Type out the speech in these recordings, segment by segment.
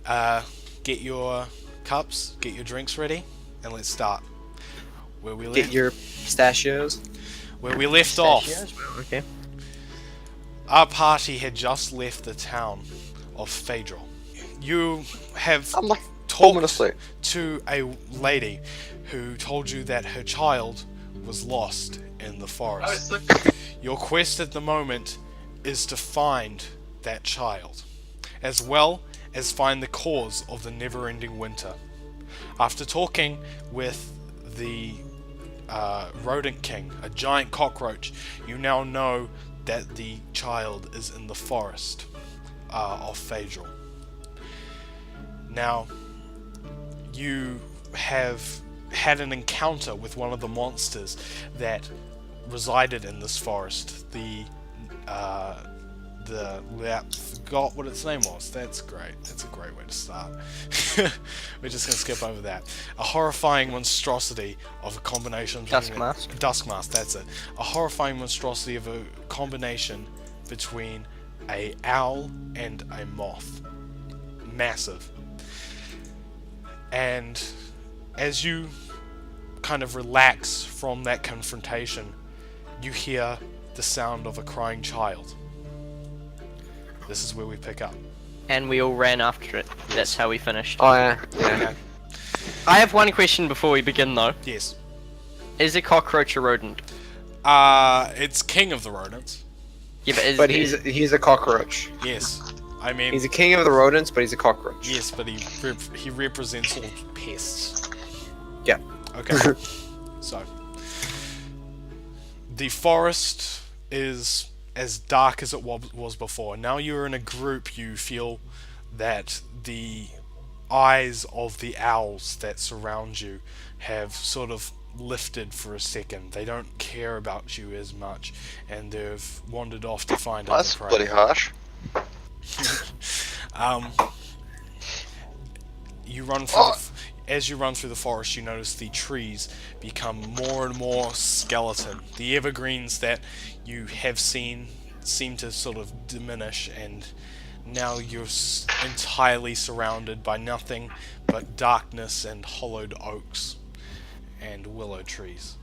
Get your cups, get your drinks ready, and let's start. Where we Get left, your pistachios. where we left off, Pistachios? Well, okay. our party had just left the town of Phaedril. You have I'm like 4 minutes talked late. to a lady who told you that her child was lost in the forest. Your quest at the moment is to find that child, as well as find the cause of the never-ending winter. After talking with the rodent king, a giant cockroach, you now know that the child is in the forest of Phaedril. Now, you have had an encounter with one of the monsters that resided in this forest. I forgot what its name was. That's great. That's a great way to start. We're just gonna skip over that. A horrifying monstrosity of a combination. Duskmask. Duskmask. That's it. A horrifying monstrosity of a combination between a owl and a moth. Massive. And as you kind of relax from that confrontation, you hear the sound of a crying child. This is where we pick up. And we all ran after it. That's how we finished. Oh yeah. Okay. I have one question before we begin though. Yes. Is a cockroach a rodent? It's king of the rodents. Yeah, but, But he's a cockroach. Yes. I mean, He's a king of the rodents, but he's a cockroach. yes, but he represents all pests. Yeah. Okay. So, the forest is as dark as it was before. Now you're in a group, you feel that the eyes of the owls that surround you have sort of lifted for a second. They don't care about you as much, and they've wandered off to find other That's prey. bloody harsh. You run through as you run through the forest, you notice the trees become more and more skeleton. The evergreens that you have seen seem to sort of diminish, and now you're entirely surrounded by nothing but darkness and hollowed oaks and willow trees.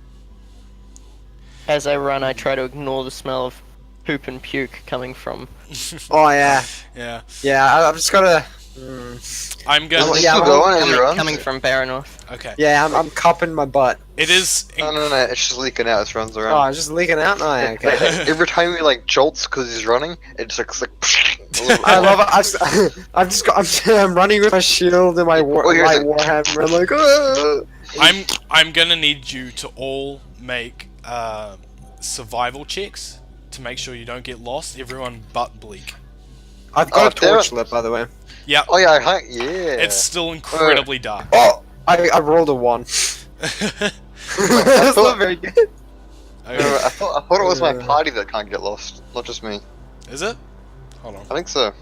as I run, I try to ignore the smell of poop and puke coming from. Oh yeah. Yeah, Yeah. I've just gotta. I'm gonna. Is it yeah, still well, going as you Coming, run? coming from Baranoth. Okay, Yeah, I'm cupping my butt. it is. No, it's just leaking out as it runs Oh, around. it's just leaking out. Oh, yeah, okay. Every time he like jolts because he's running, it just looks like. a little I bit. love it. I've just got. I'm running with my shield and my Oh, here's it. warhammer. I'm like, "Ah." I'm gonna need you to all make survival checks to make sure you don't get lost. Everyone but Bleak. I've got a damn it. torchlit, by the way. Yep, Oh yeah, yeah. it's still incredibly dark. Oh, I rolled a 1. That's not very good. No, Okay. I thought it was my party that can't get lost, not just me. Is it? Hold on. I think so.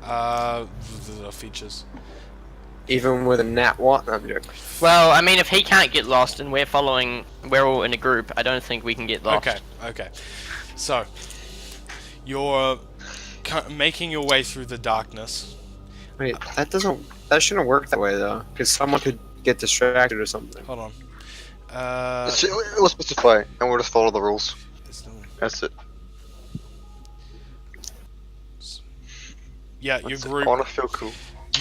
The features. Even with a nat what? No, I'm joking. Well, I mean, if he can't get lost and we're all in a group, I don't think we can get lost. Okay. So, you're making your way through the darkness. Wait, that shouldn't work that way though, because someone could get distracted or something. Hold on. It was specified, and we'll just follow the rules. That's it. Yeah, your That's it. I group. wanna feel cool.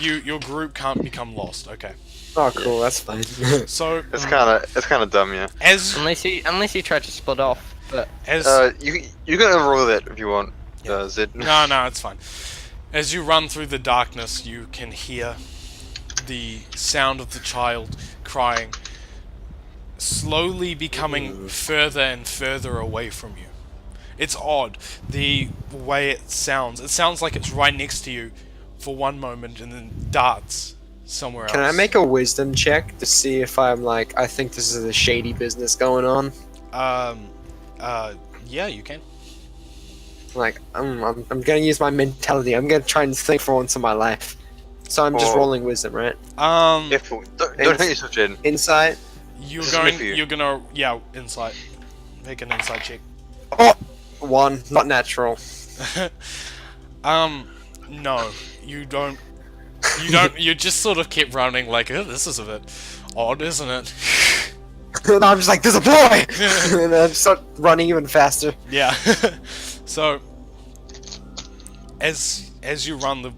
Your group can't become lost. Okay. Oh, cool. That's fine. So It's kind of dumb, yeah. as Unless you try to split off. But You can overrule that if you want, Yeah. Zed. no, it's fine. As you run through the darkness, you can hear the sound of the child crying, slowly becoming further and further away from you. It's odd, the way it sounds. It sounds like it's right next to you for one moment and then darts somewhere else. Can I make a wisdom check to see if I'm like, I think this is a shady business going on? Yeah, you can. Like, I'm gonna use my mentality. I'm gonna try and think for once in my life. So I'm just Oh. rolling wisdom, right? Careful. Don't hit yourself, Jed. Insight. This is me for you. You're gonna, insight. Make an insight check. Oh, 1, not natural. No, you don't You don't. You just sort of keep running like, oh, this is a bit odd, isn't it? And I'm just like, there's a boy! And I start running even faster. Yeah. So, as you run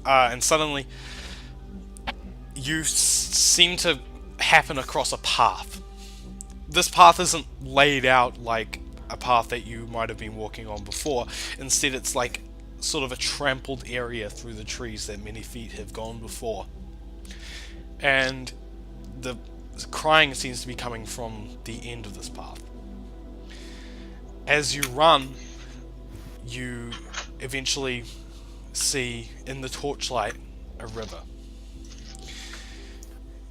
and suddenly you seem to happen across a path. This path isn't laid out like a path that you might have been walking on before. Instead, it's like sort of a trampled area through the trees that many feet have gone before. And the crying seems to be coming from the end of this path. As you run, you eventually see in the torchlight a river.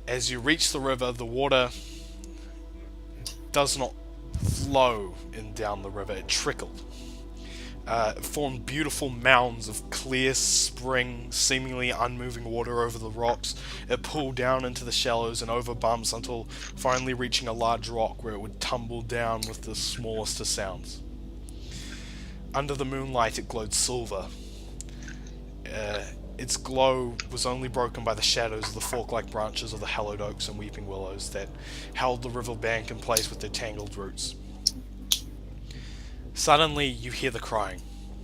As you reach the river, the water does not flow down the river, it trickled. It formed beautiful mounds of clear spring, seemingly unmoving water over the rocks. It pulled down into the shallows and over bumps until finally reaching a large rock where it would tumble down with the smallest of sounds. Under the moonlight it glowed silver. Its glow was only broken by the shadows of the fork-like branches of the hallowed oaks and weeping willows that held the river bank in place with their tangled roots. Suddenly you hear the crying,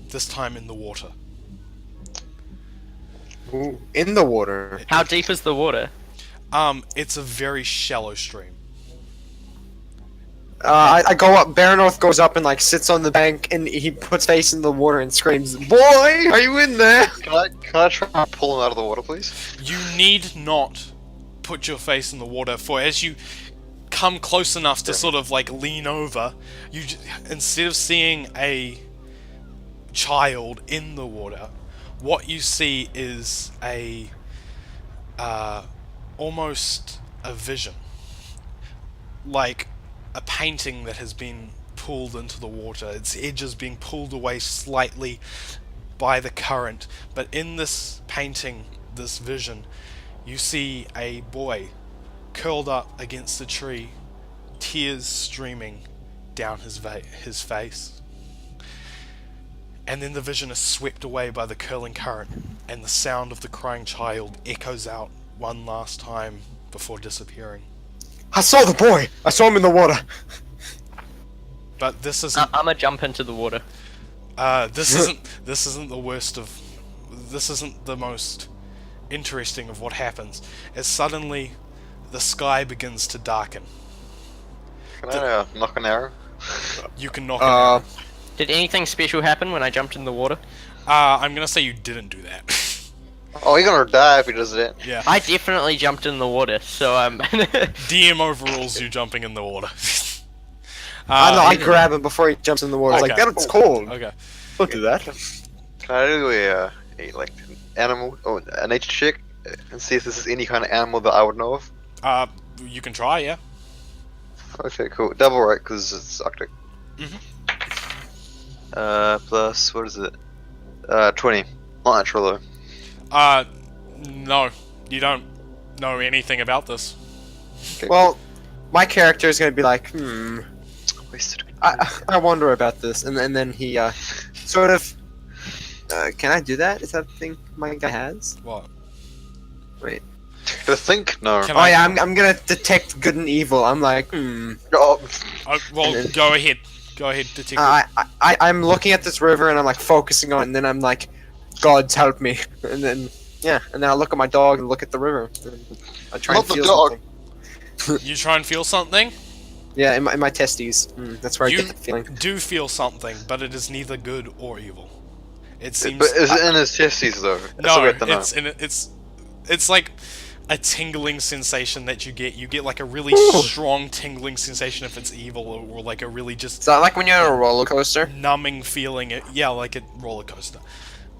this time in the water. Ooh, in the water. How deep is the water? It's a very shallow stream. I go up, Baronorth goes up and like sits on the bank and he puts face in the water and screams, "Boy, are you in there?" Can I try and pull him out of the water, please? You need not put your face in the water, for as you come close enough to sort of like lean over, you instead of seeing a child in the water, what you see is a almost a vision, like a painting that has been pulled into the water, its edges being pulled away slightly by the current, but in this painting, this vision, you see a boy curled up against a tree, tears streaming down his face. And then the vision is swept away by the curling current, and the sound of the crying child echoes out one last time before disappearing. I saw the boy! I saw him in the water! But this isn't. I'ma jump into the water. This isn't the worst of. This isn't the most interesting of what happens. As suddenly, the sky begins to darken. Can I knock an arrow? You can knock it out. Did anything special happen when I jumped in the water? I'm gonna say you didn't do that. Oh, he's gonna die if he does that. Yeah. I definitely jumped in the water, so DM overrules you jumping in the water. I know, I grab him before he jumps in the water. Okay. Like, that's cold. Okay. Don't do that. Can I do a like animal or a nature check and see if this is any kind of animal that I would know of? You can try, yeah. Okay, cool. Double right because it's Arctic. Plus what is it? 20. Not natural though. No, you don't know anything about this. Okay. Well, my character is gonna be like, Wasted. I wonder about this, and then he sort of. Can I do that? Is that a thing my guy has? What? Wait. To think? No. Can Oh I- yeah, I'm gonna detect good and evil. I'm like, Oh, Well, go ahead. Go ahead, detective. I'm looking at this river and I'm like focusing on it, and then I'm like, God's help me, and then I look at my dog and look at the river. And I try Not and the feel dog. something. You try and feel something? Yeah, in my testes. That's where I You get the feeling. do feel something, but it is neither good or evil. It seems. but is it in his testes though? That's No, what we have to know. it's like a tingling sensation that you get. You get like a really strong tingling sensation if it's evil, or like a really just Is that like when you're on a roller coaster? numbing feeling. Yeah, like a roller coaster.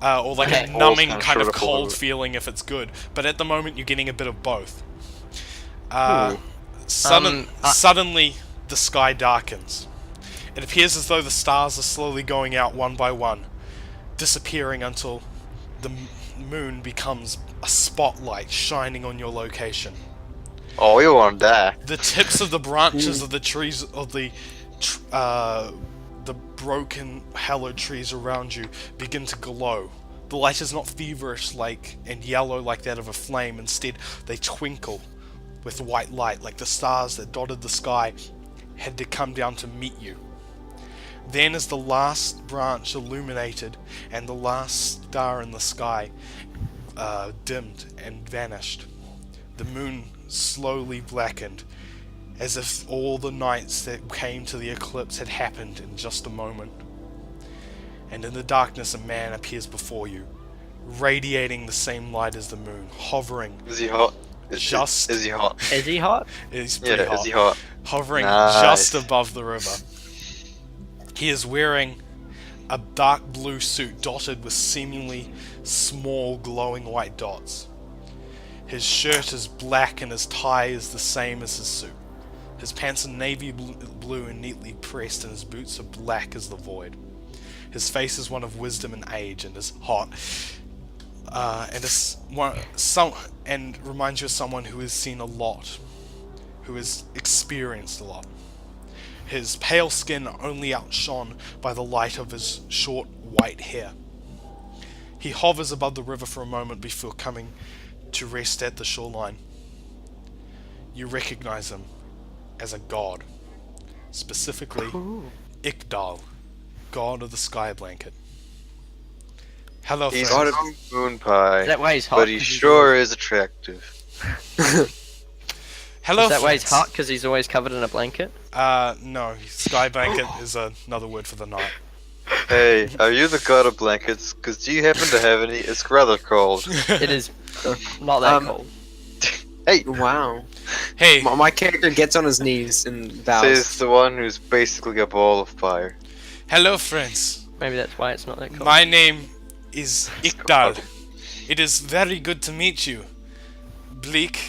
Or like Okay. a numbing Balls kind of kinda short cold of- feeling if it's good. But at the moment, you're getting a bit of both. Suddenly, the sky darkens. It appears as though the stars are slowly going out one by one, disappearing until the moon becomes a spotlight shining on your location. Oh, we want to die. The tips of the branches of the trees of the broken, hallowed trees around you begin to glow The light is not feverish and yellow like that of a flame. Instead, they twinkle with white light like the stars that dotted the sky had to come down to meet you. Then as the last branch illuminated and the last star in the sky dimmed and vanished, the moon slowly blackened, as if all the nights that came to the eclipse had happened in just a moment. And in the darkness a man appears before you, radiating the same light as the moon, hovering. Is he hot? Is he hot? Is he hot? He's pretty hot. Is he hot? Hovering Nice. just above the river. He is wearing a dark blue suit dotted with seemingly small glowing white dots. His shirt is black and his tie is the same as his suit. His pants are navy blue and neatly pressed, and his boots are black as the void. His face is one of wisdom and age, and is hot, and reminds you of someone who has seen a lot, who has experienced a lot. His pale skin only outshone by the light of his short white hair. He hovers above the river for a moment before coming to rest at the shoreline. You recognize him as a god, specifically Ikdal, god of the sky blanket. Hello, He's friends. from Moon Pie, Is that why he's hot? but he 'Cause he's sure is attractive. Hello, Is that why he's friends. hot? Because he's always covered in a blanket? No, sky blanket is another word for the night. Hey, are you the god of blankets? Cause do you happen to have any? It's rather cold. It is not that cold. Hey, Wow. Hey, My character gets on his knees and bows. says the one who's basically a ball of fire. hello, friends. Maybe that's why it's not that cold. My name is Ikdal. It is very good to meet you. Bleak,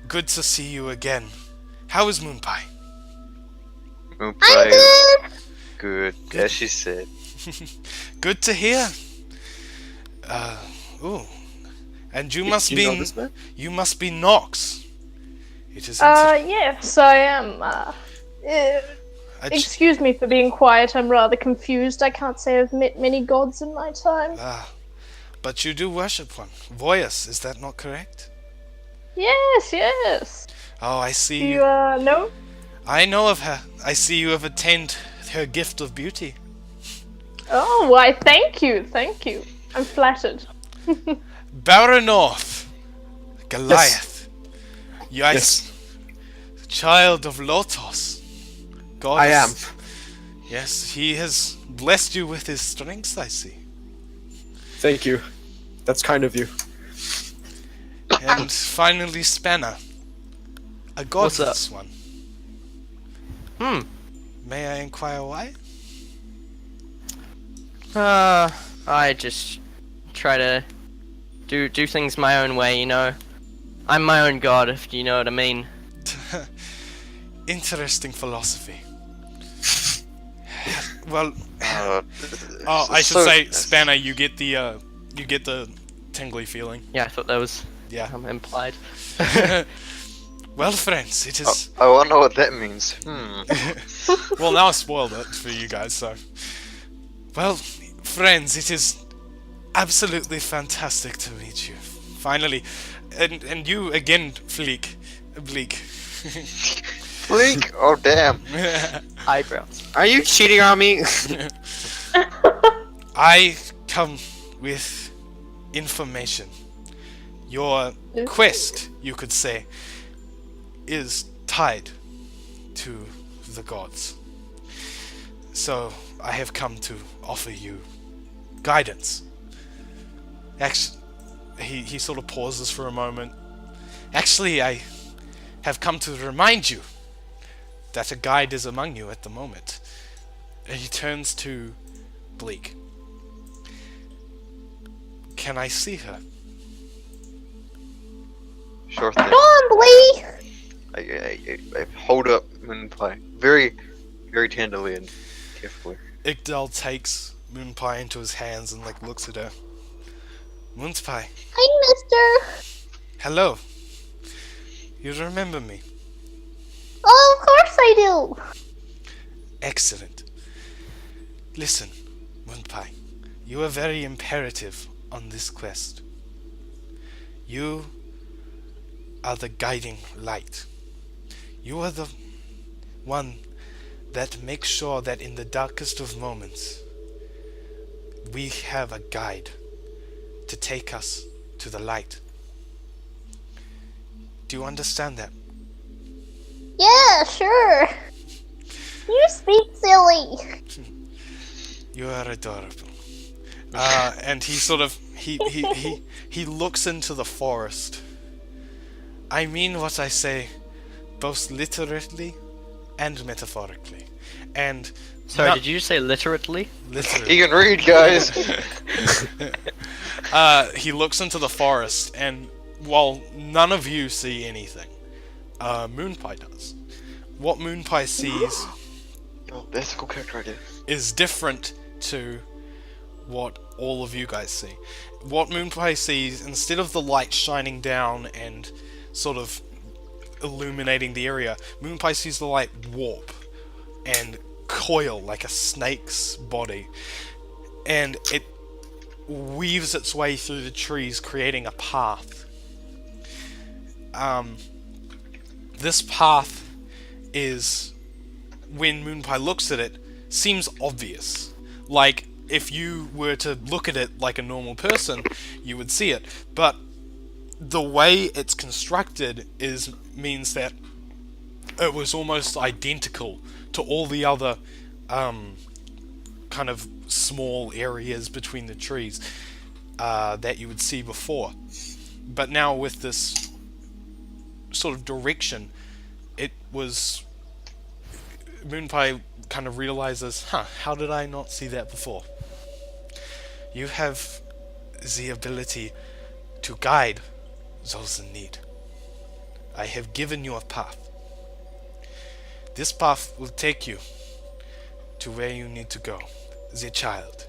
good to see you again. How is Moon Pie? Moon Pie is good, as she said. Good to hear. Ooh. And you must you be know this man? you must be Nox. It is Yes, I am. a ch- Excuse me for being quiet. I'm rather confused. I can't say I've met many gods in my time. but you do worship one. Voyas, is that not correct? Yes, yes. Oh, I see Do you. you, know? I know of her. I see you have attained her gift of beauty. Oh, why, thank you, thank you. I'm flattered. Baranoth, Goliath, Yes. child of Lotos. God I am. Yes, he has blessed you with his strength, I see. Thank you. That's kind of you. And finally, Spanner, a godless one. May I inquire why? I just try to do things my own way, you know. I'm my own god, if you know what I mean. Interesting philosophy. Well, Uh, I should so- say, Spanner, you get the tingly feeling. Yeah, I thought that was Yeah. implied. Well, friends, it is. I wanna know what that means. Well, now I spoiled it for you guys, so. Well, friends, it is absolutely fantastic to meet you. Finally. And you again, Bleak. Blink! Oh damn! Eyebrows. Are you cheating on me? I come with information. Your quest, you could say, is tied to the gods. So I have come to offer you guidance. Actually, he sort of pauses for a moment. Actually, I have come to remind you that a guide is among you at the moment. And he turns to Bleak. Can I see her? Sure thing. Come on, Blee! I hold up Moon Pie very, very tenderly and carefully. Igdal takes Moonpie into his hands and looks at her. Moonpie, Hi, mister. hello. You remember me? Oh, of course I do. Excellent. Listen, Moonpie, You are very imperative on this quest. You are the guiding light. You are the one that makes sure that in the darkest of moments, we have a guide to take us to the light. Do you understand that? Yeah, sure. You speak silly. You are adorable. And he sort of he looks into the forest. I mean what I say, both literally and metaphorically. And Sorry, did you say literally? literally. He can read, guys. He looks into the forest, and while none of you see anything, Moonpie does. What Moonpie sees Oh, that's a cool character idea. is different to what all of you guys see. What Moonpie sees, instead of the light shining down and sort of illuminating the area, Moonpie sees the light warp and coil like a snake's body, and it weaves its way through the trees, creating a path. This path is, when Moonpie looks at it, seems obvious. Like, if you were to look at it like a normal person, you would see it. But the way it's constructed means that it was almost identical to all the other kind of small areas between the trees that you would see before. But now with this sort of direction, it was... Moonpie kind of realizes, how did I not see that before? You have the ability to guide those in need. I have given you a path. This path will take you to where you need to go. The child.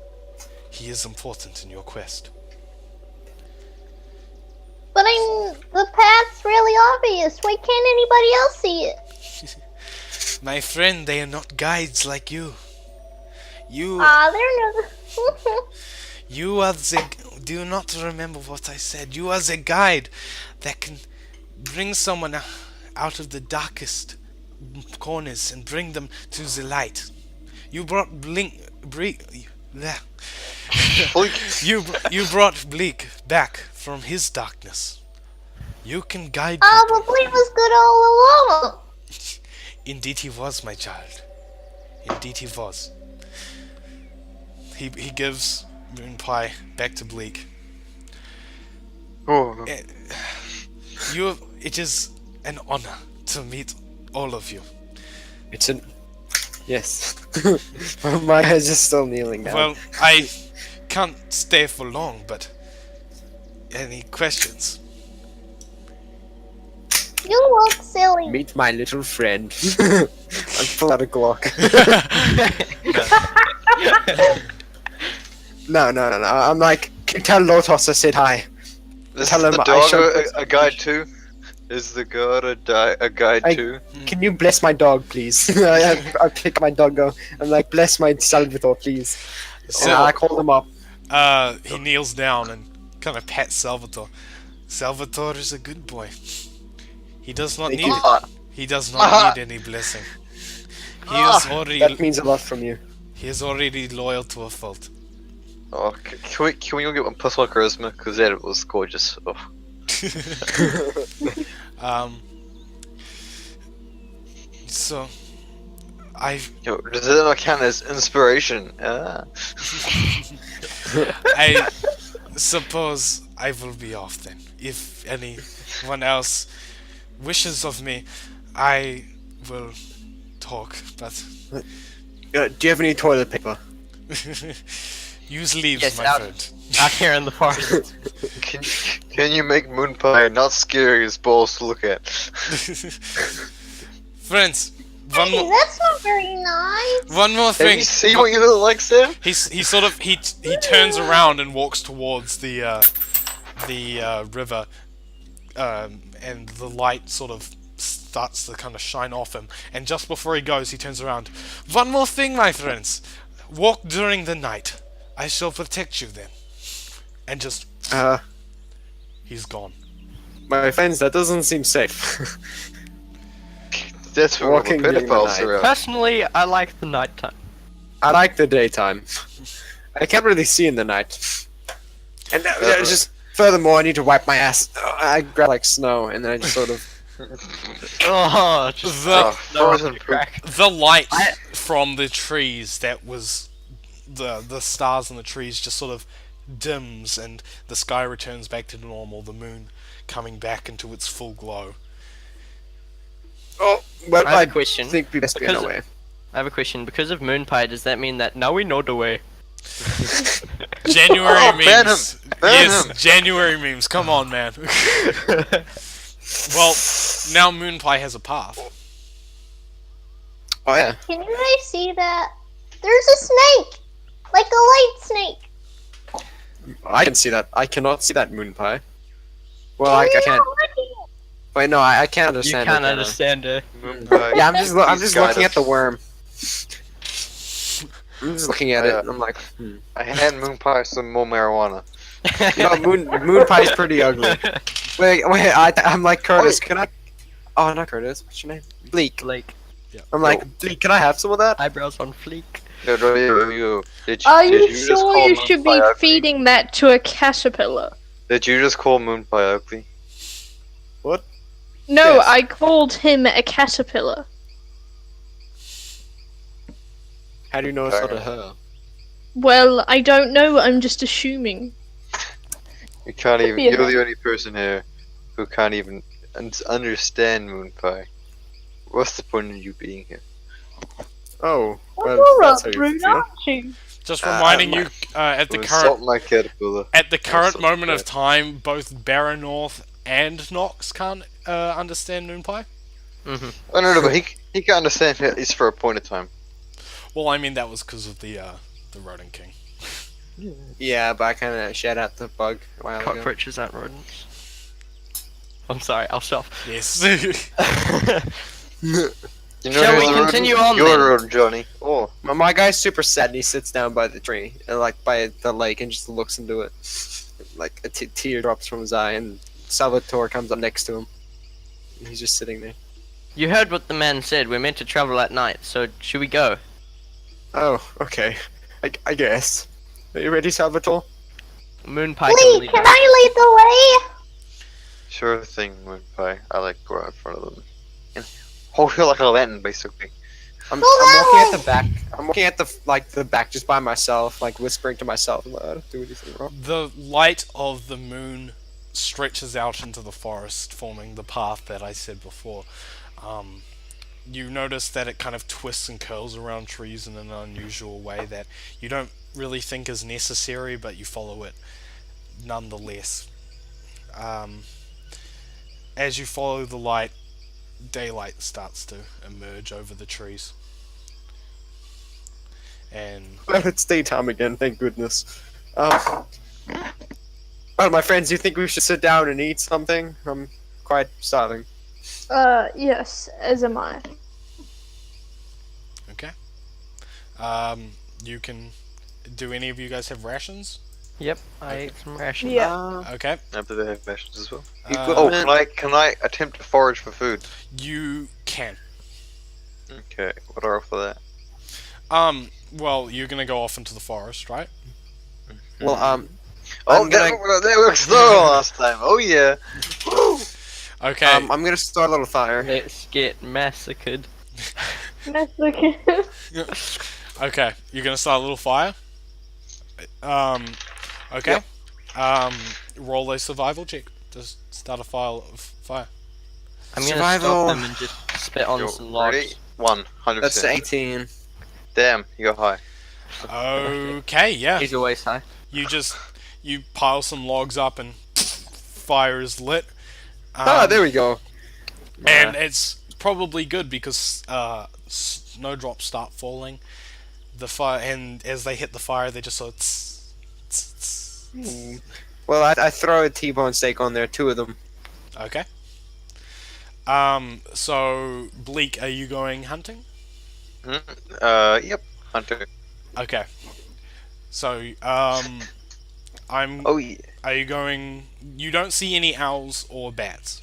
He is important in your quest. But the path's really obvious. Why can't anybody else see it? My friend, they are not guides like you. You They're no. You are the... Do you not remember what I said? You are the guide that can bring someone out of the darkest corners and bring them to the light. You brought you brought Bleak back from his darkness. You can guide people. But Bleak was good all along. Indeed he was, my child. Indeed he was. He gives Moonpie back to Bleak. Oh, no. It is an honor to meet all of you. It's an... Yes. My eyes are still kneeling down. Well, I can't stay for long, but any questions? You look silly. Meet my little friend. I pull out a Glock. No. I'm like, tell Lotos I said hi. This Tell is the him I dog shall- a guide too? Is the god a guide too? Can you bless my dog, please? I pick my dog up. I'm like, bless my Salvatore, please. So- And I call him up. He kneels down and kind of pats Salvatore. Salvatore is a good boy. He does not Thank need. you. He does not need any blessing. He is That already. means a lot from you. He is already loyal to a fault. Oh, can we go get one plus one charisma? Because that was gorgeous. Oh. So, Yo, does it not count as inspiration? I suppose I will be off then. If anyone else wishes of me, I will talk, but Do you have any toilet paper? use leaves, Yes, my out- friend. Out here in the forest. Can you make Moonpie not scary as balls to look at? Friends, Hey, that's not very nice. one more Have thing. you seen what you look like, Sam? He turns around and walks towards the river, and the light sort of starts to kind of shine off him. And just before he goes, he turns around. One more thing, my friends. Walk during the night. I shall protect you then. And just, Uh, he's gone. my friends, that doesn't seem safe. That's where Walking the during the pedophiles night. are. Personally, I like the nighttime. I like the daytime. I can't really see in the night. And just furthermore, I need to wipe my ass. I grab like snow, and then I just sort of. Oh, just The, Frozen poop. crack. the light I- from the trees that was the stars in the trees just sort of dims and the sky returns back to normal, the moon coming back into its full glow. Oh, well, I have a I question. think we best get Because- away. I have a question. Because of moon pie, does that mean that now we know the way? January Oh, ban memes. him! Ban Yes, him! January memes. Come on, man. Well, now Moon Pie has a path. Oh yeah. Can you guys see that? There's a snake! Like a light snake! I can see that. I cannot see that moon pie. Well, I You're can't. not looking. Wait, no, I can't You understand. can't it, can I? understand it. Yeah, I'm just looking at the word. worm. I'm just looking at it. And I'm like, I hand Moon Pie some more marijuana. no, moon pie is pretty ugly. Wait, I'm like Curtis. Can I? Oh, not Curtis. What's your name? Bleak. Like I'm like Bleak. Can I have some of that? eyebrows on fleek. Yo, did Are did you just sure call you Moon should Pie be ugly? feeding that to a caterpillar? Did you just call Moon Pie ugly? No, Yes. I called him a caterpillar. How do you know it's not a her? Well, I don't know, I'm just assuming. You can't even. be You're enough. the only person here who can't even understand Moon Pie. What's the point of you being here? Oh, well, You're that's how a you rude, feel. aren't you? Just reminding you, at the Insult current my caterpillar. current Also, moment of yeah. time, both Baron North and Nox can't understand Moon Pie. Mm-hmm. Oh no, but he can understand it. It's for a point of time. Well, I mean that was because of the Rodent King. Yeah, but I kind of shat out the bug a while ago. Cockroaches aren't rodents. I'm sorry, I'll stop. Yes. You know Shall who's we a rodent? continue on, You're then? a rodent, Johnny. Oh, My guy's super sad and he sits down by the tree, like by the lake, and just looks into it. Like a tear drops from his eye, and Salvatore comes up next to him. And he's just sitting there. You heard what the man said. We're meant to travel at night, so should we go? Oh, okay. I guess. Are you ready, Salvatore? Moon pie can Lee, lead can us. I lead the way? sure thing, Moon Pie. I like go out in front of them. And hold her like a lantern, basically. I'm that walking at way. the back. I'm walking at the back just by myself, like whispering to myself. I don't do anything wrong. The light of the moon stretches out into the forest, forming the path that I said before. You notice that it kind of twists and curls around trees in an unusual way that you don't really think is necessary, but you follow it nonetheless. As you follow the light, daylight starts to emerge over the trees. And Well, it's daytime again, thank goodness. Well, my friends, do you think we should sit down and eat something? I'm quite starving. Yes, as am I. okay. You can. Do any of you guys have rations? Yep, I ate some rations. Yeah. Okay. After they have fashions as well. Uh, Oh, can I attempt to forage for food? You can. Okay, what do I roll for that? Well, you're gonna go off into the forest, right? Well, Oh, I'm gonna- that worked so well last time. Oh yeah. Okay. I'm gonna start a little fire. Let's get massacred. That's okay. Okay. You're gonna start a little fire. Okay. Roll a survival check. Just start a fire. I'm gonna Survival. stop them and just spit on You're some logs. ready? 100%. That's 18. Damn, you got high. Okay. Yeah. He's always high. You pile some logs up and fire is lit. There we go. And it's probably good because snowdrops start falling. The fire, and as they hit the fire, they just sort of. Tss, tss, tss. Well, I throw a T-bone steak on there, 2 of them. Okay. So Bleak, are you going hunting? Yep. Hunter. Okay. So, I'm. Oh yeah. Are you going? You don't see any owls or bats,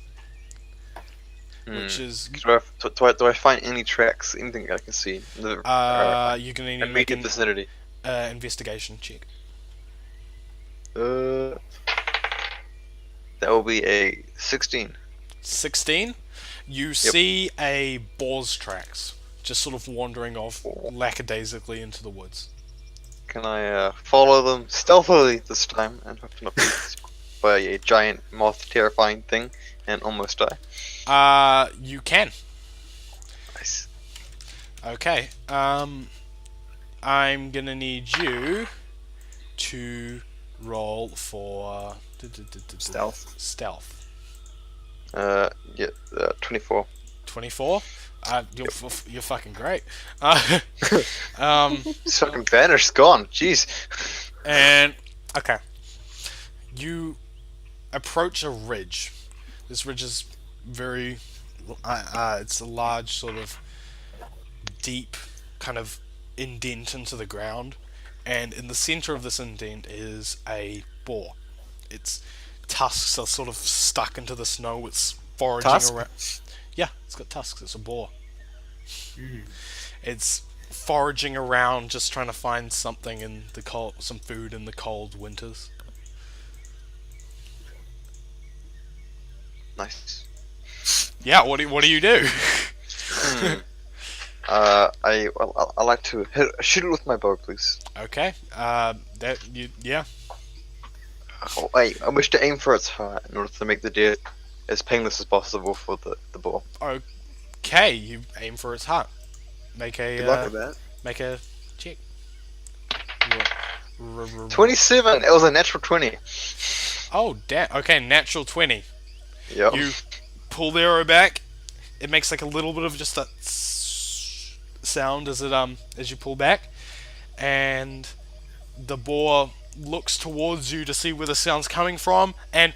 which is. Do I find any tracks? Anything I can see? In the You're gonna need to make immediate an vicinity. investigation check. That will be a 16. 16. You see a boar's tracks, just sort of wandering off lackadaisically into the woods. Can I follow them stealthily this time and hope to not be by a giant moth terrifying thing and almost die? You can. Nice. Okay. I'm gonna need you to roll for Stealth. Stealth. Yeah, 24. 24. You're fucking great. This fucking banner's gone. Jeez. And okay, you approach a ridge. This ridge is very. It's a large sort of deep kind of indent into the ground, and in the center of this indent is a boar. Its tusks are sort of stuck into the snow. It's foraging Tusk? around. Yeah, it's got tusks. It's a boar. It's foraging around, just trying to find something in the cold, some food in the cold winters. Nice. Yeah, what do you do? I like to shoot it with my bow, please. Okay. Yeah. Oh, I wish to aim for its heart in order to make the deer as painless as possible for the boar. Okay, you aim for its heart. Make Good luck a with that. make a check. 27. It was a natural 20. Oh damn. Okay, natural 20. Yep. You pull the arrow back. It makes like a little bit of just that sound as you pull back, and the boar looks towards you to see where the sound's coming from, and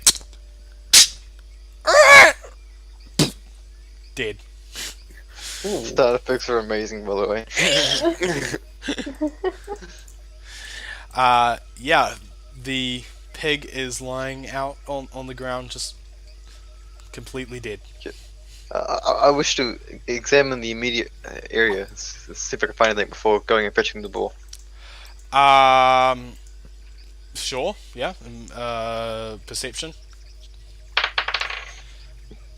dead. Sound effects are amazing, by the way. Yeah, the pig is lying out on the ground, just completely dead. I wish to examine the immediate area, see if I can find anything before going and fetching the boar. Sure, yeah. Perception.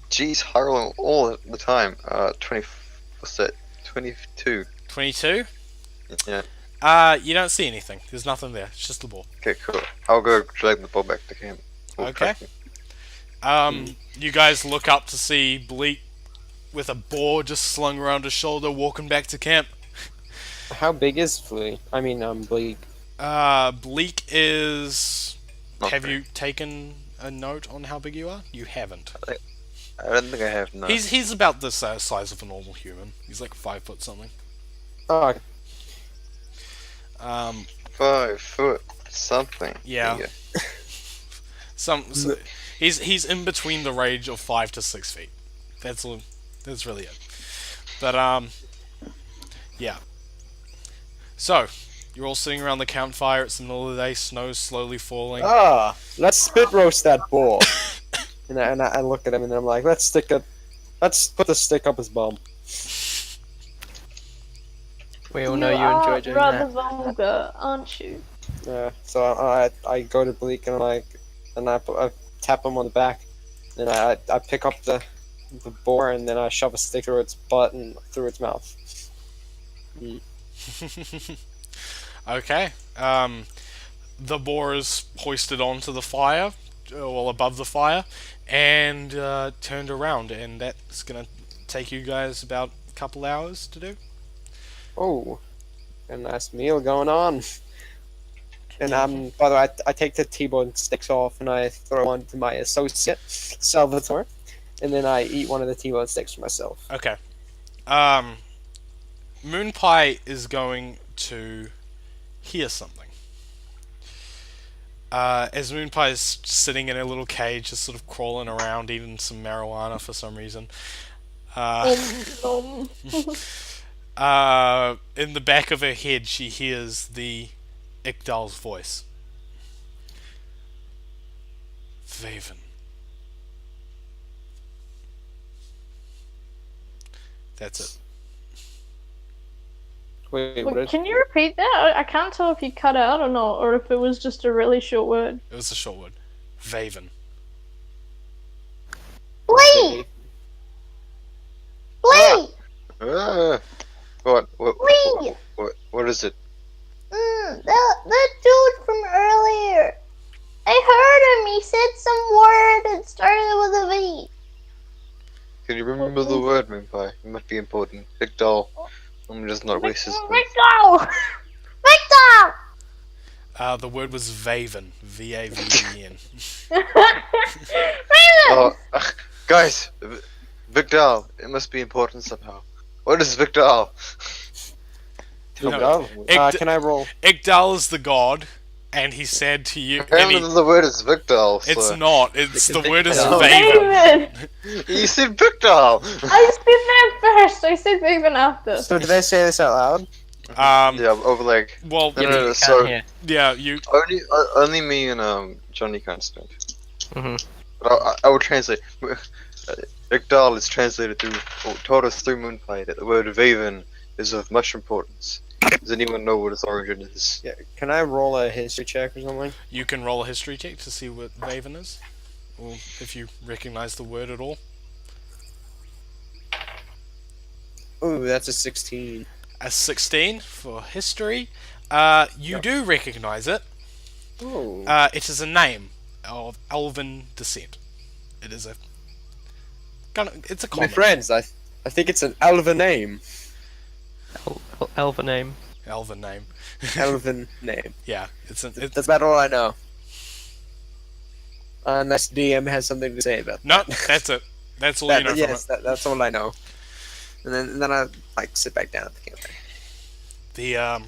Jeez, high rolling all the time. 20. What's that? 22. 22. Yeah. You don't see anything. There's nothing there. It's just the boar. Okay, cool. I'll go drag the boar back to camp. We'll Okay. track him. You guys look up to see Bleak with a boar just slung around his shoulder, walking back to camp. How big is Flea? I mean, Bleak. Bleak is. Not Have very- you taken a note on how big you are? You haven't. I don't think I have. No. He's about the size of a normal human. He's like 5 foot something. Oh, 5 foot something. Yeah. He's in between the range of 5 to 6 feet. That's really it. But yeah. So you're all sitting around the campfire. It's the middle of the day. Snow's slowly falling. let's spit roast that boar. and I look at him and I'm like, let's put the stick up his bum. We all know you are enjoy doing rather that. vulgar, aren't you? So I go to Bleak and I'm like, and I tap him on the back, and I pick up the boar and then I shove a stick through its butt and through its mouth. Okay. The boar is hoisted onto the fire, well above the fire, and turned around, and that's gonna take you guys about a couple hours to do. Oh, a nice meal going on. And by the way, I take the T-bone sticks off and I throw one to my associate, Salvatore, and then I eat one of the T-bone sticks for myself. Okay. Moon Pie is going to hear something. As Moon Pie is sitting in a little cage, just sort of crawling around, eating some marijuana for some reason. Nom. In the back of her head, she hears the Igdal's voice. Vaven. That's it. Wait, what Wait, is... can you repeat that? I can't tell if you cut out or not, or if it was just a really short word. It was a short word. Vaven. Wait! Wait! What? Wait! What is it? That dude from earlier. I heard him. He said some word that started with a V. Can you remember the word, Moonpie? It might be important. Igdal. I'm just not racist. Victor! Victor! The word was Vaven. V-A-V-E-N. Oh, guys! Vigdal. It must be important somehow. What is Vigdal? No. Can I roll? Igdal is the god, and he said to you... Apparently the word is Vigdal. So. It's not. It's the word is Vigdal. Vaven. David! You said Vigdal! I said that first. I said Vaven after. So did I say this out loud? Yeah, over like... Well, No, so... Can't yeah, you... Only me and Johnny can't speak. Mhm. But I will translate. Igdal is translated through, or taught us through Moonpie that the word Vaven is of much importance. Does anyone know what its origin is? Yeah. Can I roll a history check or something? You can roll a history check to see what Vaven is, or if you recognize the word at all. Ooh, that's a 16. A 16 for history. You do recognize it. Ooh. It is a name of elven descent. It is a it's a My common friends, I think it's an elven name. Elven name. elven name. Elven name. Yeah, it's That's about all I know. Unless DM has something to say about no. That's it. That's all you know yes, from it. that's all I know. And then I like sit back down at the campfire. The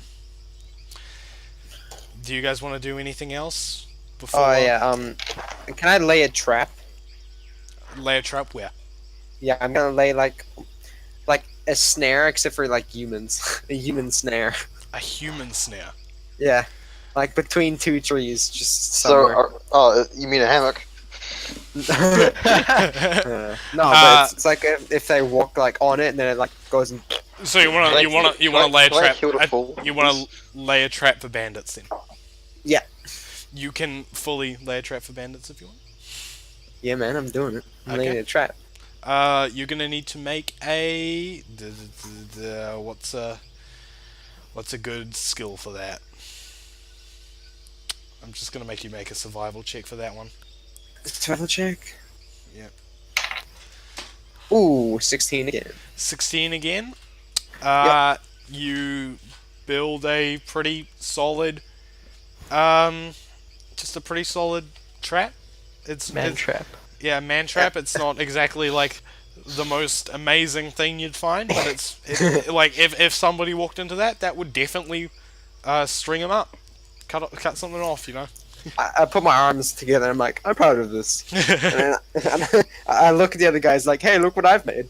Do you guys want to do anything else before? Oh yeah. Can I lay a trap? Lay a trap where? Yeah, I'm gonna lay like a snare, except for like humans. A human snare. A human snare. Yeah, like between two trees, just somewhere. So, you mean a hammock? No, but it's like if they walk like on it, and then it like goes and. So you want to lay a Can I trap? kill the fool, You want to lay a trap for bandits then? Yeah. You can fully lay a trap for bandits if you want. Yeah, man, I'm doing it. I'm Okay. laying a trap. You're gonna need to make a what's a good skill for that? I'm just gonna make you make a survival check for that one. Survival check. Yep. Ooh, 16 again. 16 again. You build a pretty solid, just a pretty solid trap. It's Trap. Yeah, man trap. It's not exactly like the most amazing thing you'd find, but it's like if somebody walked into that would definitely string them up, cut something off, you know. I put my arms together. And I'm like, I'm proud of this. And then I look at the other guys like, hey, look what I've made.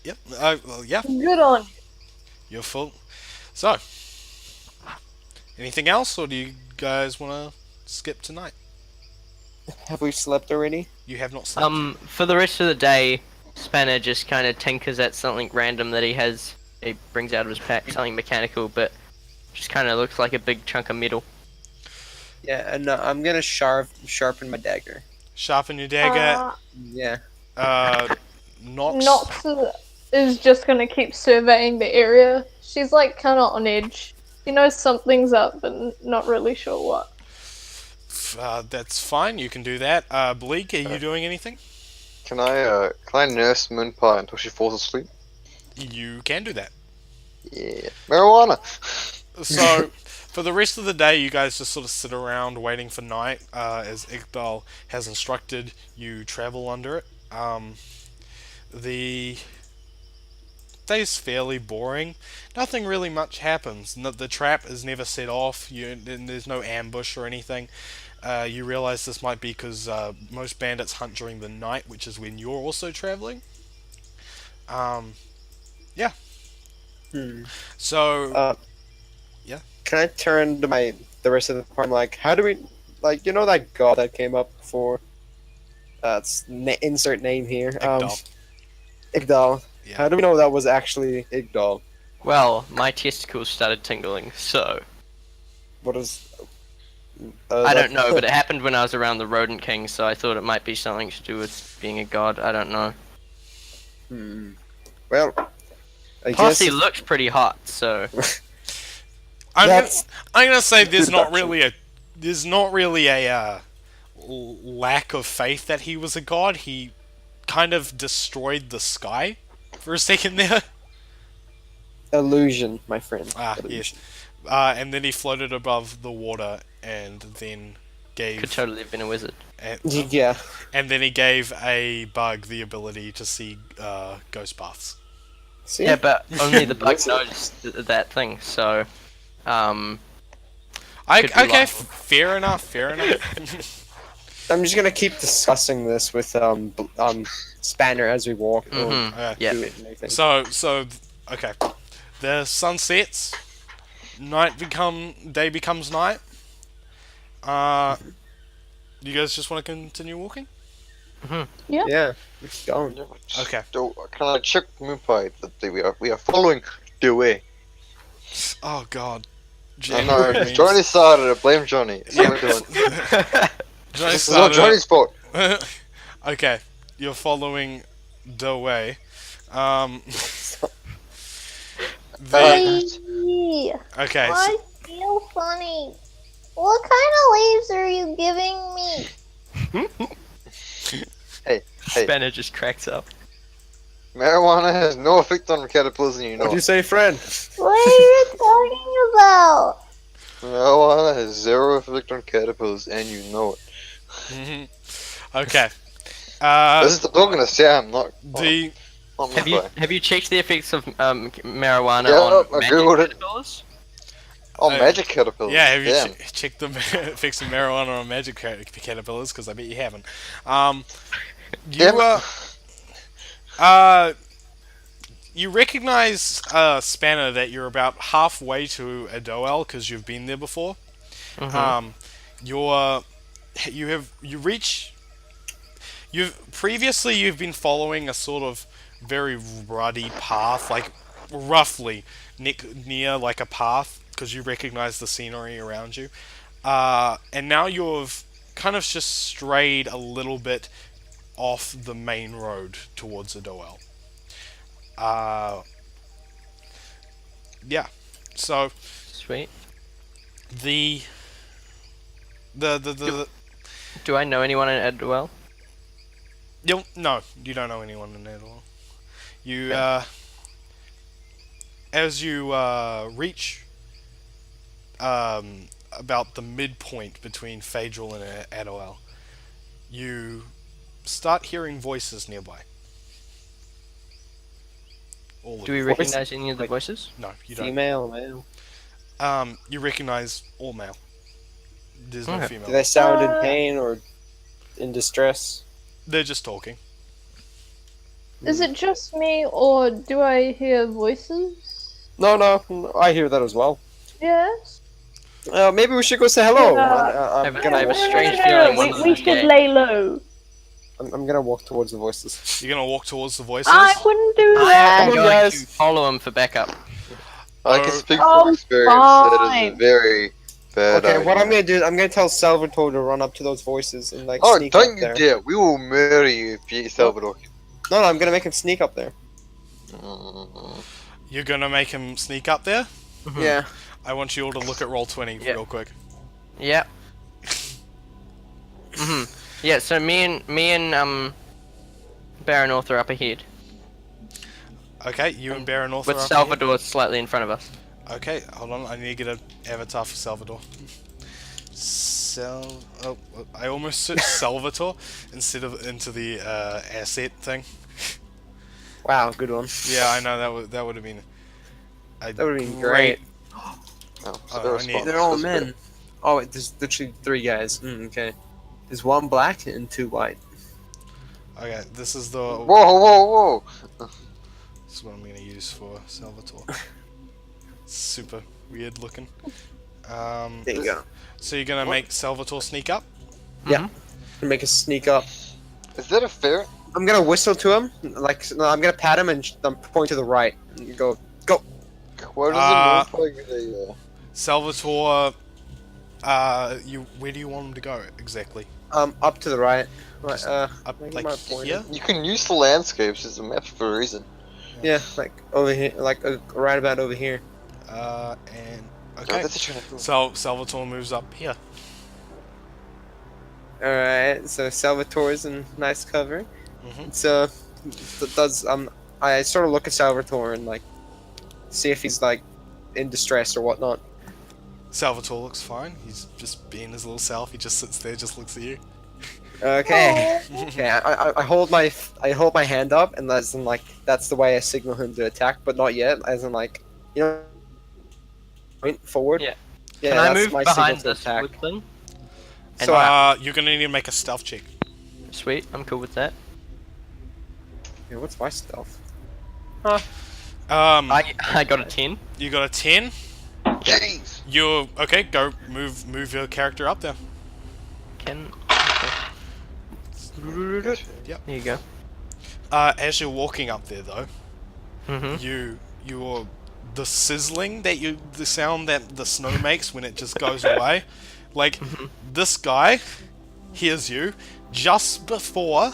Yep. Well, yeah. Good on you. You're full. So, anything else, or do you guys want to skip tonight? Have we slept already? You have not slept. For the rest of the day, Spanner just kind of tinkers at something random that he brings out of his pack, something mechanical, but just kind of looks like a big chunk of metal. Yeah, and I'm gonna sharpen my dagger. Sharpen your dagger. Yeah. Nox. Is just gonna keep surveying the area. She's like kind of on edge. She knows something's up, but not really sure what. That's fine. You can do that. Bleak, are you doing anything? Can I nurse Moonpie until she falls asleep? You can do that. Yeah. Marijuana! So, for the rest of the day, you guys just sort of sit around waiting for night, as Iqbal has instructed you travel under it. The day's fairly boring. Nothing really much happens. The trap is never set off. And there's no ambush or anything. You realize this might be because most bandits hunt during the night, which is when you're also traveling. Yeah. Hmm. So, yeah. can I turn to the rest of the party? I'm like, how do we, like, you know that god that came up before? Insert name here. Igdal. Igdal. Yeah. How do we know that was actually Igdal? Well, my testicles started tingling, so What is? I don't know, but it happened when I was around the Rodent King, so I thought it might be something to do with being a god. I don't know. Well, I Plus, guess he looked pretty hot, so I'm That's gonna say there's not deduction. really a lack of faith that he was a god. He kind of destroyed the sky for a second there. illusion, my friend. Ah, Illusion. yes. And then he floated above the water, and then gave could totally have been a wizard. Yeah. and then he gave a bug the ability to see ghost paths. See? Yeah, but only the bug Wizard. knows that thing, so Could be Okay, liable. fair enough. Fair enough. I'm just gonna keep discussing this with Spanner as we walk. or Mhm. Okay. Yeah. do it and everything. So okay, the sun sets, day becomes night. You guys just want to continue walking? Yeah, it's going. Okay. Can I check Moonpie that we are following the way? Oh God. No, Johnny started it. Blame Johnny. That's what we're doing. Johnny This is all started Johnny's fault. Okay, you're following the way. Hey, Okay, so, I feel funny. What kind of leaves are you giving me? Hey, Spanner just cracks up. marijuana has no effect on caterpillars, and you know. What'd you say, friend? What are you talking about? Marijuana has zero effect on caterpillars, and you know it. mhm. Okay. This is the talking to Sam, not The not Have you Moonpie. checked the effects of marijuana Yeah, on I magic googled it. caterpillars? Oh, magic caterpillars. yeah, have you Damn. checked the effects of marijuana on magic caterpillars? Because I bet you haven't. Damn You it. you recognize Spanner that you're about halfway to Adoel because you've been there before. Mhm. You've been following a sort of very ruddy path, like roughly near like a path because you recognize the scenery around you. And now you've kind of just strayed a little bit off the main road towards Adoel. Yeah. So Sweet. the Do I know anyone in Edwell? no, you don't know anyone in Adoel. You Okay. as you reach about the midpoint between Phaedril and Adoel, you start hearing voices nearby. All of Do we you. recognize any of the voices? No, you don't. Female, male. You recognize all male. There's no Okay. female. Do they sound in pain or in distress? They're just talking. Is it just me, or do I hear voices? No, I hear that as well. Yes. Maybe we should go say hello. Yeah. I'm I have gonna a walk, strange feeling one of We them is should gay. lay low. I'm gonna walk towards the voices. You're gonna walk towards the voices. I wouldn't do I that. am Come on, going guys. to follow him for backup. I can speak Oh, from experience. That is a fine. very bad Okay, idea. what I'm gonna do is I'm gonna tell Salvatore to run up to those voices and like Oh, sneak don't up you there. dare! We will murder you if you Salvador. No, I'm gonna make him sneak up there. You're gonna make him sneak up there. Yeah. I want you all to look at roll 20 Yeah. real quick. Yep. Yeah. So me and Baron North are up ahead, Okay, you and Baron North with are up Salvador slightly in front of us. here. Okay, hold on. I need to get an avatar for Salvador. I almost searched Salvatore instead of into the asset thing. Wow, good one. Yeah, I know that would have been. That would've been great. Oh, so Oh, they're I need- responsible. They're all That's men. good. Oh, wait, there's literally 3 guys. Okay. There's 1 black and 2 white. Okay, this is the. Whoa, whoa, whoa! This is what I'm gonna use for Salvatore. Super weird looking. There you go. So you're gonna make Salvatore sneak up? Yeah. Make a sneak up. Is that a fair? I'm gonna whistle to him. Like, no, I'm gonna pat him and point to the right. And go. Where does the moon play? Salvatore, where do you want him to go exactly? Up to the right. Right, Up where like am I pointing? here? You can use the landscapes as a map for a reason. Yeah, like over here, like right about over here. And Oh, okay. that's a trying to So Salvatore moves up here. All right, so Salvatore's in nice cover. Mhm. So, I sort of look at Salvatore and like see if he's like in distress or whatnot. Salvatore looks fine. He's just being his little self. He just sits there, just looks at you. Okay. Okay. I hold my hand up, and as in like that's the way I signal him to attack, but not yet. As in like, you know, point forward. Yeah. Yeah. Can I that's move my behind signal to this attack. wood thing? So, You're gonna need to make a stealth check. Sweet, I'm cool with that. yeah, what's my stealth? I got a 10. You got a 10. Jeez. You're okay. Go move your character up there. Can. Yep. There you go. As you're walking up there, though, Mm-hmm. you're the sizzling the sound that the snow makes when it just goes away. Like this guy hears you just before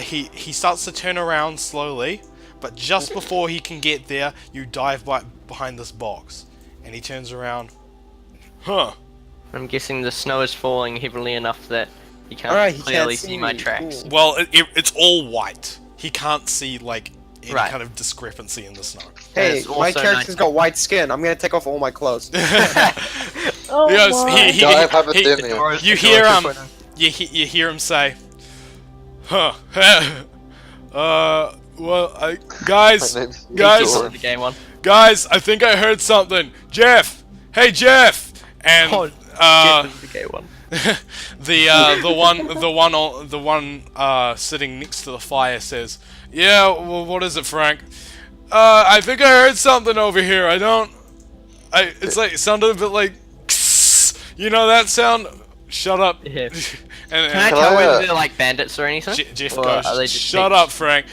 he starts to turn around slowly, but just before he can get there, you dive behind this box, and he turns around. Huh. I'm guessing the snow is falling heavily enough that you can't Alright, he clearly can't see see my me. tracks. Cool. Well, it's all white. He can't see like any Right. kind of discrepancy in the snow. Hey, That's my also character's nice. got white skin. I'm gonna take off all my clothes. Oh Yes, my. Dive hypothermia. you hear you hear him say, "Huh? Well, guys, My name's guys, Igor. The gay one. guys, I think I heard something. Jeff, hey Jeff, and Jeff is the gay one. the one sitting next to the fire says, "Yeah, well, what is it, Frank? I think I heard something over here. It's like it sounded a bit like, you know that sound? Shut up." Yeah. and Can I Can tell I, whether they're like bandits or anything? Jeff Or goes, are they just "Shut thieves?" up, Frank."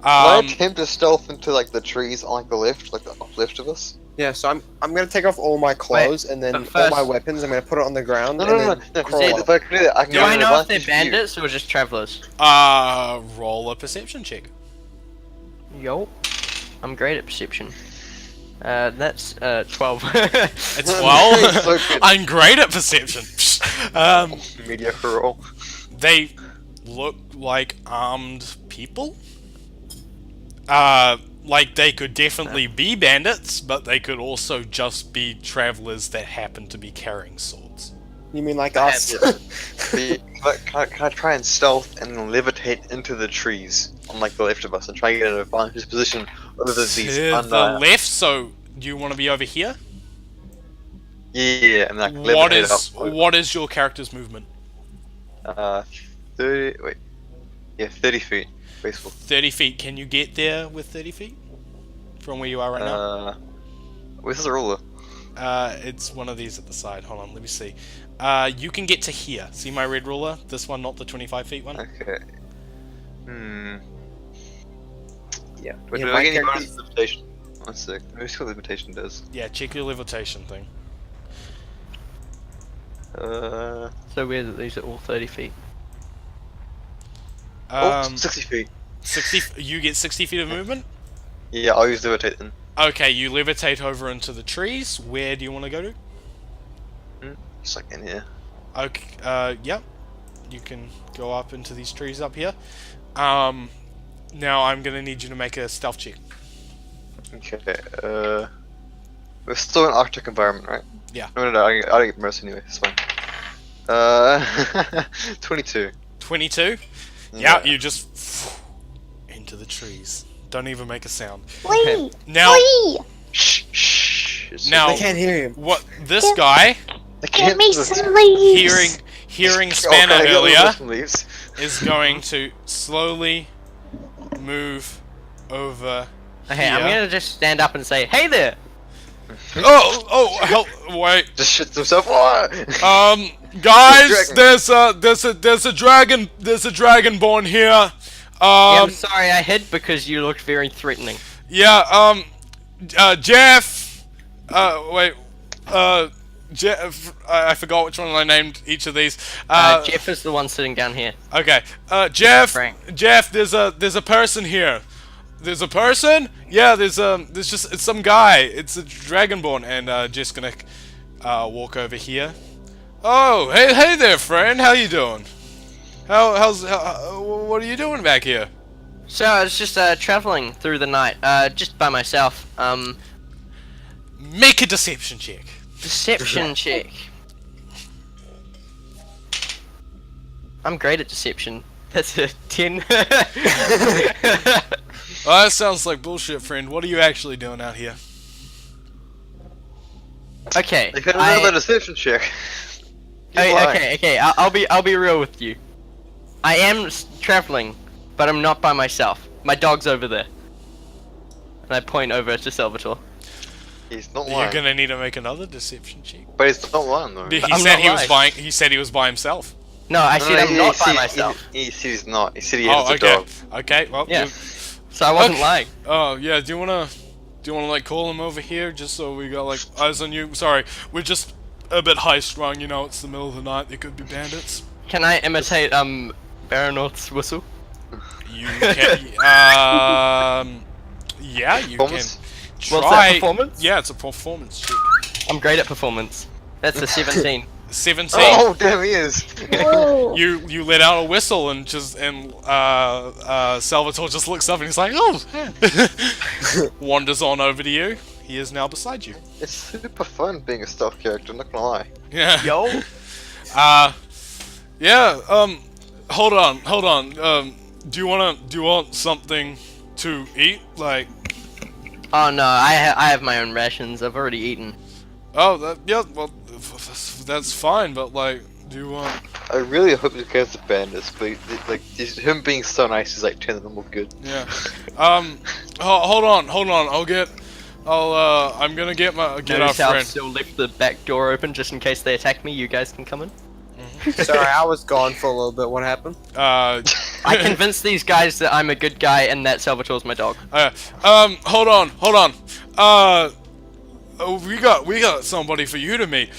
Can I attempt to stealth into like the trees on like the left, like the left of us? Yeah, so I'm gonna take off all my clothes and then but all my first- weapons. I'm gonna put it on the ground No, and no, no, then no. crawl Zed, up. If I can do that, I can Do get I an know if they're advantage view. bandits or just travelers? Roll a perception check. Yo. I'm great at perception. That's 12. It's 12. So good. I'm great at perception. Mediocre roll. They look like armed people. Like they could definitely be bandits, but they could also just be travelers that happen to be carrying swords. You mean like us? Can I try and stealth and levitate into the trees on like the left of us and try and get an advantage position over these To the left, so you want to be over here? Yeah, and like levitate up. What is your character's movement? 30. Wait. Yeah, 30 feet. Basically. 30 feet. Can you get there with 30 feet? From where you are right now? Where's the ruler? It's one of these at the side. Hold on, let me see. You can get to here. See my red ruler? This one, not the 25 feet one? Okay. Yeah. Wait, Yeah, do my I get any character's- bonus levitation? One sec. Let me see what levitation does. Yeah, check your levitation thing. So weird that these are all 30 feet. 60 feet. 60. You get 60 feet of movement? Yeah, I'll use levitate then. Okay, you levitate over into the trees. Where do you want to go to? Just like in here. Okay, yep. You can go up into these trees up here. Now I'm gonna need you to make a stealth check. Okay, we're still in an Arctic environment, right? Yeah. No, I don't get mercy anyway, it's fine. 22. 22? Yeah, you just into the trees. Don't even make a sound. Flee! Now, Flee! Shh, shh. It's- now, They can't hear him. what this guy I Get can't me some leaves! hearing Oh, Spanner can I get earlier some leaves? is going to slowly move over Okay, here. I'm gonna just stand up and say, "Hey there!" Oh, help! Wait. Just shits himself. What? Guys, Dragon. there's a dragonborn here. Yeah, I'm sorry, I hid because you looked very threatening. Yeah, Jeff. Wait. Jeff. I forgot which one I named each of these. Jeff is the one sitting down here. Okay. Jeff. Frank. Jeff. There's a person here. There's a person? Yeah. There's just it's some guy. It's a dragonborn, and just gonna walk over here. Oh, hey there, friend. How you doing? What are you doing back here? So I was just traveling through the night, just by myself. Make a deception check. Deception check. I'm great at deception. That's a 10. Well, that sounds like bullshit, friend. What are you actually doing out here? Okay. They couldn't have a deception check. Okay. I'll be real with you. I am traveling, but I'm not by myself. My dog's over there. And I point over to Salvatore. He's not You're lying. gonna need to make another deception check. But he's not lying though. He I'm said not he was lying. He said he was by himself. No, I said I'm not by myself. He said he's not. He said he Oh, has a okay. dog. Okay. Well. Yeah. So I wasn't Okay. lying. Oh yeah. Do you wanna like call him over here just so we got like eyes on you? Sorry, we're just a bit high strung. You know, it's the middle of the night. There could be bandits. Can I imitate Baronorth's whistle? You can. Yeah, you can. Performance? Try. What's that, performance? Yeah, it's a performance check. I'm great at performance. That's a 17. 17. Oh damn, he is. Whoa. You let out a whistle and Salvatore just looks up and he's like, oh, yeah. Wanders on over to you. He is now beside you. It's super fun being a stealth character. Not gonna lie. Yeah. Yo. Yeah. Hold on. Do you want something to eat? Like, Oh no, I have my own rations. I've already eaten. oh, yeah. Well, that's fine. But like, do you want? I really hope you guys are bandits, but like him being so nice is like turning them all good. Yeah. Hold on. I'm gonna get our Notice how I've friend. still left the back door open just in case they attack me. You guys can come in. Sorry, I was gone for a little bit. What happened? I convinced these guys that I'm a good guy and that Salvatore's my dog. Hold on. We got somebody for you to meet.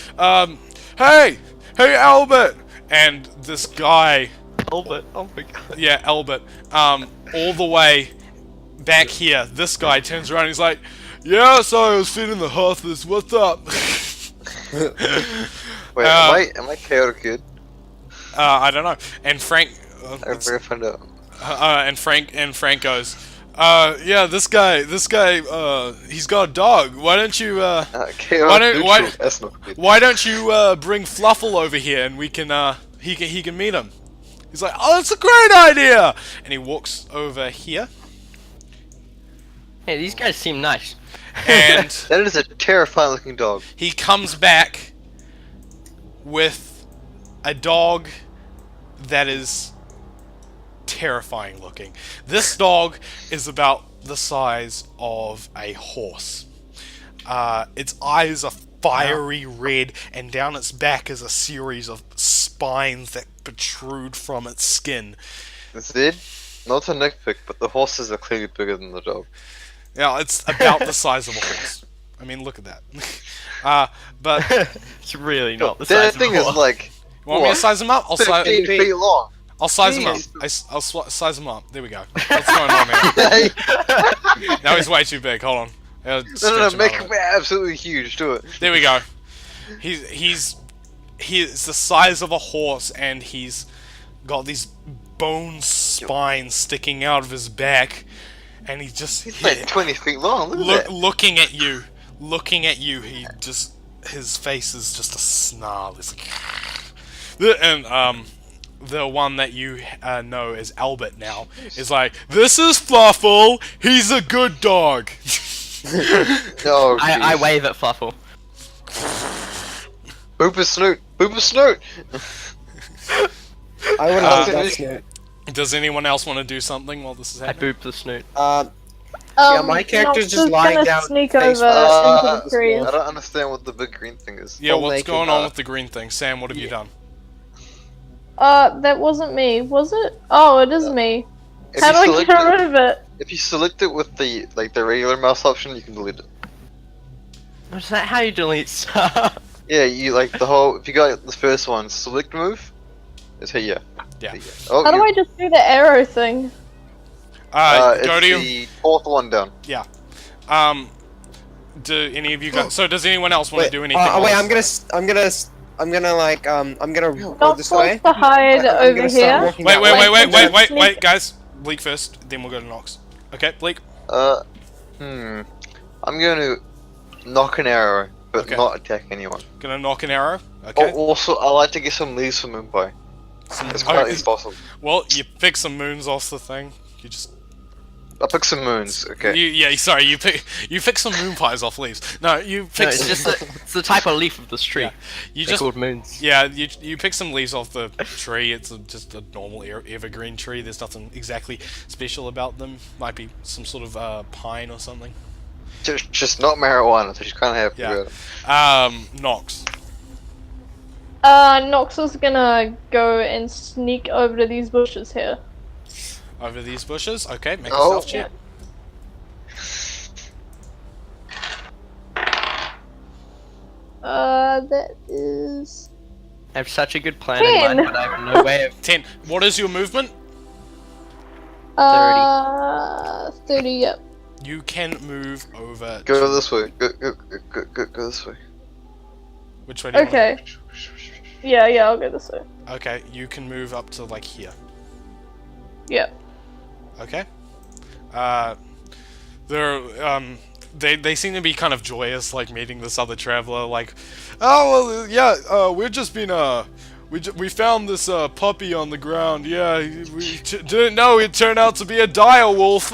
Hey, Albert. And this guy, Albert, oh my god. yeah, Albert, all the way back here, this guy turns around and he's like, yeah, so I was feeding the hearthers, what's up? Wait, am I chaotic good? I don't know. And Frank, I better find out. and Frank goes, yeah, this guy, he's got a dog. Why don't you, Chaotic why- neutral, that's not good. why don't you bring Fluffle over here and we can he can meet him. He's like, oh, that's a great idea. And he walks over here Hey, these guys seem nice. and That is a terrifying looking dog. he comes back with a dog that is terrifying looking. This dog is about the size of a horse. Its eyes are fiery red, and down its back is a series of spines that protrude from its skin. Zed, not a nitpick, but the horses are clearly bigger than the dog. Yeah, it's about the size of a horse. I mean, look at that. But It's really not the That size thing of a is horse. like you want me to size him up? I'll size 15 feet long. I'll size him up. I'll size him up. There we go. What's going on here? Now he's way too big. Hold on. No, Stretch make out a him bit. absolutely huge. Do it. There we go. He's the size of a horse, and he's got these bone spines sticking out of his back, and he's just He's like 20 feet long. Look at that. looking at you. He just his face is just a snarl. It's like, and the one that you know as Albert now is like, this is Fluffle. He's a good dog. Oh, I geez. wave at Fluffle. Boop a snoot. Boop a snoot. I would have done that snoot. Does anyone else want to do something while this is I happening? boop the snoot. Yeah, my character's Nox just is lying gonna down sneak face over first. into the trees. I don't understand what the big green thing is. Yeah, Full what's naked. going on with the green thing? Sam, what have you done? That wasn't me, was it? Oh, it is me. If How you do I select get it- rid of it? If you select it with the regular mouse option, you can delete it. Is that how you delete stuff? Yeah, you like the whole. If you got the first one, select move. It's here. Yeah. Oh, How do I just do the arrow thing? Go it's to you. the fourth one down. Do any of you guys? So does anyone else want to Wait, do anything? wait, else? I'm gonna go Nox this way. wants to hide I'm over gonna start here. walking Wait, that wait, way. wait, wait, wait, Sneak- wait, guys. Bleak first, then we'll go to Nox. Okay, Bleak. I'm going to knock an arrow, but Okay. not attack anyone. Gonna knock an arrow. Okay. Also, I like to get some leaves from Moonpie. As quietly as possible. Well, you pick some moons off the thing. You just. I pick some moons. Okay. You pick some moon pies off leaves. No, you pick. No, it's just it's the type of leaf of this tree. Yeah. You They're just. called moons. Yeah, you pick some leaves off the tree. It's just a normal evergreen tree. There's nothing exactly special about them. Might be some sort of pine or something. Just not marijuana, so she's kind of happy Yeah. about it. Nox. Nox is gonna go and sneak over to these bushes here. Over these bushes. Okay, make a Oh. stealth check. That is... I have such a good plan in mind, 10. but I have no way of. 10. What is your movement? 30, yep. You can move over. Go this way. Go this way. Which way do you want? Okay. Yeah, I'll go this way. Okay, you can move up to like here. Yep. Okay. They seem to be kind of joyous, like meeting this other traveler. Like, oh well, yeah. We're just been we found this puppy on the ground. Yeah, we didn't know he'd turn out to be a dire wolf.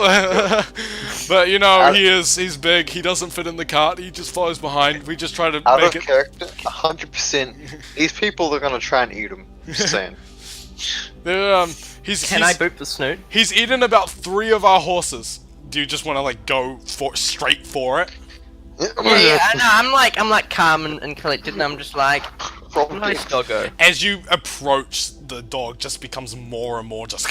But you know, he's big. He doesn't fit in the cart. He just follows behind. We just try to Out make of it. character, 100%. These people are gonna try and eat him. Just saying. Can I boop the snoot? He's eaten about 3 of our horses. Do you just want to like go straight for it? Yeah, I know. I'm like calm and collected, and I'm just like, nice doggo. As you approach, the dog just becomes more and more just.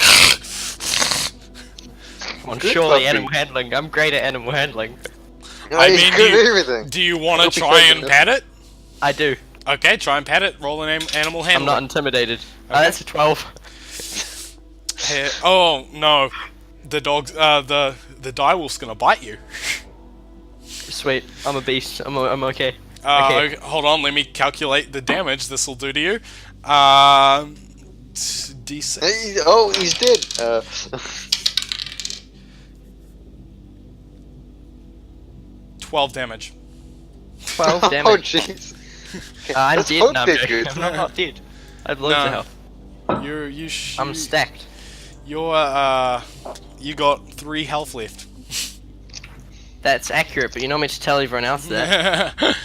Come on, Good surely puppy. animal handling. I'm great at animal handling. I He's mean, good at everything. do you want to Hope he try doesn't. and pat it? I do. Okay, try and pat it. Roll an animal I'm handling. not intimidated. Okay. That's a 12. Oh no, the dog's the direwolf's gonna bite you. Sweet. I'm a beast. I'm okay. Okay, hold on. Let me calculate the damage this will do to you. D6. He's dead. 12 damage. 12 Oh damage. jeez. I'm Let's dead hope now. they're Joe. good. I'm not dead. I've loads No. of health. I'm stacked. You got 3 health left. That's accurate, but you're not meant to tell everyone else that.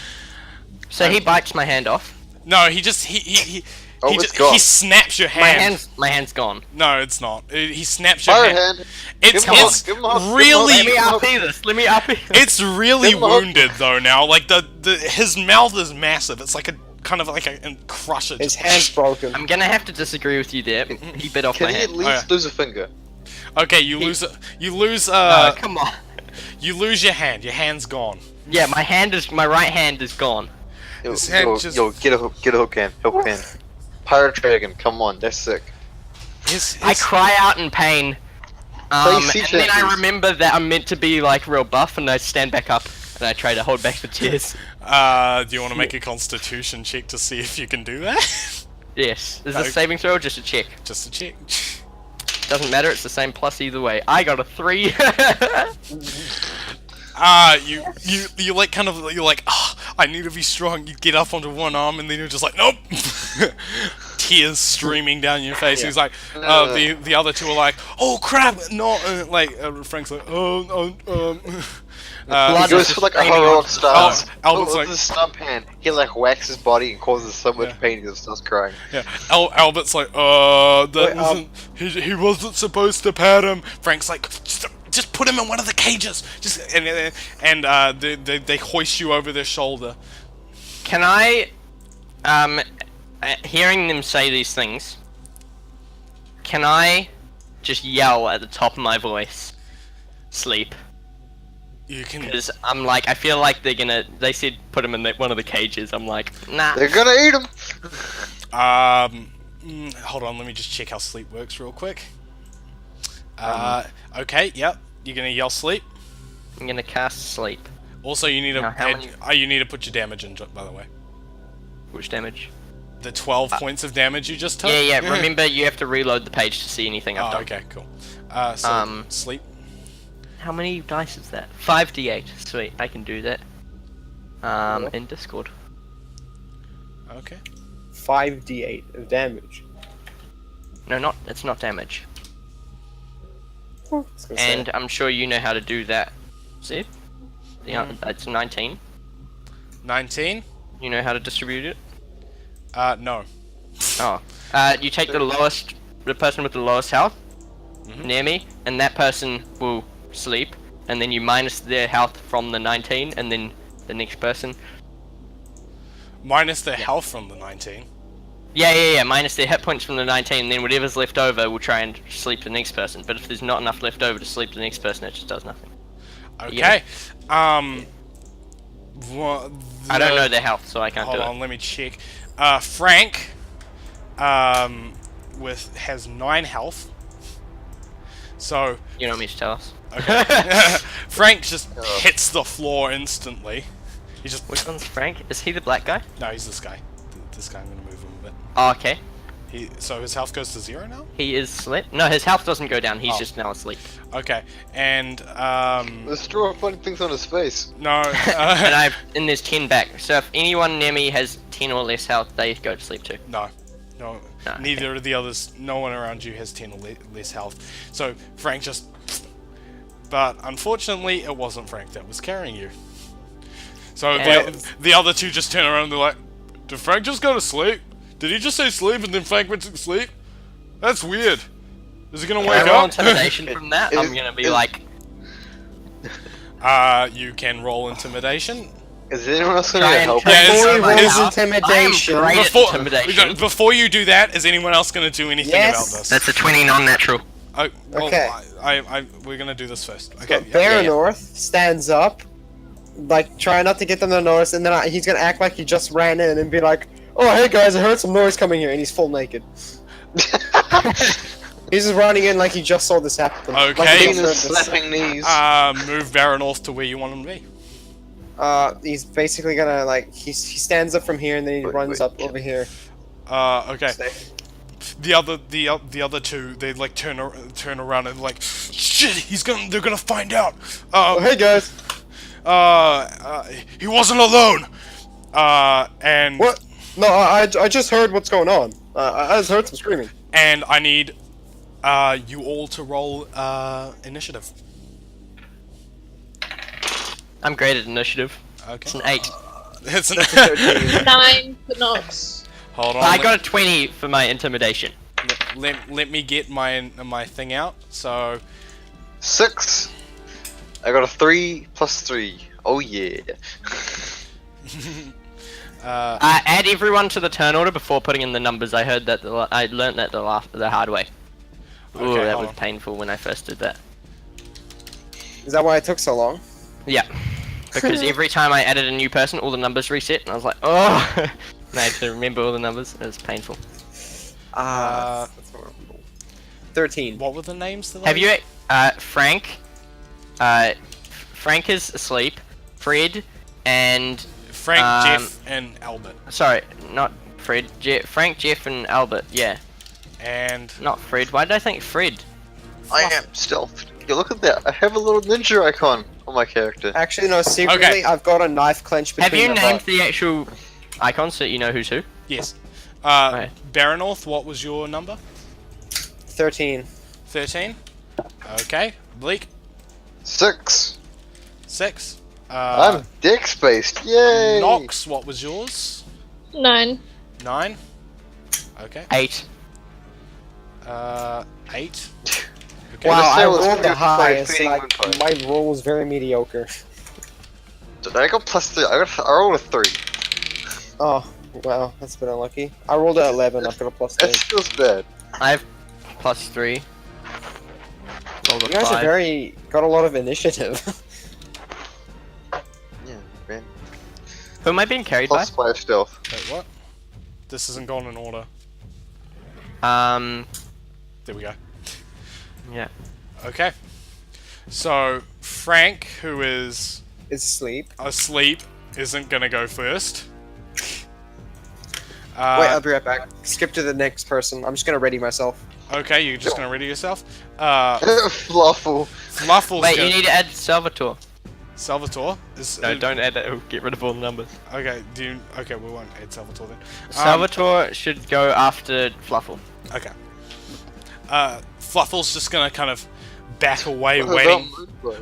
So he bites my hand off. No, he just he Oh, he, it's just, gone. he snaps your hand. My hand's gone. No, it's not. He snaps your Fire hand. hand. It's Give him a it's hug, give him a hug, give him a really hug, Let me give him a hug. RP this. Let me RP. it's really Give him a hug. wounded though now. Like the his mouth is massive. It's like a kind of like a crusher. His just- hand's broken. I'm gonna have to disagree with you there. He bit off Can my he hand. at least lose a finger? Okay, you lose No, come on. you lose your hand. Your hand's gone. Yeah, my right hand is gone. Yo, His hand yo, just- yo, get a hook hand. Hook hand. Pirate Dragon, come on, that's sick. I cry out in pain. And sea then I changes. remember that I'm meant to be like real buff, and I stand back up and I try to hold back the tears. Do you want to make a Constitution check to see if you can do that? Yes. Is Okay. this a saving throw or just a check? Just to check. Doesn't matter. It's the same plus either way. I got a 3. You like kind of you're like, I need to be strong. You get up onto one arm and then you're just like, nope. Tears streaming down your face. He's like, the other two are like, oh crap, no. Frank's like, He Blood goes is for like a raining on- heroic stance. Albert's with like- his stump hand, he like whacks his body and causes so much pain he just starts crying. yeah. Albert's like, that Wait, wasn't. He wasn't supposed to pat him. Frank's like, just put him in one of the cages. Just and they hoist you over their shoulder. Can I, hearing them say these things, can I just yell at the top of my voice, sleep? You can. Because I'm like, I feel like they said put him in one of the cages. I'm like, nah. They're gonna eat him. Hold on, let me just check how sleep works real quick. Okay, yep. You're gonna yell sleep. I'm gonna cast sleep. Also, you need to Now, how many- you need to put your damage in, by the way. Which damage? The 12 points of damage you just took. Yeah. Remember, you have to reload the page to see anything I've done. Okay, cool. So sleep. How many dice is that? 5d8. Sweet, I can do that. In Discord. Okay. 5d8 of damage. No, it's not damage. I was gonna say. And I'm sure you know how to do that. See? It's 19. 19. You know how to distribute it? No. Oh. You take the person with the lowest health near me, and that person will sleep, and then you minus their health from the 19, and then the next person. Minus their health from the 19. Yeah, minus their hit points from the 19, and then whatever's left over will try and sleep the next person. But if there's not enough left over to sleep the next person, it just does nothing. Okay. I don't know their health, so I can't do it. Hold on, let me check. Frank has 9 health. So You don't need to tell us. okay. Frank just hits the floor instantly. He just Which one's Frank? Is he the black guy? No, he's this guy. This guy, I'm gonna move him a bit. Oh, okay. So his health goes to 0 now? He is asleep. No, his health doesn't go down. He's Oh. just now asleep. Okay. And There's straw funny things on his face. no And there's 10 back. So if anyone near me has 10 or less health, they go to sleep too. No. Ah, Neither of the others. No one around you has 10 or less health. So Frank just. But unfortunately, it wasn't Frank that was carrying you. So the other two just turn around and they're like, "Did Frank just go to sleep? Did he just say sleep and then Frank went to sleep? That's weird. Is he gonna wake Can I roll up?" intimidation from that? I'm gonna be like, You can roll intimidation. Is anyone else gonna Try get and help? try Yeah, Before he it's- rolls it's- intimidation. I am great at Before, intimidation. before you do that, is anyone else gonna do anything Yes. about this? That's a 20 non-natural. Oh, well, Okay. we're gonna do this first. Okay. So Baronorth stands up, like trying not to get them to notice, and then he's gonna act like he just ran in and be like, "Oh, hey guys, I heard some noise coming here," and he's full naked. He's just running in like he just saw this happen. Okay. Like he just Penis heard this. slapping knees. Move Baronorth to where you want him to be. He's basically gonna like he stands up from here and then he Wait, runs wait, up over here. Okay. The other two, they like turn around and like, shit, they're gonna find out. Oh, hey guys. He wasn't alone. And What? No, I just heard what's going on. I just heard some screaming. And I need you all to roll initiative. I'm great at initiative. It's Okay. an 8. It's an 9 for Nox. Hold on. I got a 20 for my intimidation. Let me get my thing out. So 6. I got a 3 plus 3. Oh yeah. Add everyone to the turn order before putting in the numbers. I heard that I learned that the hard way. Ooh, Okay, that hold was on. painful when I first did that. Is that why it took so long? Yeah, because every time I added a new person, all the numbers reset, and I was like, oh, and I had to remember all the numbers. It was painful. That's horrible. 13. what were the names? Have you, Frank? Frank is asleep. Fred and Frank, Jeff, and Albert, sorry, not Fred. Frank, Jeff, and Albert. Yeah, and not Fred. Why did I think Fred? I am stealth. You look at that. I have a little ninja icon on my character. Actually, no, secretly, Okay. I've got a knife clenched between Have you their named butt. the actual icons so you know who's who? yes. Okay. Baronorth, what was your number? 13. 13. Okay. Bleak, 6. 6. I'm dex based. Yay! Nox, what was yours? 9. 9. Okay. 8. 8. Okay. Wow, I Let's say rolled the let's highest. feeding Like, moon pie. my roll was very mediocre. I got +3. I rolled a 3. Oh, wow, that's been unlucky. I rolled at 11. I got a +3. That feels bad. I have +3. Rolled a You guys 5. are got a lot of initiative. Yeah, man. Who am I being carried by? +5 stealth. Wait, what? This isn't gone in order. There we go. Yeah. Okay. So, Frank, who is It's sleep. asleep, isn't gonna go first. Wait, I'll be right back. Skip to the next person. I'm just gonna ready myself. Okay, you're just gonna ready yourself. Fluffle. Fluffle's Wait, gonna... you need to add Salvatore. Salvatore is... No, don't add that. It'll get rid of all the numbers. Okay, okay, we won't add Salvatore then. Salvatore should go after Fluffle. Okay. Fluffle's just gonna kind of back away,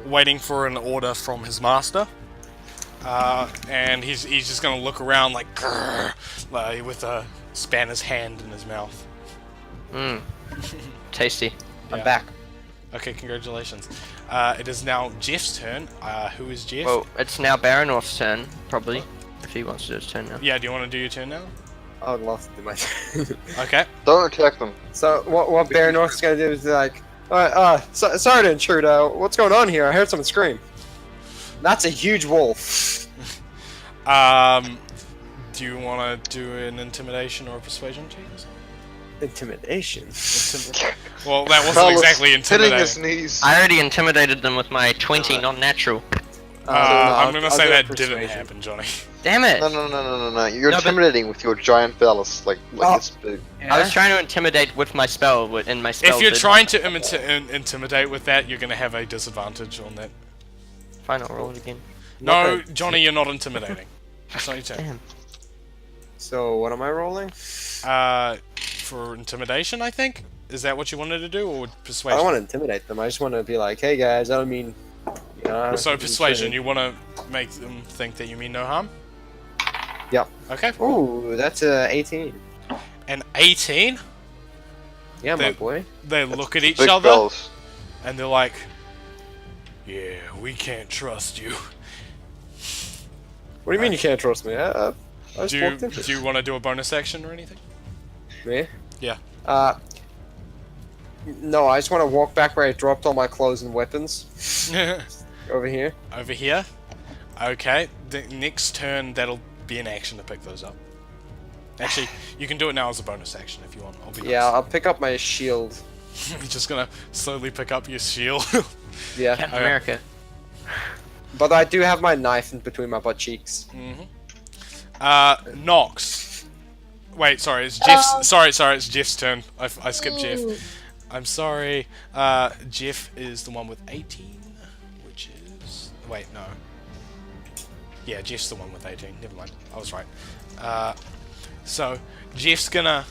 waiting for an order from his master. And he's just gonna look around like, grrr, like with a spanner's hand in his mouth. Mmm. Tasty. I'm Yeah. back. Okay, congratulations. It is now Jeff's turn. Who is Jeff? Well, it's now Baronorth's turn, probably. If he wants to do his turn now. Yeah, do you want to do your turn now? I would love to do my turn. Okay. Don't attack them. So what Baronorth's gonna do is like, sorry to intrude. What's going on here? I heard someone scream. That's a huge wolf. Do you want to do an intimidation or a persuasion check? Intimidation. Well, that wasn't Carlos exactly hitting his intimidating. knees. I already intimidated them with my 20 non-natural. I'm gonna I'll say do that persuasion. didn't happen, Johnny. Damn it! No. You're No, but- intimidating with your giant phallus, like it's big. I was trying to intimidate with my spell, and my spell If you're did- trying to intimidate with that, you're gonna have a disadvantage on that. Fine, I'll roll it again. No, Okay. Johnny, you're not intimidating. That's not your turn. Damn. So what am I rolling? For intimidation, I think. Is that what you wanted to do, or I persuasion? don't want to intimidate them. I just want to be like, hey guys, I don't mean. You know, I don't So mean persuasion, shit. you want to make them think that you mean no harm? Yeah. Okay. Ooh, that's 18. And 18, Yeah, my They- boy. they look at each Big other fellas. and they're like, "Yeah, we can't trust you." What do you mean you can't trust me? I just Do walked into you want to do a bonus action or anything? me. Yeah. No, I just want to walk back where I dropped all my clothes and weapons. Over here. Over here. Okay. The next turn, that'll be an action to pick those up. Actually, you can do it now as a bonus action if you want. I'll be Yeah, nice. I'll pick up my shield. You're just gonna slowly pick up your shield. Yeah. Captain America. But I do have my knife in between my butt cheeks. Nox. Wait, sorry, it's Jeff's. Sorry, it's Jeff's turn. I skipped Jeff. I'm sorry. Jeff is the one with 18, which is. Wait, no. Yeah, Jeff's the one with 18. Never mind. I was right. So Jeff's gonna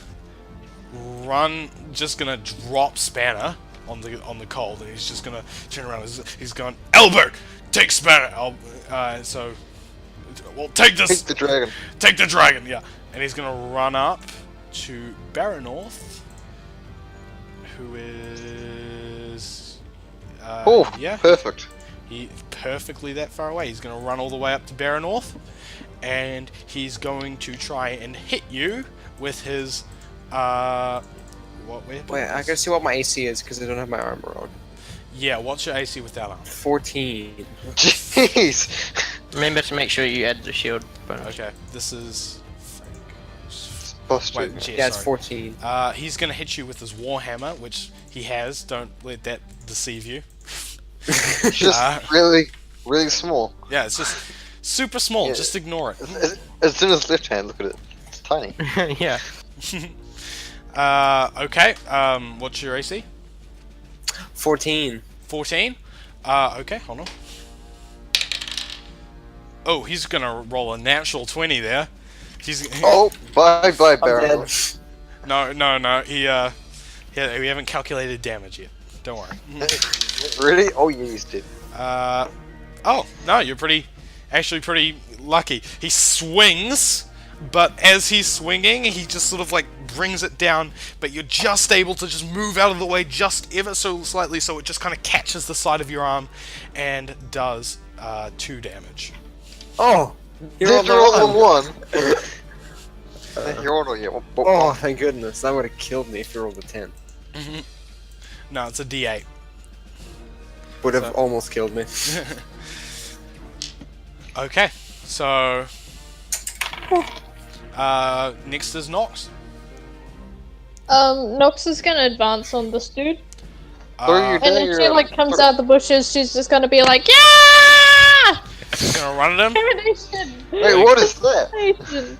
run. Just gonna drop Spanner on the cold, and he's just gonna turn around. He's going, Albert, take Spanner. So, well, take this. Take the dragon. Take the dragon, yeah. And he's gonna run up to Baronorth, who is... Oh, yeah. perfect. He's perfectly that far away. He's gonna run all the way up to Baronorth, and he's going to try and hit you with his... what weapon? Wait, I gotta see what my AC is because I don't have my armor on. Yeah, what's your AC without armor? 14. Jeez. Remember to make sure you add the shield bonus. Okay, this is... Busted. Wait, Jeff, Yeah, it's sorry. 14. He's gonna hit you with his Warhammer, which he has. Don't let that deceive you. It's just really, really small. Yeah, it's just super small. Yeah. Just ignore it. It's in his left hand. Look at it. It's tiny. Yeah. Okay. What's your AC? 14. 14. Okay. Hold on. Oh, he's gonna roll a natural 20 there. He's. Oh, bye, I'm Baron. dead. No. We haven't calculated damage yet. Don't worry. Really? Oh, yeah, he's dead. Oh no, you're actually pretty lucky. He swings, but as he's swinging, he just sort of like brings it down, but you're just able to just move out of the way just ever so slightly, so it just kind of catches the side of your arm and does 2 damage. Oh! You're on one. You're on one. Oh, thank goodness. That would have killed me if you rolled a 10. No, it's a D8. Would have almost killed me. Okay, so next is Nox. Nox is gonna advance on this dude. Throw your And then she dagger. like comes out the bushes, she's just gonna be like, yeah! She's gonna run at him. Termination! Wait, what is that? Termination!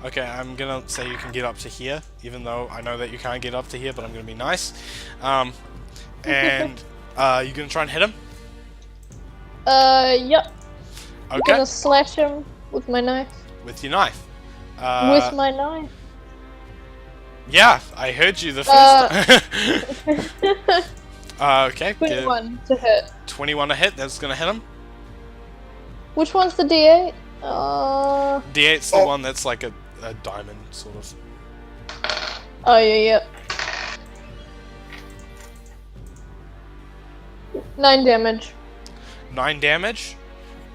Okay, I'm gonna say you can get up to here, even though I know that you can't get up to here, but I'm gonna be nice. And you gonna try and hit him? Yep. I'm Okay, gonna slash him with my knife. with your knife. With my knife. Yeah, I heard you the first time. Okay, 21 to hit. 21 to hit. That's gonna hit him. Which one's the D8? D8's the one that's like a diamond sort of. Oh yeah. 9 damage. 9 damage.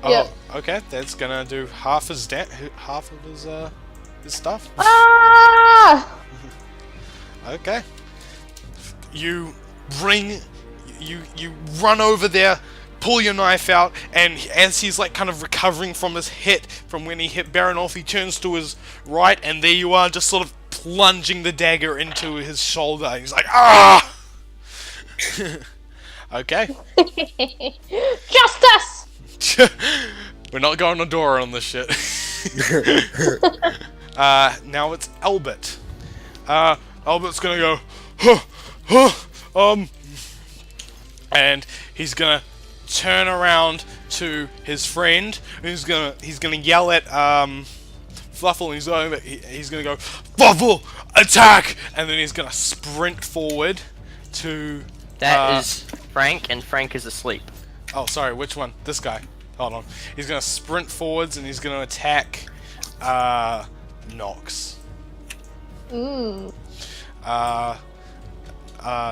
Oh, Yep. okay. That's gonna do half his stuff. Ah! Okay. You run over there, pull your knife out, and as he's like kind of recovering from his hit from when he hit Baranolf, he turns to his right, and there you are, just sort of plunging the dagger into his shoulder. He's like, ah! Okay. Justice! We're not going to Dora on this shit. Now it's Albert. Albert's gonna go, and he's gonna turn around to his friend. He's gonna yell at Fluffle. And he's gonna go, Fluffle, attack! And then he's gonna sprint forward to. That is Frank, and Frank is asleep. Oh, sorry, which one? This guy. Hold on. He's gonna sprint forwards and he's gonna attack Nox.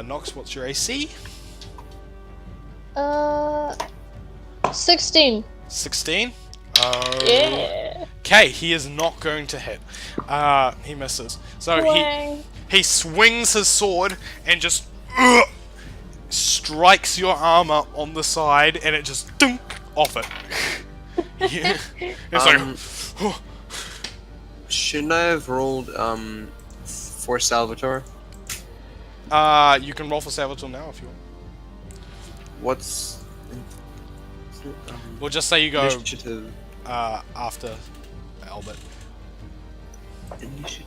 Nox, what's your AC? 16. 16? Yeah. Okay, he is not going to hit. He misses. So Wang. he swings his sword and just strikes your armor on the side, and it just dunk off it. Yeah. It's like, Shouldn't I have rolled for Salvatore? you can roll for Salvatore now if you want. What's We'll just say you go initiative? after Albert. Initiative.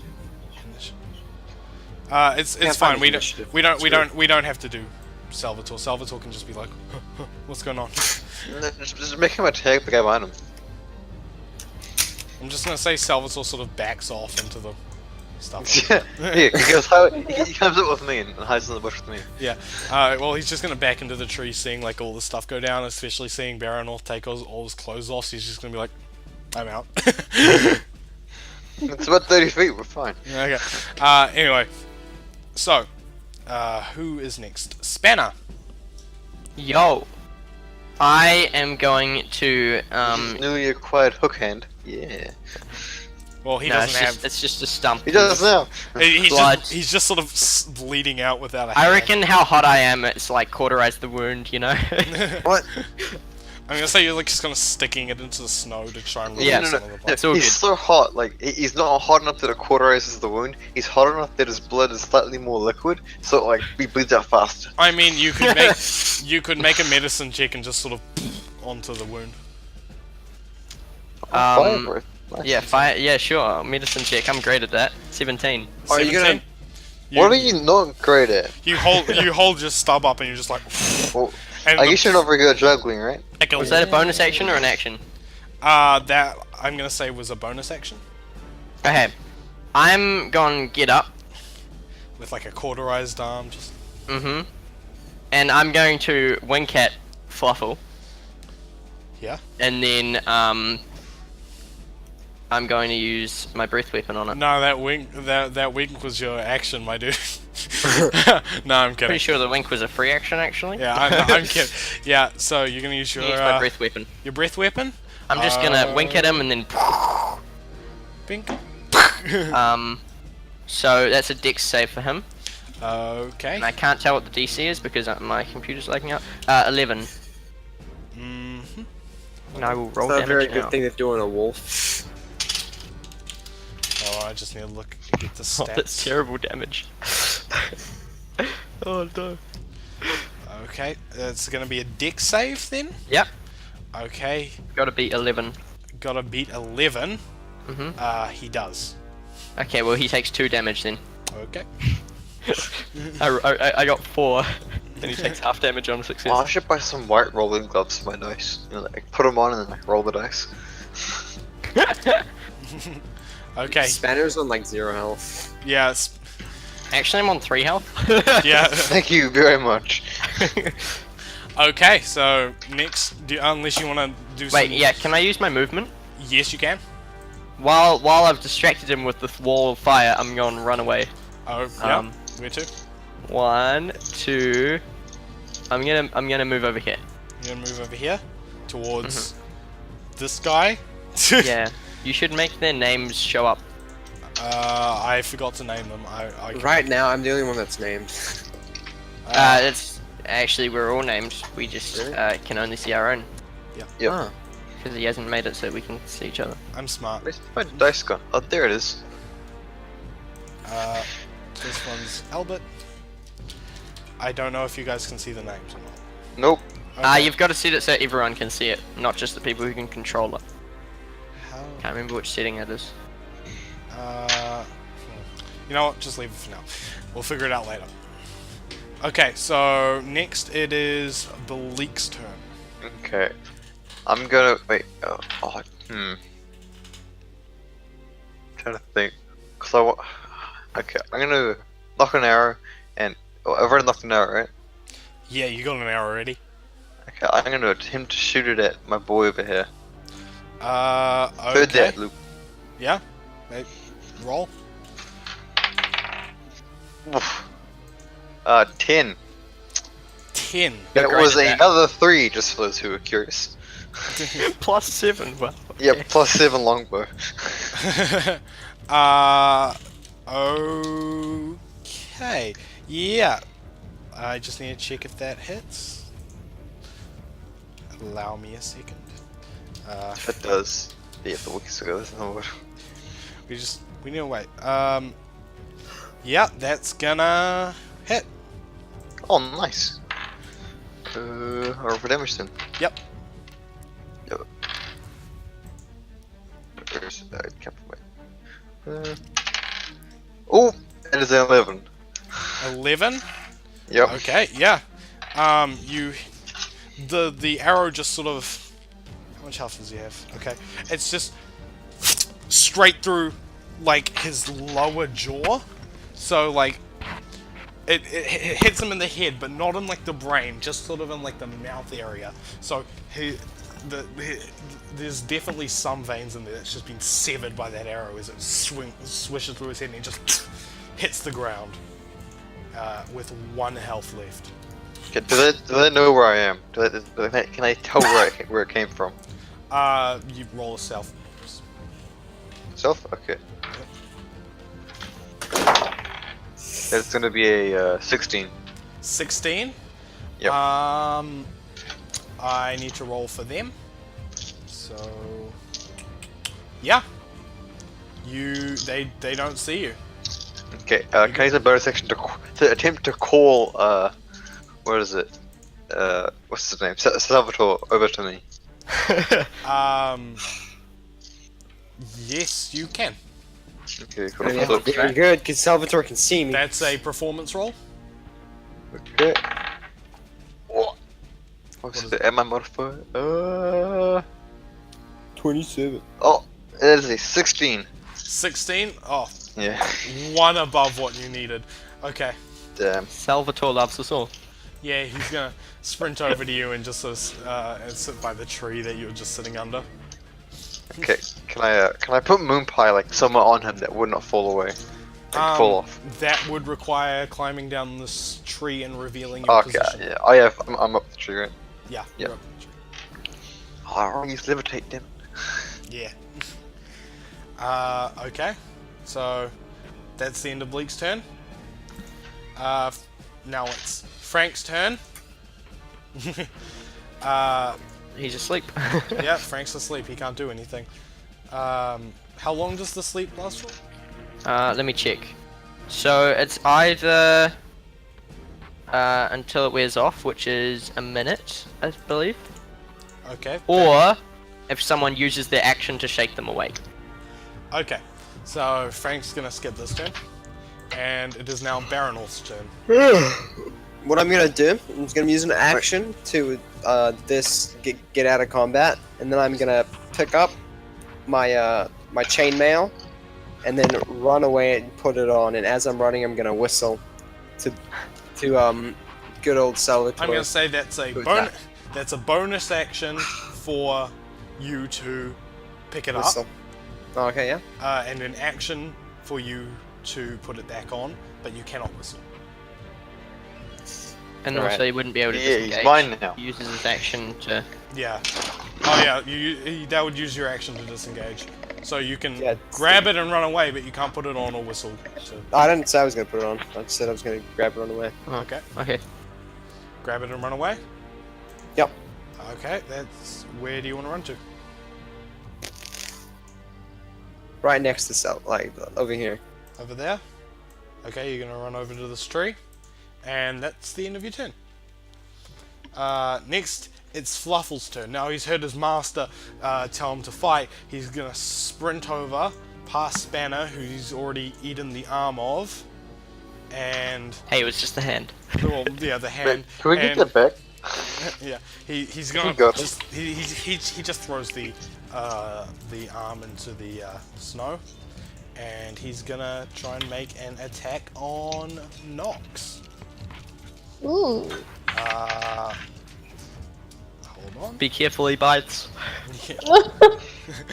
It's Can't fine. find We initiative. don't have to do Salvatore. Salvatore can just be like, what's going on? Just make him attack the guy behind him. I'm just gonna say Salvatore sort of backs off into the stuff. Yeah, he comes up with me and hides in the bush with me. Yeah. Well, he's just gonna back into the tree, seeing like all the stuff go down, especially seeing Baranolf take all his clothes off. So he's just gonna be like, I'm out. It's about 30 feet, we're fine. Okay. Anyway, so who is next? Spanner. Yo, I am going to Newly acquired hook hand. Yeah. Well, he no, doesn't have. it's just a stump. He does now. Blood. He's just sort of bleeding out without a I hand. reckon how hot I am, it's like cauterize the wound, you know? What? I'm gonna say you're like just kind of sticking it into the snow to try and Yeah, release some of the blood. It's all He's good. so hot, like, he's not hot enough that it cauterizes the wound, he's hot enough that his blood is slightly more liquid, so like, he bleeds out faster. I mean, you could make a medicine check and just sort of onto the wound. Fire breath. Nice. Yeah, fire. Yeah, sure. Medicine check. I'm great at that. 17. Are you 17? gonna? What are you not great at? You hold your stub up and you're just like. Well, And I the- guess you're not very good at juggling, right? like a- Was that a bonus action or an action? that I'm gonna say was a bonus action Okay. I'm gonna get up. with like a cauterized arm. Just Mm-hmm. And I'm going to wink at Fluffle. yeah. And then, I'm going to use my breath weapon on it. No, that wink was your action, my dude. No, I'm kidding. Pretty sure the wink was a free action, actually. Yeah, I'm kidding. Yeah, so you're gonna use your Use my breath weapon. your breath weapon. I'm just gonna wink at him and then. Bink. So that's a dex save for him. Okay. And I can't tell what the DC is because my computer's lagging out. 11. Mm-hmm. And I will roll It's not a damage very now. good thing to do on a wolf. Oh, I just need to get the Oh, stats. that's terrible damage. Oh no. Okay, it's gonna be a dex save then. Yep. Okay, Gotta beat 11. gotta beat 11. Mhm. He does. Okay, well he takes 2 damage then. Okay. I got 4. And he takes half damage on a success. Oh, I should buy some white rolling gloves for my dice. You know, like put them on and then like roll the dice. Okay. Spanner's on like 0 health. Yeah. Actually, I'm on 3 health. Yeah. Thank you very much. Okay. So next, unless you want to do some. Wait, yeah, can I use my movement? Yes, you can. While I've distracted him with this wall of fire, I'm going to run away. Oh, yeah. Um, Where to? 1, 2. I'm gonna move over here. You're gonna move over here towards this guy. Yeah, you should make their names show up. I forgot to name them. I Right now, I'm the only one that's named. It's actually we're all named. We just Really? can only see our own Yep. Huh. because he hasn't made it so we can see each other. I'm smart. Where's my dice gone? Oh, there it is. This one's Albert. I don't know if you guys can see the names or not. Nope. Okay. You've got to set it so everyone can see it, not just the people who can control it. How? Can't remember which setting it is. You know what? Just leave it for now. We'll figure it out later. Okay, so next it is the Leek's turn. Okay. I'm gonna wait. Trying to think. Okay, I'm gonna knock an arrow and I've already knocked an arrow, right? Yeah, you got an arrow already. Okay, I'm gonna attempt to shoot it at my boy over here. Okay. Third that loop. Yeah. Roll. Oof. 10. 10. That great was at that. another 3, just for those who are curious. +7. Well. Yep, plus 7 longbow. Okay. Yeah. I just need to check if that hits. Allow me a second. If it does. Yeah, the weeks ago, that's not what. We need to wait. Yeah, that's gonna hit. Oh, nice. Or for damage then. Yep. Yep. Where's oh, it is an 11. 11. Yep. Okay, yeah. The arrow just sort of. How much health does he have? Okay, it's just straight through like his lower jaw. So like, it hits him in the head, but not in like the brain, just sort of in like the mouth area. So there's definitely some veins in there that's just been severed by that arrow as it swishes through his head and it just hits the ground with 1 health left. Okay, do they know where I am? Can I tell where it came from? You roll a self. Self? Okay. That's gonna be a 16. 16. Yep. I need to roll for them. So yeah, they don't see you. Okay. Can I use a bonus action to attempt to call what is it? What's his name? Salvatore over to me. Yes, you can. Okay. Cool. Yeah, Flip. very good, because Salvatore can see me. That's a performance roll. Okay. What's the am I modifier? 27. Oh, it is a 16. 16. Oh, Yeah. 1 above what you needed. Okay. Damn. Salvatore loves us all. Yeah, he's gonna sprint over to you and just sort of sit by the tree that you were just sitting under. Okay, can I put moon pie like somewhere on him that would not fall away? Like, fall off. That would require climbing down this tree and revealing your Okay, position. yeah. I'm up the tree, right? Yeah. Yeah. You're up the tree. Oh, I already used levitate, damn Yeah. Okay. So that's the end of Bleak's turn. Now it's Frank's turn. He's asleep. Yeah, Frank's asleep. He can't do anything. How long does the sleep last for? Let me check. So it's either until it wears off, which is a minute, I believe, Okay. or if someone uses their action to shake them awake. Okay. So Frank's gonna skip this turn, and it is now Baronolf's turn. What I'm gonna do, I'm just gonna use an action to get out of combat, and then I'm gonna pick up my my chainmail, and then run away and put it on. And as I'm running, I'm gonna whistle to good old Salvatore. I'm gonna say that's a Who's bonus. That's a bonus action for you to pick it whistle. up, Okay, yeah. and an action for you to put it back on, but you cannot whistle. And Alright. also he wouldn't be able to Yeah, disengage. he's mine now. He uses his action to... Yeah. Oh yeah. That would use your action to disengage. So you can Yeah, grab it and run away, but you can't put it on or whistle. So, I didn't say I was gonna put it on. I just said I was gonna grab it on the way. okay. Okay. Grab it and run away. Yep. Okay. That's where do you want to run to? Right next to Sal, like over here. Over there. Okay, you're gonna run over to this tree, and that's the end of your turn. Next, it's Fluffle's turn. Now he's heard his master tell him to fight. He's gonna sprint over past Spanner, who he's already eaten the arm of, and Hey, it was just a hand. well, yeah, the hand. Wait, can we get and- that back? Yeah, he's gonna got it. just he just throws the arm into the snow, and he's gonna try and make an attack on Nox. Ooh. Hold on. Be careful, he bites. Yeah.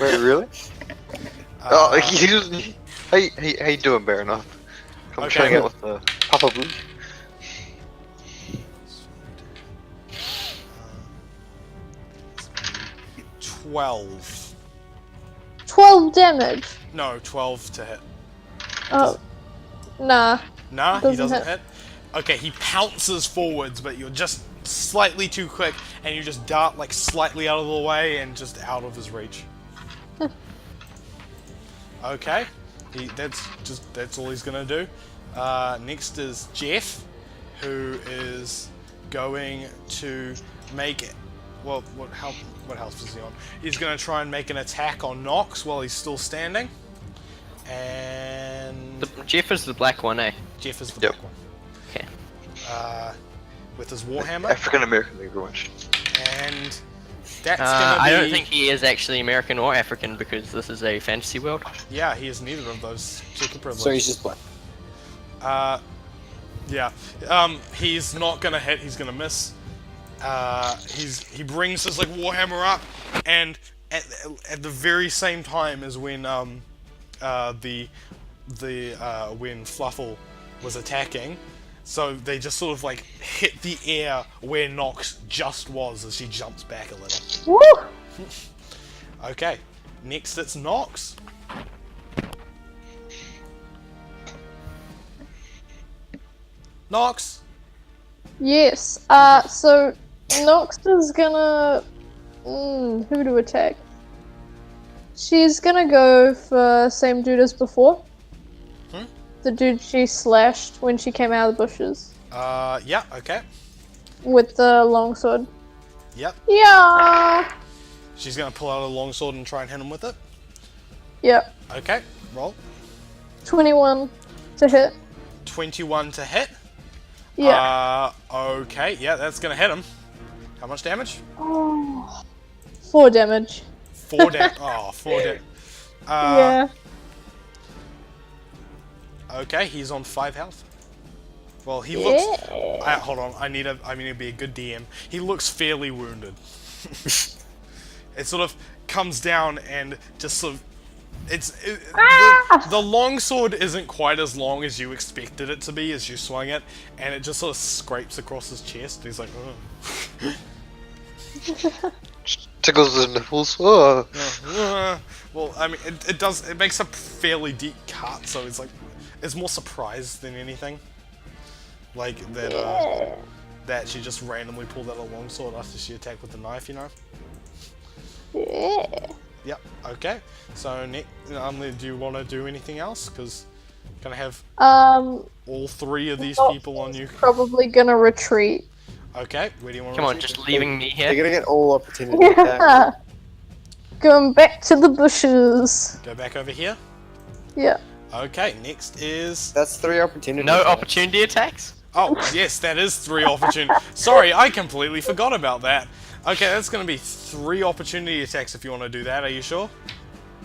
Wait, really? Oh, he just. How you doing, Baronoff? I'm Okay. trying out with the Papa Blue. 12. 12 damage. No, 12 to hit. Oh. Nah. Nah, he Doesn't doesn't hit. hit. Okay, he pounces forwards, but you're just slightly too quick, and you just dart like slightly out of the way and just out of his reach. Okay, that's all he's gonna do. Next is Jeff, who is going to make it. Well, what health is he on? He's gonna try and make an attack on Nox while he's still standing. And Jeff is the black one, eh? Jeff is the Yep. black one. Okay. With his warhammer, African American language. and that's gonna be. I don't think he is actually American or African because this is a fantasy world. Yeah, he is neither of those. Check your privilege. So he's just black. Yeah. He's not gonna hit. He's gonna miss. He brings his like warhammer up, and at the very same time as when when Fluffle was attacking, so they just sort of like hit the air where Nox just was as she jumps back a little. Woo! Okay, next it's Nox. Nox. Yes. So Nox is gonna. Who to attack? She's gonna go for same dude as before. The dude she slashed when she came out of the bushes Yeah. Okay. with the longsword. Yep. Yeah. She's gonna pull out a longsword and try and hit him with it. Yep. Okay. Roll. 21 to hit. 21 to hit. Yeah. Okay, yeah, that's gonna hit him. How much damage? Oh. 4 damage. 4 damage. Oh, 4 damage. Yeah. Okay, he's on 5 health. Well, he looks. Yeah. Hold on, I need to be a good DM. He looks fairly wounded. It sort of comes down and just sort of. Ah! The long sword isn't quite as long as you expected it to be as you swung it, and it just sort of scrapes across his chest. He's like, oh. Tickles his nipples. Oh. Well, I mean, it does. It makes a fairly deep cut, so it's like it's more surprised than anything. Like that. That she just randomly pulled out a longsword after she attacked with the knife, you know. Yeah. Yep. Okay. So Nick, do you want to do anything else? Because gonna have all three of these people on you. Probably gonna retreat. Okay. Where do you want to? Come on, just leaving me They're here. gonna get all opportunity attacks. Yeah. Going back to the bushes. Go back over here. Yeah. Okay. Next is. That's 3 opportunities. No opportunity attacks? Oh yes, that is 3 opportunity. Sorry, I completely forgot about that. Okay, that's gonna be 3 opportunity attacks if you want to do that. Are you sure?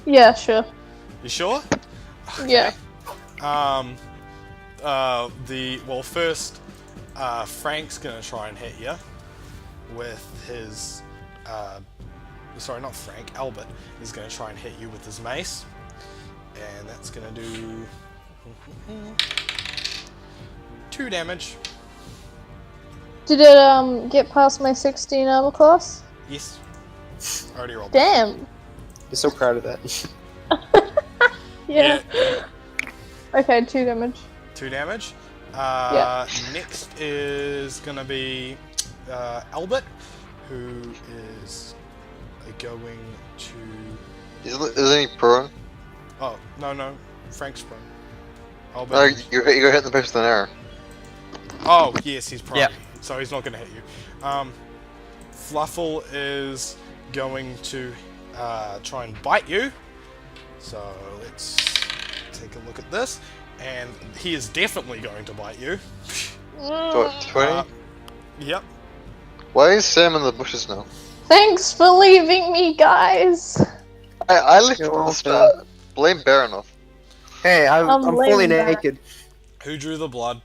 Yeah, sure. You sure? Yeah. First, Frank's gonna try and hit you with his, sorry, not Frank, Albert is gonna try and hit you with his mace, and that's gonna do 2 damage. Did it get past my 16 armor class? Yes. Already rolled. Damn. You're so proud of that. Yeah. Okay, 2 damage. 2 damage. Yeah. Next is gonna be Albert, who is going to. Isn't he prone? Oh no, Frank's prone. Albert. No, you're hitting the person with an arrow. Oh yes, he's prone. Yep. So he's not gonna hit you. Fluffle is going to try and bite you. So let's take a look at this. And he is definitely going to bite you. What, 20? Yep. Why is Sam in the bushes now? Thanks for leaving me, guys. I lifted You're the welcome. spot. Blame Baronoff. Hey, I'm I'm fully laying back. naked. Who drew the blood?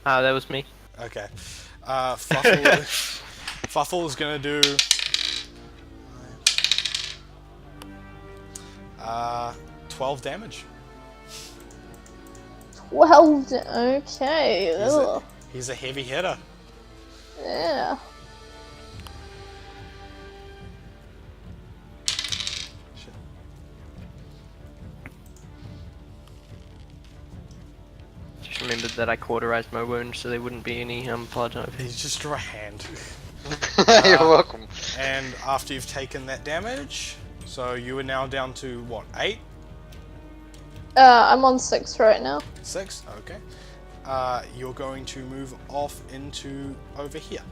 That was me. Okay. Fluffle is gonna do 12 damage. 12. Okay. Ugh. He's a heavy hitter. Yeah. Just remembered that I cauterized my wound so there wouldn't be any blood over He just drew a hand. You're welcome. And after you've taken that damage, so you are now down to what, 8? I'm on 6 right now. 6? Okay. You're going to move off into over here.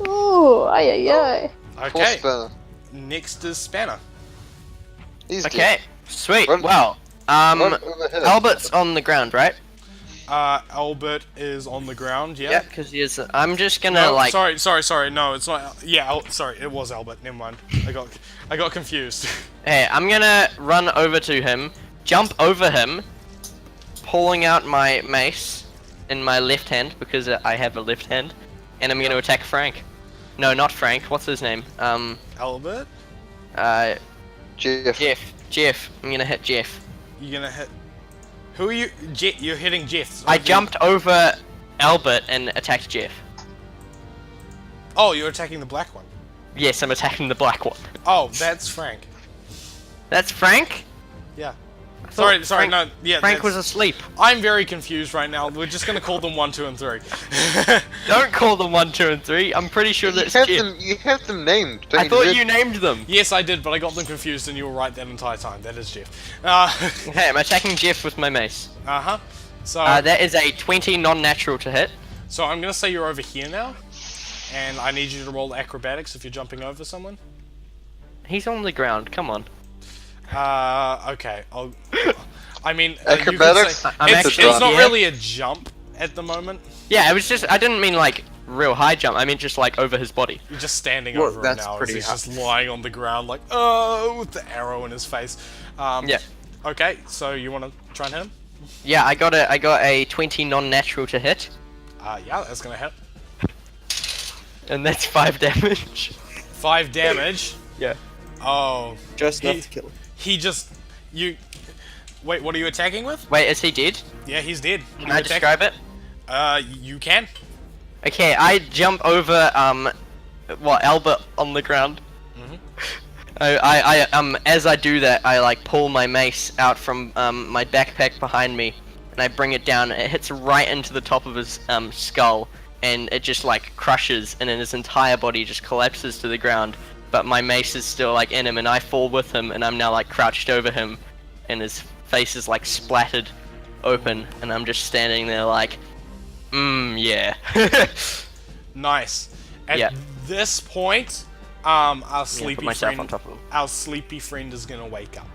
Ooh, ay ay ay. Okay. Force Next is Spanner. He's Okay, sweet. Run- Well, Run over here. Albert's on the ground, right? Albert is on the ground, yeah? Yeah, because he is. I'm just gonna No, like. sorry. No, it's not. Yeah, sorry, it was Albert. Never mind. I got confused. Hey, I'm gonna run over to him, jump over him, pulling out my mace in my left hand because I have a left hand, and I'm gonna attack Frank. No, not Frank. What's his name? Albert, Jeff. Jeff. I'm gonna hit Jeff. you're gonna hit. Who are you? You're hitting Jeff. I jumped over Albert and attacked Jeff. Oh, you're attacking the black one. Yes, I'm attacking the black one. Oh, that's Frank. That's Frank? Yeah. I Sorry, thought sorry, Frank- no, yeah. Frank that's- was asleep. I'm very confused right now. We're just gonna call them 1, 2, and 3. Don't call them 1, 2, and 3. I'm pretty sure that's Jeff. You have them named. don't I thought Red- you named them. Yes, I did, but I got them confused, and you were right that entire time. That is Jeff. Okay, I'm attacking Jeff with my mace. Uh-huh. So, That is a 20 non-natural to hit. so I'm gonna say you're over here now, and I need you to roll acrobatics if you're jumping over someone. He's on the ground. Come on. Okay. I mean, you could Acrobatics? say- I'm it's actually not here. really a jump at the moment. Yeah, I didn't mean like real high jump. I mean just like over his body. You're just standing Well, over him that's now as pretty he's high. just lying on the ground like, oh, with the arrow in his face. Yeah. Okay, so you want to try and hit him? Yeah, I got a 20 non-natural to hit, Yeah, that's gonna hit. and that's 5 damage. 5 damage. Yeah. Oh. Just enough He- to kill him. He just... You... Wait, what are you attacking with? Wait, is he dead? Yeah, he's dead. Can I describe it? You can. Okay, I jump over, Albert on the ground. As I do that, I like pull my mace out from my backpack behind me, and I bring it down. It hits right into the top of his skull, and it just like crushes, and then his entire body just collapses to the ground. But my mace is still like in him, and I fall with him, and I'm now like crouched over him, and his face is like splattered open, and I'm just standing there like, yeah. Nice. At Yeah. this point, our Put sleepy myself on friend... top of him. Our sleepy friend is gonna wake up.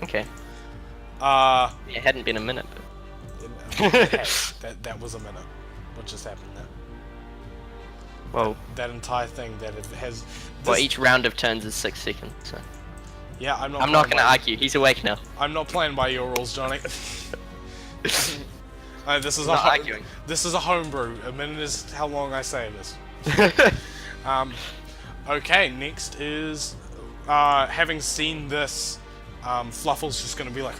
Okay. It It hadn't been a minute. that was a minute. What just happened there? Well, That entire thing that it has... well, this- each round of turns is 6 seconds, so... Yeah, I'm not I'm not playing gonna by- argue, he's awake now. I'm not playing by your rules, Johnny. This is Not a arguing. This is a homebrew. A minute is how long I say this. Okay, next is having seen this, Fluffle's just gonna be like,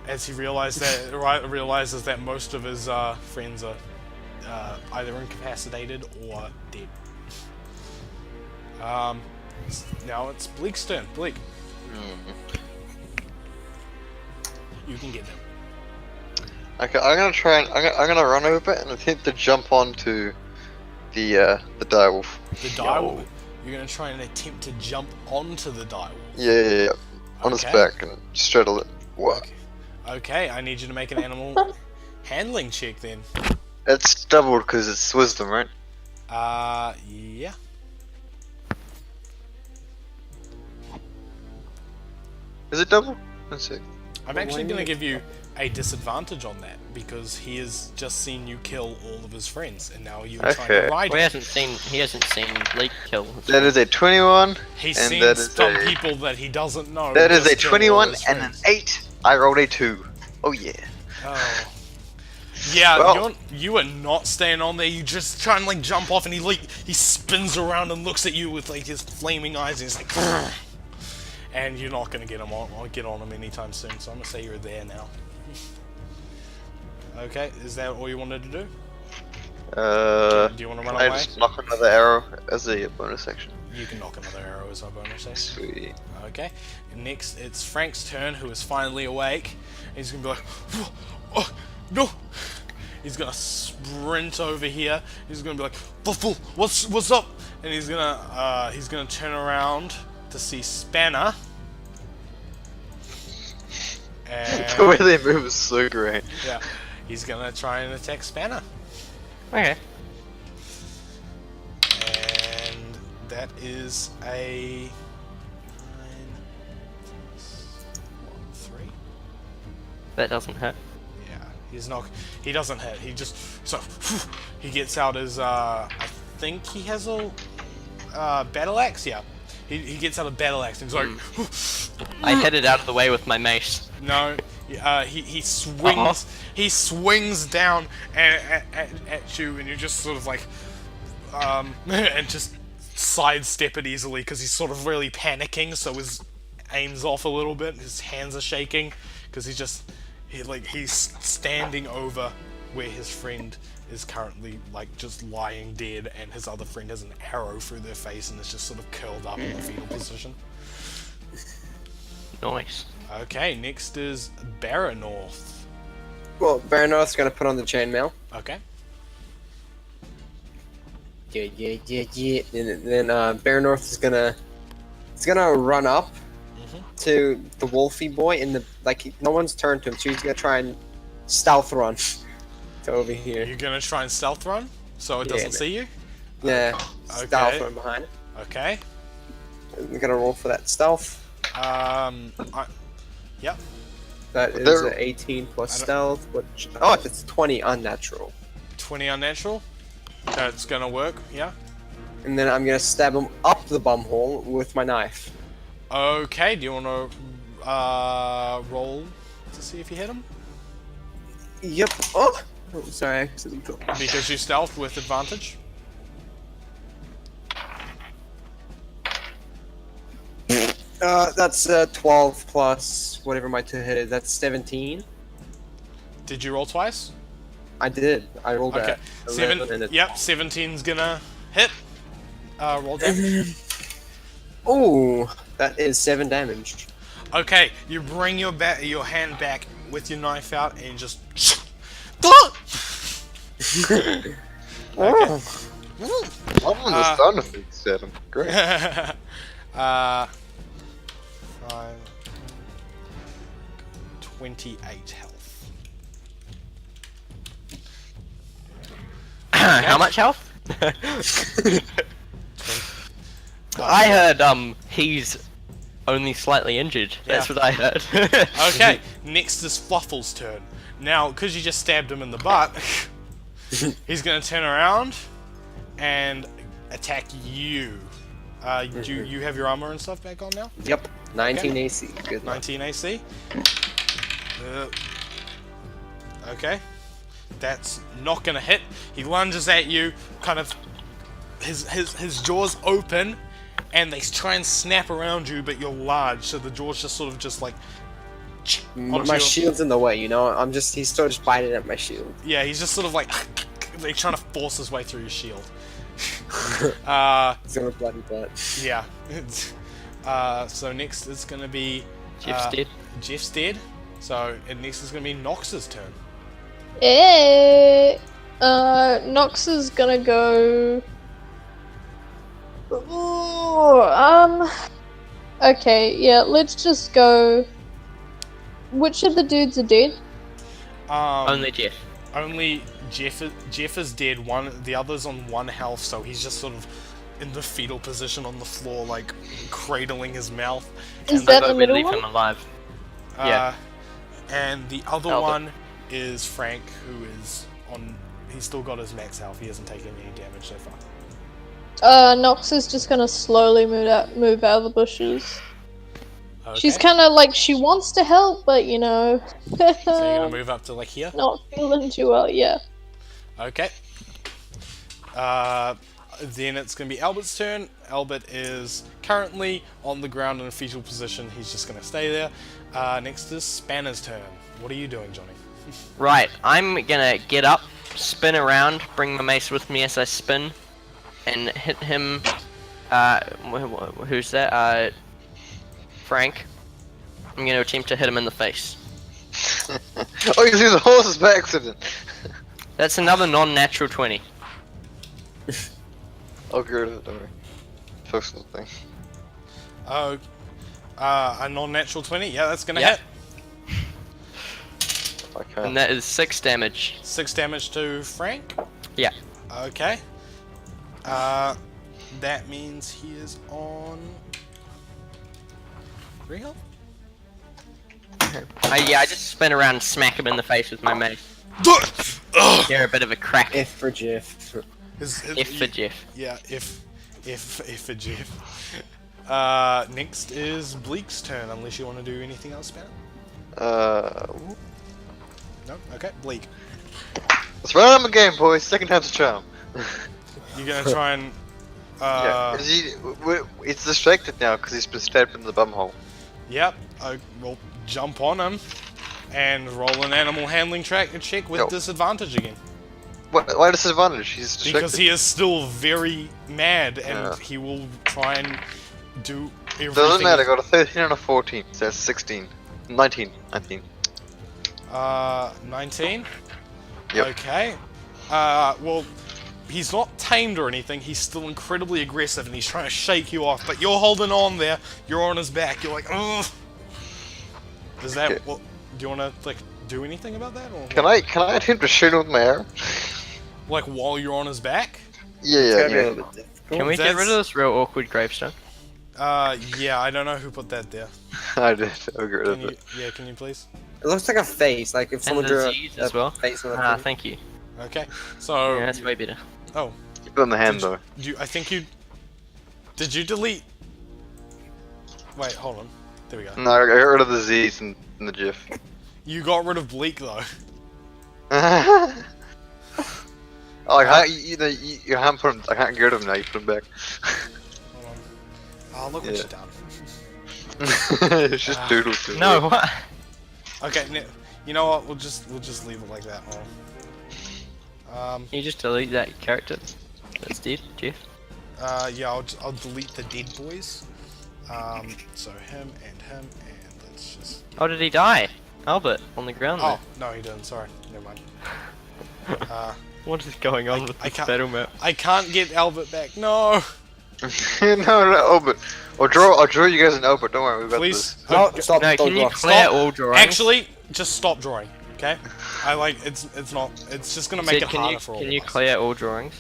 as he realizes that most of his friends are either incapacitated or dead. Now it's Bleak's turn. Bleak, you can get them. Okay, I'm gonna try and I'm gonna run over and attempt to jump onto the direwolf. The direwolf. You're gonna try and attempt to jump onto the direwolf. Yeah. On his Okay. back and straddle it. What? Okay, I need you to make an animal handling check then. It's doubled because it's wisdom, right? Yeah. Is it double? Let's see. I'm actually gonna give you a disadvantage on that because he has just seen you kill all of his friends, and now you're trying to Okay. ride Well, him. he hasn't seen Bleak kill. That is a 21. He's and seen that is some a- people that he doesn't know. That is just a kill all 21 his and an friends. 8. I rolled a 2. Oh yeah. Oh. Yeah, Well- you are not staying on there. You just try and like jump off, and he spins around and looks at you with like his flaming eyes, and he's like, "Grr." And you're not gonna get him on him anytime soon. So I'm gonna say you're there now. Okay, is that all you wanted to do? Do you want to run Can I away? just knock another arrow as a bonus action? You can knock another arrow as our bonus action. Sweet. Okay. And next, it's Frank's turn, who is finally awake. He's gonna be like, "Oh no!" He's gonna sprint over here. He's gonna be like, "Buffle, what's up?" And he's gonna turn around to see Spanner. The way And they move is so great. yeah, he's gonna try and attack Spanner. Okay. And that is a 3. That doesn't hurt. Yeah, he doesn't hit. He just he gets out his I think he has a battle axe. Yeah, he gets out a battle axe and he's like, I head it out of the way with my mace. no. He swings. He swings down at you, and you're just sort of like, and just sidestep it easily because he's sort of really panicking. So his aim's off a little bit. His hands are shaking because he's standing over where his friend is currently like just lying dead, and his other friend has an arrow through their face and is just sort of curled up in the fetal position. Nice. Okay, next is Barronorth. Well, Baronorth's gonna put on the chainmail. Okay. Yeah. And then Baronorth is gonna run up to the Wolfie boy in the no one's turned to him, so he's gonna try and stealth run to over here. You're gonna try and stealth run so it Yeah, doesn't man. see you? Yeah, Okay. stealth run behind it. Okay. I'm gonna roll for that stealth. Yep. That is There- an 18 plus I stealth. Which it's 20 unnatural. 20 unnatural. That's gonna work, yeah. And then I'm gonna stab him up the bumhole with my knife. Okay, do you wanna roll to see if you hit him? Yep. Oh, sorry. I accidentally fell. Because you stealthed with advantage. That's 12 plus whatever my two hit is. That's 17. Did you roll twice? I did. I rolled Okay. that. 11 and a- Yep, 17's gonna hit. Roll damage. Ooh, that is 7 damage. Okay, you bring your hand back with your knife out and just. Oh. I'm on the sound effects, Adam. Great. 5, 28 health. How much health? I heard he's only slightly injured. That's Yeah. what I heard. Okay, next is Fluffle's turn. Now, because you just stabbed him in the butt, he's gonna turn around and attack you. Do you have your armor and stuff back on now? Yep. 19 Okay. AC. Good luck. 19 AC. Okay. That's not gonna hit. He lunges at you, kind of his jaws open, and they try and snap around you, but you're large, so the jaws just sort of just like onto My your- shield's in the way, you know? He's still just biting at my shield. Yeah, he's just sort of like like trying to force his way through your shield. He's gonna bloody butt. Yeah. So next is gonna be Jeff's dead. Jeff's dead. So and next is gonna be Nox's turn. Eh. Nox is gonna go. Ooh, okay, yeah, let's just go. Which of the dudes are dead? Only Jeff. Only Jeff is dead. The other's on 1 health, so he's just sort of in the fetal position on the floor, like cradling his mouth. Is And that But the we middle leave one? him alive. yeah. And the other Albert. one is Frank, who is on. He's still got his max health. He hasn't taken any damage so far. Nox is just gonna slowly move out of the bushes. Okay. She's kind of like she wants to help, but you know, So you're gonna move up to like here. not feeling too well. Yeah. Okay. Then it's going to be Albert's turn. Albert is currently on the ground in a fetal position. He's just going to stay there. Next is Spanner's turn. What are you doing, Johnny? Right, I'm gonna get up, spin around, bring my mace with me as I spin, and hit him. Who's that? Frank. I'm gonna attempt to hit him in the face. Oh, you see the horses by accident. That's another non-natural 20. I'll get rid of it, don't worry. Personal thing. Oh, a non-natural 20? Yeah, that's going to Yeah. hit. Okay. And that is 6 damage. 6 damage to Frank. Yeah. Okay. That means he is on 3 health? Yeah, I just spin around and smack him in the face with my mace. Hear a bit of a crack. F for Jeff. F for Jeff. Yeah, if for Jeff. Next is Bleak's turn, unless you want to do anything else, Spanner. No? Okay, Bleak. Let's run him again, boys. Second time's a charm. You're gonna try and. Yeah, it's distracted now because he's been stabbed in the bumhole. Yep, we'll jump on him and roll an animal handling check with Yo. disadvantage again. Why disadvantage? He's distracted. Because he is still very mad and Yeah. he will try and do everything. Doesn't matter, I got a 13 and a 14, so that's 16. 19. 19? Yep. Okay. Well, he's not tamed or anything, he's still incredibly aggressive and he's trying to shake you off, but you're holding on there, you're on his back, you're like, ugh. Is that Okay. what, do you want to, like, do anything about that? Or Can what? I attempt to shoot him with my arrow? Like, while you're on his back? Yeah. Can we get rid of this real awkward gravestone? Yeah, I don't know who put that there. I did. I'll get rid Can of you, it. yeah, can you please? It looks like a face, like if someone And drew disease a as well. face on a Ah, thing. thank you. Okay, so, Yeah, that's way better. oh, Keep it on the hand, though. I think you, did you delete, wait, hold on, there we go. No, I got rid of the Z's in the GIF. You got rid of Bleak, though. Oh, I can't, you haven't put him, I can't get rid of him now, you put him back. Hold on. Oh, look what Yeah. you've done. It's just doodles. No, what? Okay, you know what? We'll just leave it like that. Can you just delete that character? That's dead, Jeff. Yeah, I'll delete the dead boys. So him, and let's just. Oh, did he die? Albert, on the ground Oh no, he didn't. Sorry, never mind. What is going on with I this can't- battle map? I can't get Albert back. No, no, Albert. I'll draw you guys an Albert. Don't worry, we got please. this. No, stop, No, don't can you draw. clear Stop. all drawings? Actually, just stop drawing. Okay. It's not. It's just gonna make Sid, it can harder you for all can of you us. clear all drawings?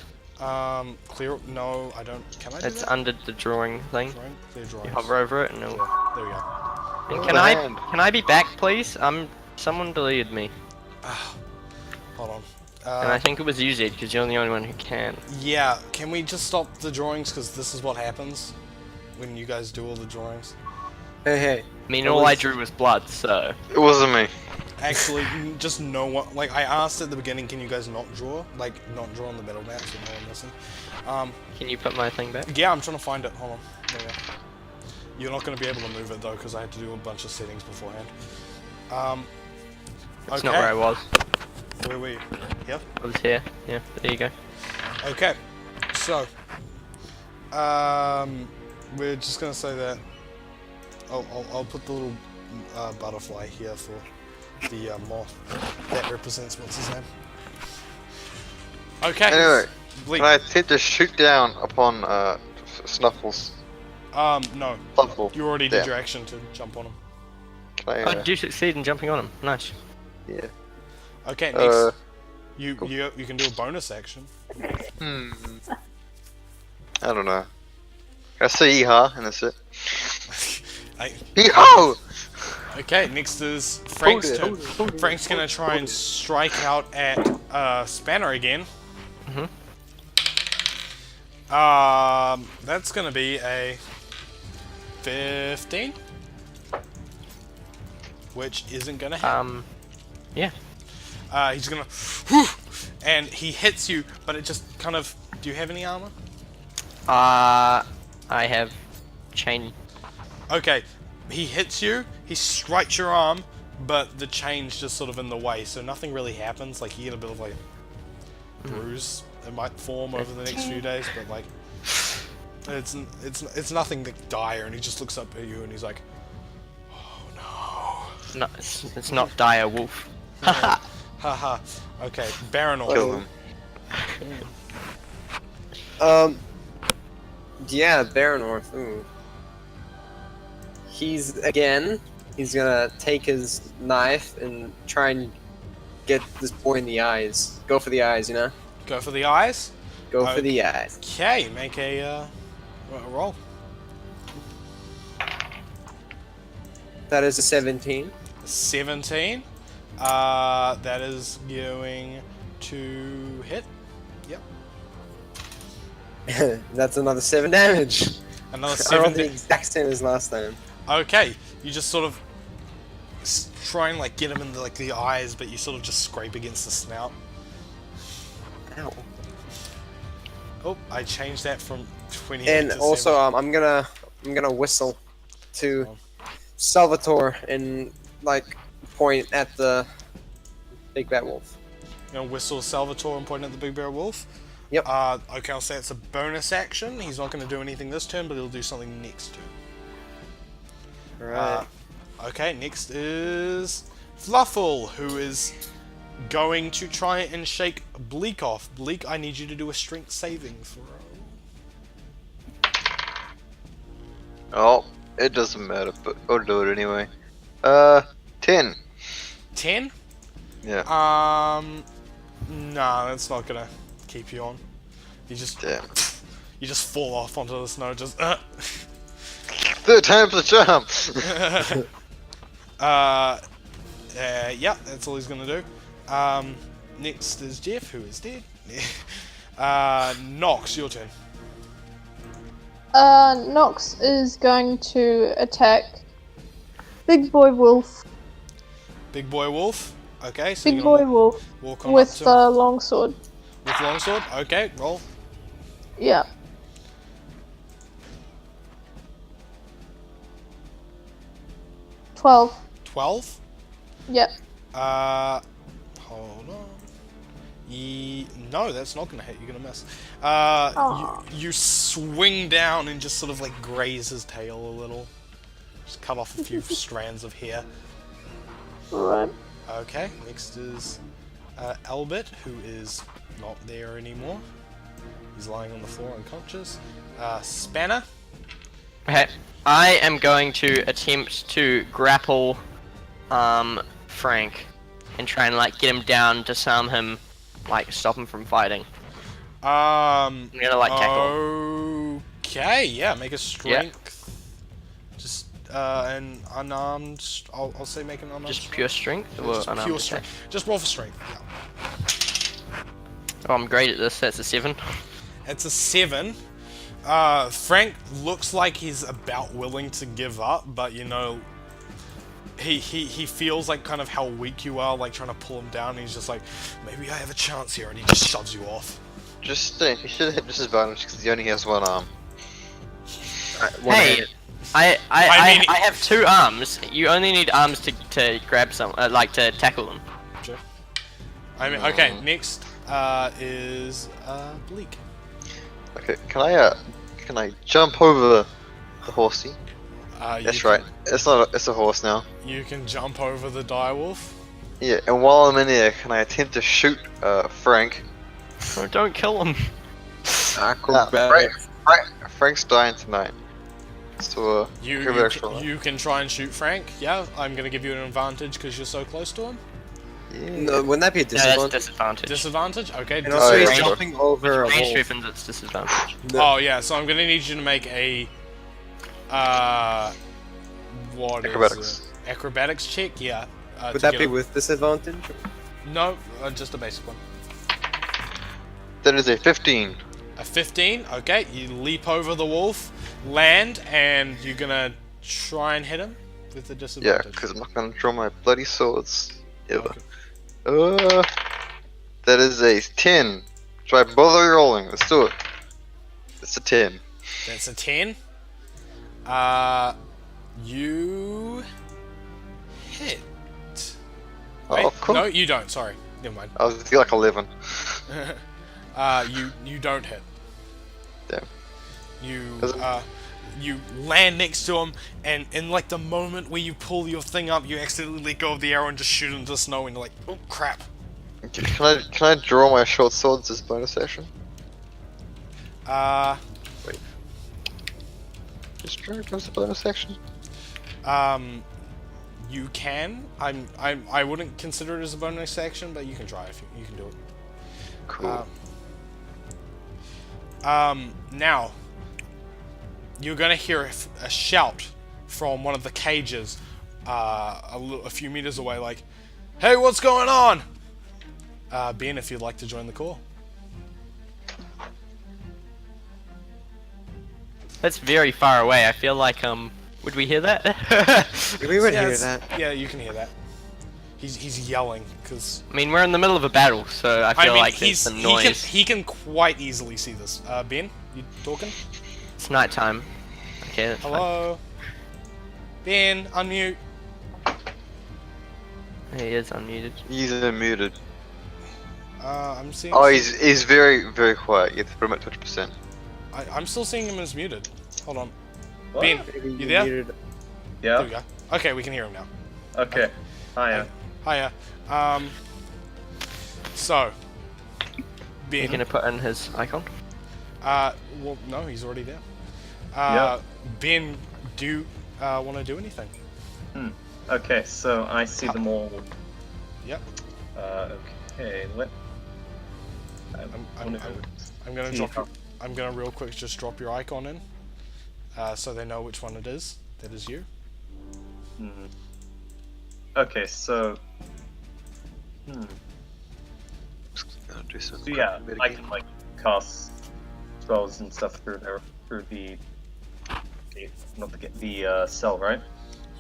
Clear. No, I don't. Can I do It's that? under the drawing thing. Drawing. Clear You drawings. hover over it and it'll... Yeah, there we go. And Land. can I be back, please? Someone deleted me, Hold on. and I think it was you, Zed, because you're the only one who can. Yeah, can we just stop the drawings? Because this is what happens when you guys do all the drawings. Hey. I mean, all I drew was blood, so... It wasn't me. Actually, just no one. Like, I asked at the beginning, can you guys not draw? Like, not draw on the battle map so no one listen. Can you put my thing back? Yeah, I'm trying to find it. Hold on. There we go. You're not going to be able to move it, though, because I had to do a bunch of settings beforehand. It's not where I was. Where were you? Yep. I was here. Yeah, there you go. Okay, so we're just gonna say that. I'll put the little butterfly here for the moth that represents what's his name. Okay. Anyway, Bleak. can I attempt to shoot down upon Snuffles? No. Snuffle. You already did Damn. your action to jump on him. Can I, Oh, did you succeed in jumping on him? Nice. yeah. Okay, next. You cool. you can do a bonus action. I don't know. Can I say yeehaw and that's it? Yeehaw! Okay, next is Frank's Hold it, turn. hold it, hold it, Frank's gonna try and strike out at Spanner again. That's gonna be a 15, which isn't gonna hit. Yeah. He's gonna, and he hits you, but it just kind of. Do you have any armor? I have chain. Okay, he hits you. He strikes your arm, but the chain's just sort of in the way, so nothing really happens. Like you get a bit of like bruise that might form over the next few days, but like it's nothing that dire. And he just looks up at you and he's like, "Oh No, it's not dire wolf. no!" Haha. Okay, Baronor. Kill him. Yeah, Baronorth. Ooh. He's gonna take his knife and try and get this boy in the eyes. Go for the eyes, you know? Go for the eyes. Go for the eyes. Okay, make a roll. That is a 17. 17. That is going to hit. Yep. That's another 7 damage. Another I rolled 7. the exact same as last time. Okay, you just sort of try and like get him in the eyes, but you sort of just scrape against the snout. Ow. Oh, I changed that from 28 And to also, 7. I'm gonna whistle to Salvatore and like point at the big bad wolf. You're gonna whistle Salvatore and point at the big bear wolf. Yep. Okay, I'll say it's a bonus action. He's not gonna do anything this turn, but he'll do something next turn. Alright. Okay, next is Fluffle, who is going to try and shake Bleak off. Bleak, I need you to do a strength saving throw. Oh, it doesn't matter, but I'll do it anyway. 10. 10? Yeah. Nah, that's not gonna keep you on. You just Damn. you just fall off onto the snow, just 3 times the jump! yeah, that's all he's gonna do. Next is Jeff, who is dead. Nox, your turn. Nox is going to attack Big Boy Wolf. Big boy wolf. Okay, so Big you're Boy gonna Wolf walk on with up to the longsword. with longsword. Okay, roll. Yeah. 12. 12? Yep. Hold on. No, that's not gonna hit. You're gonna miss. Aw. You swing down and just sort of like graze his tail a little. Just cut off a few strands of hair. Right. Okay, next is Albert, who is not there anymore. He's lying on the floor unconscious. Spanner. Okay. I am going to attempt to grapple Frank and try and like get him down, disarm him, like stop him from fighting. I'm gonna like tackle. Okay, yeah, make a strength. Just an unarmed. I'll say make an unarmed. Just pure strength or just unarmed pure attack? strength. Just roll for strength. Yeah. Oh, I'm great at this. That's a 7. It's a 7. Frank looks like he's about willing to give up, but you know, he feels like kind of how weak you are, like trying to pull him down, and he's just like, maybe I have a chance here, and he just shoves you off. Just think, he should have disadvantage because he only has one arm. Hey, I mean- have 2 arms. You only need arms to grab some, like to tackle them. Sure. I mean, okay, next is Bleak. Okay, can I jump over the horsey? That's You right. It's a horse now. You can jump over the direwolf. Yeah, and while I'm in there, can I attempt to shoot Frank? Oh, don't kill him. Frank's dying tonight. So You can try and shoot Frank. Yeah, I'm gonna give you an advantage because you're so close to him. yeah. No, wouldn't that be a No, that's disadvantage? disadvantage. Disadvantage. Okay. And also, he's range- jumping over a Range wolf. weapons, it's disadvantage. Oh yeah, so I'm gonna need you to make a what is Acrobatics. it? Acrobatics check. Yeah. Would to that get be a- with disadvantage? No, just a basic one. That is a 15. A 15. Okay, you leap over the wolf, land, and you're gonna try and hit him with the Yeah, disadvantage. because I'm not gonna draw my bloody swords ever. Okay. That is a 10. Try bother rolling. Let's do it. It's a 10. That's a 10. You hit. Oh, Wait, cool. No, you don't. Sorry. Never mind. I was like 11. You don't hit. Damn. You Doesn't- you land next to him, and in like the moment where you pull your thing up, you accidentally let go of the arrow and just shoot into the snow, and you're like, oh crap. Can I draw my short swords as bonus action? Just draw it as a bonus action. You can. I wouldn't consider it as a bonus action, but you can try if you can do it. Cool. Now, you're gonna hear a shout from one of the cages a few meters away, like, hey, what's going on? Ben, if you'd like to join the call. That's very far away. I feel like would we hear that? We would Yeah, hear it's- that. Yeah, you can hear that. He's yelling, because... I mean, we're in the middle of a battle, so I feel like he's, there's some noise. he can quite easily see this. Ben, you talking? It's nighttime. Okay, that's fine. Hello? Ben, unmute. He is unmuted. He's unmuted. I'm seeing... Oh, he's very, very quiet. You have to put him at 20%. I'm still seeing him as muted. Hold on. What? Ben, Maybe you there? muted- There we Yeah. go. Okay, we can hear him now. Okay. Hiya. Hiya. So, Ben. You're gonna put in his icon. Well, no, he's already there. Yeah. Ben, do you want to do anything? Okay, so I see them all. Yep. Okay. I'm gonna drop you. I'm gonna real quick just drop your icon in, so they know which one it is. That is you. Okay, so Do some so yeah, quick I mitigate. can like cast spells and stuff through the not the cell, right?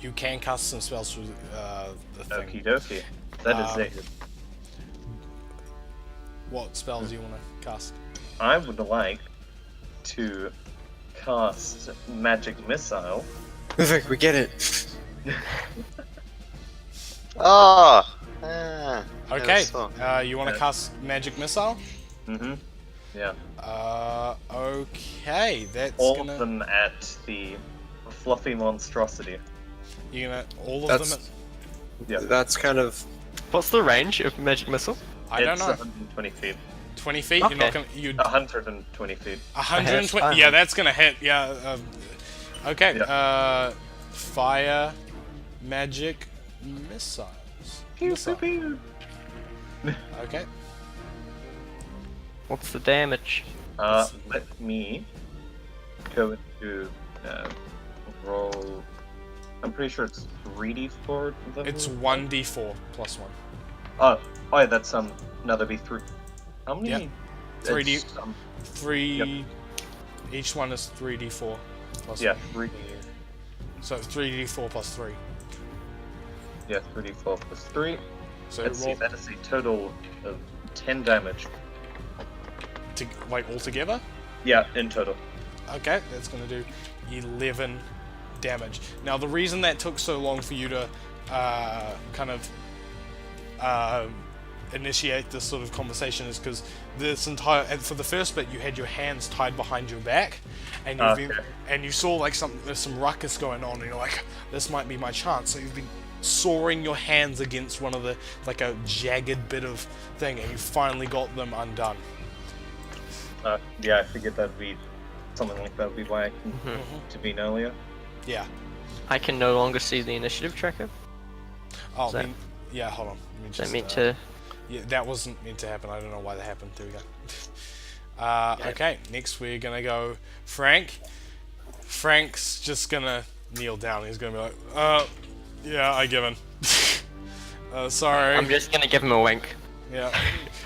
You can cast some spells through the thing. Okie dokie. That is it. What spells do you want to cast? I would like to cast magic missile. Perfect, we get it. Ah! Okay, so- you want to cast Magic Missile? Mm-hmm. Yeah. Okay, that's All gonna... of them at the fluffy monstrosity. You're gonna... All of That's them... Yeah. that's kind of What's the range of magic missile? I don't It's know. 120 feet. 20 feet? Okay. You're not gonna... You... 120 feet. 120... Yeah, that's gonna hit. Yeah, okay, Yeah. Fire... Magic... Missiles. Missile. Okay. What's the damage? Let me go into roll. I'm pretty sure it's 3d4. It's 1d4 plus 1. Oh, yeah, that's no, that'd be 3. How many? Yeah. 3D. It's, 3... Yep. Each one is 3d4 plus Yeah, 1. 3d. So 3d4 plus 3. Yeah, 3d4 plus 3. So Let's see, roll... that is a total of 10 damage. Like, altogether? Yeah, in total. Okay, that's gonna do 11 damage. Now, the reason that took so long for you to kind of initiate this sort of conversation is because this entire... And for the first bit, you had your hands tied behind your back, and you've been, and you saw like there's some ruckus going on, and you're like, this might be my chance. So you've been sawing your hands against one of the, like a jagged bit of thing, and you finally got them undone. Yeah, I figured that'd be something like that would be why I intervened earlier. Yeah. I can no longer see the initiative tracker. Oh, Is that- yeah, hold on. Let me Is that just, meant to... Yeah, that wasn't meant to happen. I don't know why that happened. There we go. Okay, next we're gonna go Frank. Frank's just gonna kneel down. He's gonna be like, yeah, I give in. Sorry. I'm just gonna give him a wink. Yeah.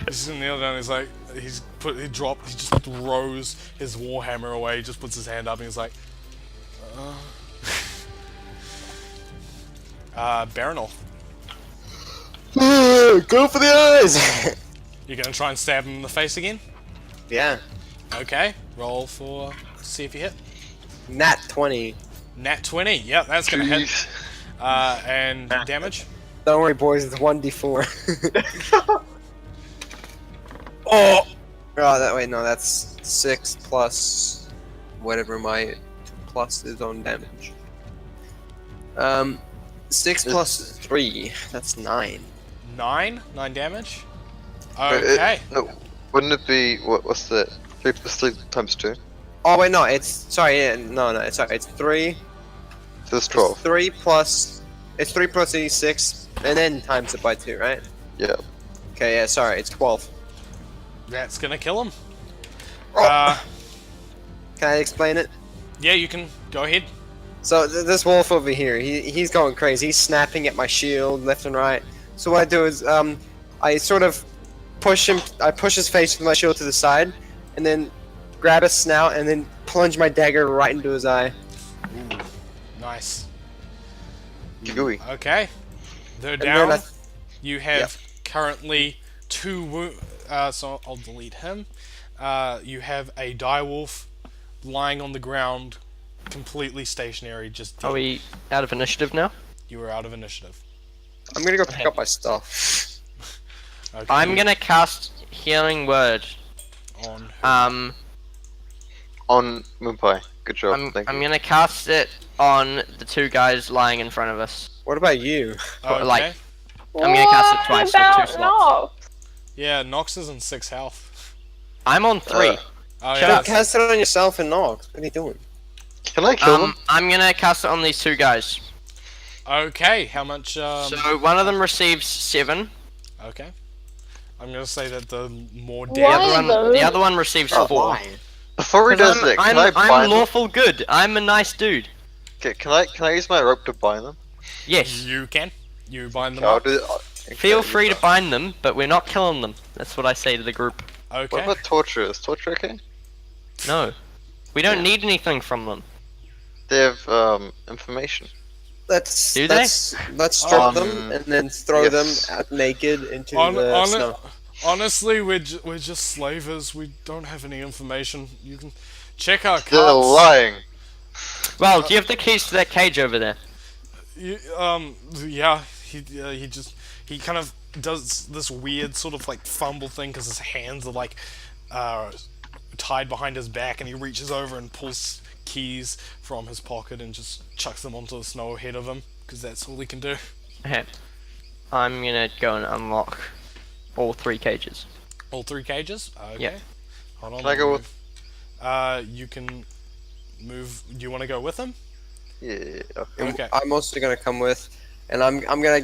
He's just gonna kneel down. He's like, he just throws his warhammer away. He just puts his hand up and he's like, Baronol. go for the eyes. You're gonna try and stab him in the face again? Yeah, Okay. Roll for see if you hit. nat 20. Nat 20. Yep, that's gonna hit. Jeez. And damage. Don't worry, boys. It's 1d4. Oh, that way. No, that's 6 plus whatever my plus is on damage. 6 plus 3. That's 9. 9 damage. Okay. No, wouldn't it be what's that? 3 plus 3 times 2. Oh wait, no. It's sorry. Yeah, no. It's sorry. It's 3. So it's 12. 3 plus. It's 3 plus 86, and then times it by 2, right? Yeah. Okay. Yeah. Sorry. It's 12. That's gonna kill him. Oh. Can I explain it? Yeah, you can go ahead. So this wolf over here, he's going crazy. He's snapping at my shield left and right. So what I do is I sort of push him. I push his face with my shield to the side, and then grab his snout, and then plunge my dagger right into his eye. Nice. Gooey. Okay. They're And down. then You have currently 2 wounds. So I'll delete him. You have a direwolf lying on the ground, completely stationary, just dead. Are we out of initiative now? You were out of initiative. I'm gonna go pick up my stuff. Okay. I'm gonna cast Healing Word. on. On Moonpie. Good job. I'm Thank you. gonna cast it on the 2 guys lying in front of us. What about you? Okay. like- I'm gonna cast it twice, so 2 about slots. Nox? Yeah, Nox is on 6 health. I'm on 3. Oh Shut yeah. up. Cast it on yourself and Nox. What are you doing? Can I kill them? I'm gonna cast it on these 2 guys. Okay. How much? So one of them receives 7. Okay. I'm gonna say that the more The damage. Why? other one receives 4. Before he does that, can I I'm bind them? lawful good. I'm a nice dude. Okay, can I use my rope to bind them? Yes. You can. You bind them Okay, I'll up. do. Feel free to bind them, but we're not killing them. That's what I say to the group. What Okay. about torture? Is torture okay? No. We don't need anything from them. They have information. Let's Do they? let's strip them and then throw yes. them out naked into On, the on, snow. honestly, we're just slavers. We don't have any information. You can check our They're cards. lying. Well, do you have the keys to that cage over there? Yeah, he kind of does this weird sort of like fumble thing because his hands are like tied behind his back, and he reaches over and pulls keys from his pocket and just chucks them onto the snow ahead of him because that's all he can do. Okay. I'm gonna go and unlock all 3 cages. All 3 cages? Okay. Yeah. Hold on. Can I go with? You can move. Do you want to go with him? Yeah. And Okay. I'm also gonna come with, and I'm gonna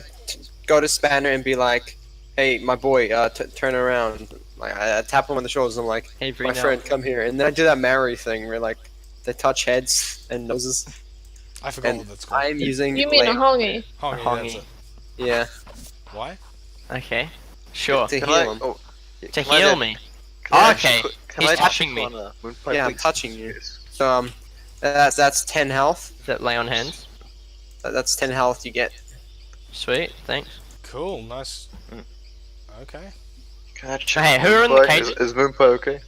go to Spanner and be like, "Hey, my boy, turn around." Like I tap him on the shoulders. And I'm like, Hey, "My friend, come here." And then I do that Mary thing where like they touch heads and noses. I forgot And what that's called. I'm using. You mean a hongi? Hongi, hongi. that's it. Yeah. Why? Okay. Sure. To Can heal I? him. Oh, yeah, To can I heal then- me. can I Okay, actually- can he's I touching check me. on, Moonpipe Yeah, I'm Links? touching you. So that's 10 health. Does that lay on hands? That's 10 health you get. Sweet, thanks. Cool. Nice. Mm. Okay. Can I check Hey, on who are in the Moonpipe? cage? Is Moonpipe okay?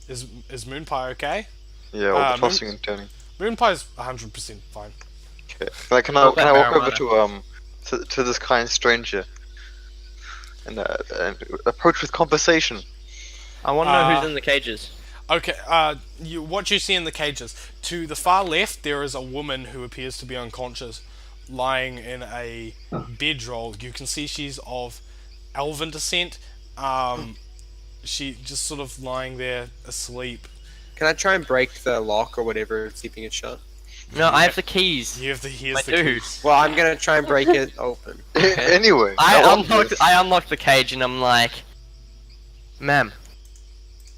Is Moonpie okay? Yeah, all the Moon- tossing and turning. Moonpie's 100% fine. Okay. Can I What about walk over marijuana? to this kind stranger and approach with conversation? I want to know Uh, who's in the cages. Okay, what you see in the cages. To the far left, there is a woman who appears to be unconscious, lying in a bedroll. You can see she's of elven descent. She just sort of lying there asleep. Can I try and break the lock or whatever, keeping it shut? No, I have the keys. You have the here's My the dude. keys. Well, I'm gonna try and break it open. Anyway, I unlocked the cage and I'm like, ma'am,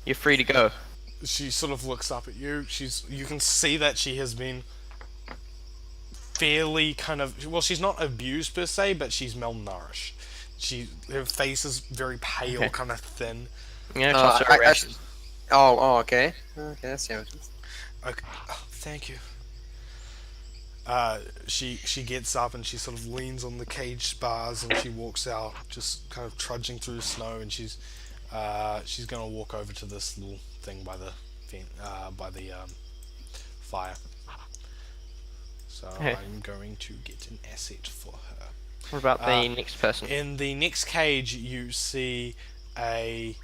you're free to go. She sort of looks up at you. You can see that she has been fairly kind of, well, she's not abused per se, but she's malnourished. Her face is very pale, Okay. kind of thin. I'm gonna toss her a ration. Okay. Okay, that's how it is. Okay. Oh, thank you. She gets up and she sort of leans on the cage bars and she walks out, just kind of trudging through the snow, and she's gonna walk over to this little thing by the fire. So Okay. I'm going to get an asset for her. What about the next person? In the next cage, you see a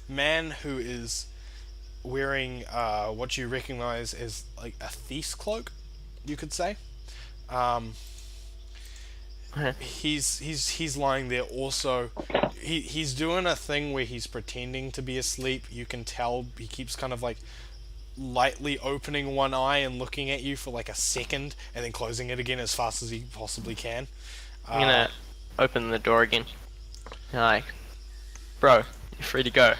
man who is wearing what you recognize as like a thief's cloak, you could say. Okay. He's lying there. Also, he's doing a thing where he's pretending to be asleep. You can tell he keeps kind of like lightly opening one eye and looking at you for like a second, and then closing it again as fast as he possibly can. I'm gonna open the door again. And like, bro, you're free to go.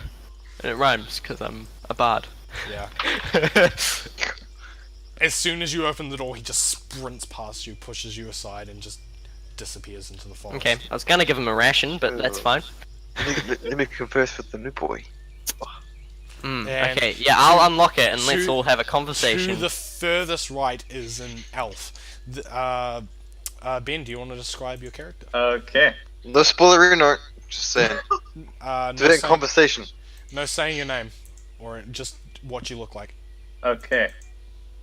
And it rhymes because I'm a bard. Yeah. As soon as you open the door, he just sprints past you, pushes you aside, and just disappears into the forest. Okay, I was gonna give him a ration, but that's fine. let me converse with the new boy. Mm, And okay, yeah, I'll unlock it and let's to- all have a To conversation. the furthest right is an elf. Ben, do you want to describe your character? Okay. No spoilery, no. Just saying. No, Do it in saying, conversation. no saying your name, or just what you look like. Okay.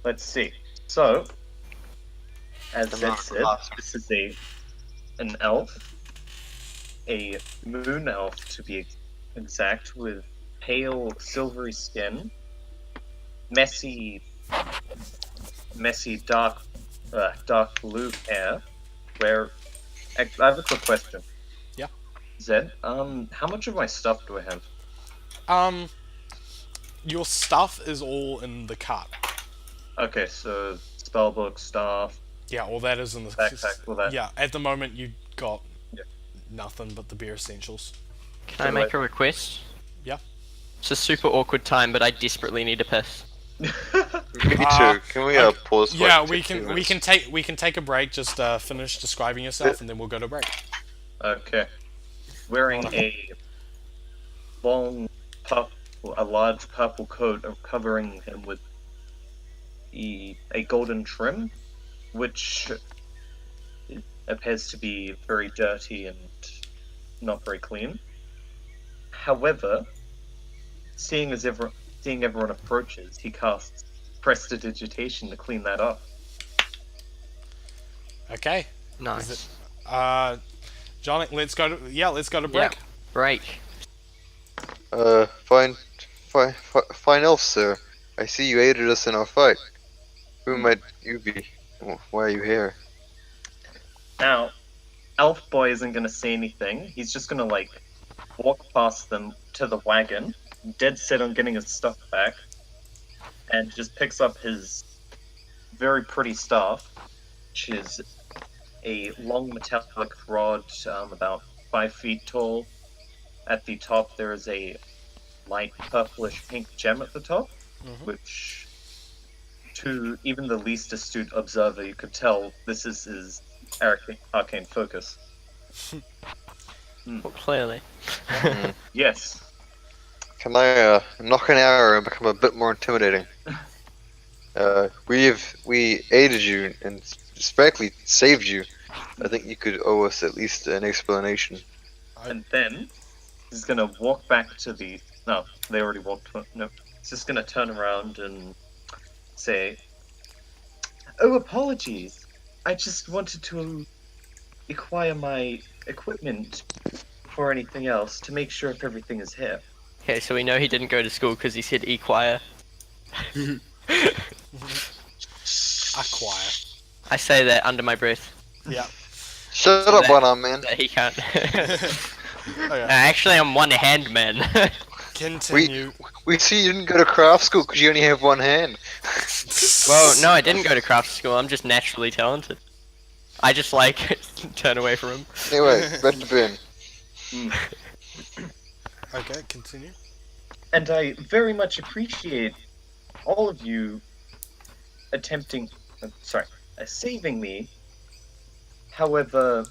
Let's see. So, as Zed last- said, last. this is an elf, a moon elf to be exact, with pale silvery skin, messy dark blue hair. Where I have a quick question. Yeah. Zed, how much of my stuff do I have? Your stuff is all in the cart. Okay, so spellbook, staff. Yeah, all that is in the Backpack, all that. Yeah, at the moment you got Yeah. nothing but the bare essentials. Can I make a request? Yeah. It's a super awkward time, but I desperately need a piss. Me Uh, too. Can we okay. pause? For Yeah, like we 15 can minutes? we can take a break. Just finish describing yourself, and then we'll go to break. Okay. Wearing a long, a large purple coat covering him with a golden trim, which appears to be very dirty and not very clean. However, seeing everyone approaches, he casts prestidigitation to clean that up. Okay. Nice. John, let's go to break. Yeah. Break. Fine, fine elf, sir. I see you aided us in our fight. Who might you be? Why are you here? Now, Elf Boy isn't gonna say anything. He's just gonna like walk past them to the wagon, dead set on getting his stuff back, and just picks up his very pretty staff, which is a long metallic rod, about 5 feet tall. At the top, there is a light purplish pink gem at the top, which, to even the least astute observer, you could tell this is his arcane focus. Well, clearly. Yes. Can I knock an arrow and become a bit more intimidating? We aided you and frankly saved you. I think you could owe us at least an explanation. And then he's gonna walk back to the. No, they already walked. No, he's just gonna turn around and say, "Oh, apologies. I just wanted to acquire my equipment for anything else to make sure if everything is here." Okay, so we know he didn't go to school because he said e-choir. Acquire. I say that under my breath. Yeah. Shut up, one-arm man. That he can't. Okay. Actually, I'm one-hand man. Continue. We see you didn't go to craft school because you only have one hand. Well, no, I didn't go to craft school. I'm just naturally talented. I just like turn away from him. Anyway, back to Ben. Okay, continue. And I very much appreciate all of you saving me. However,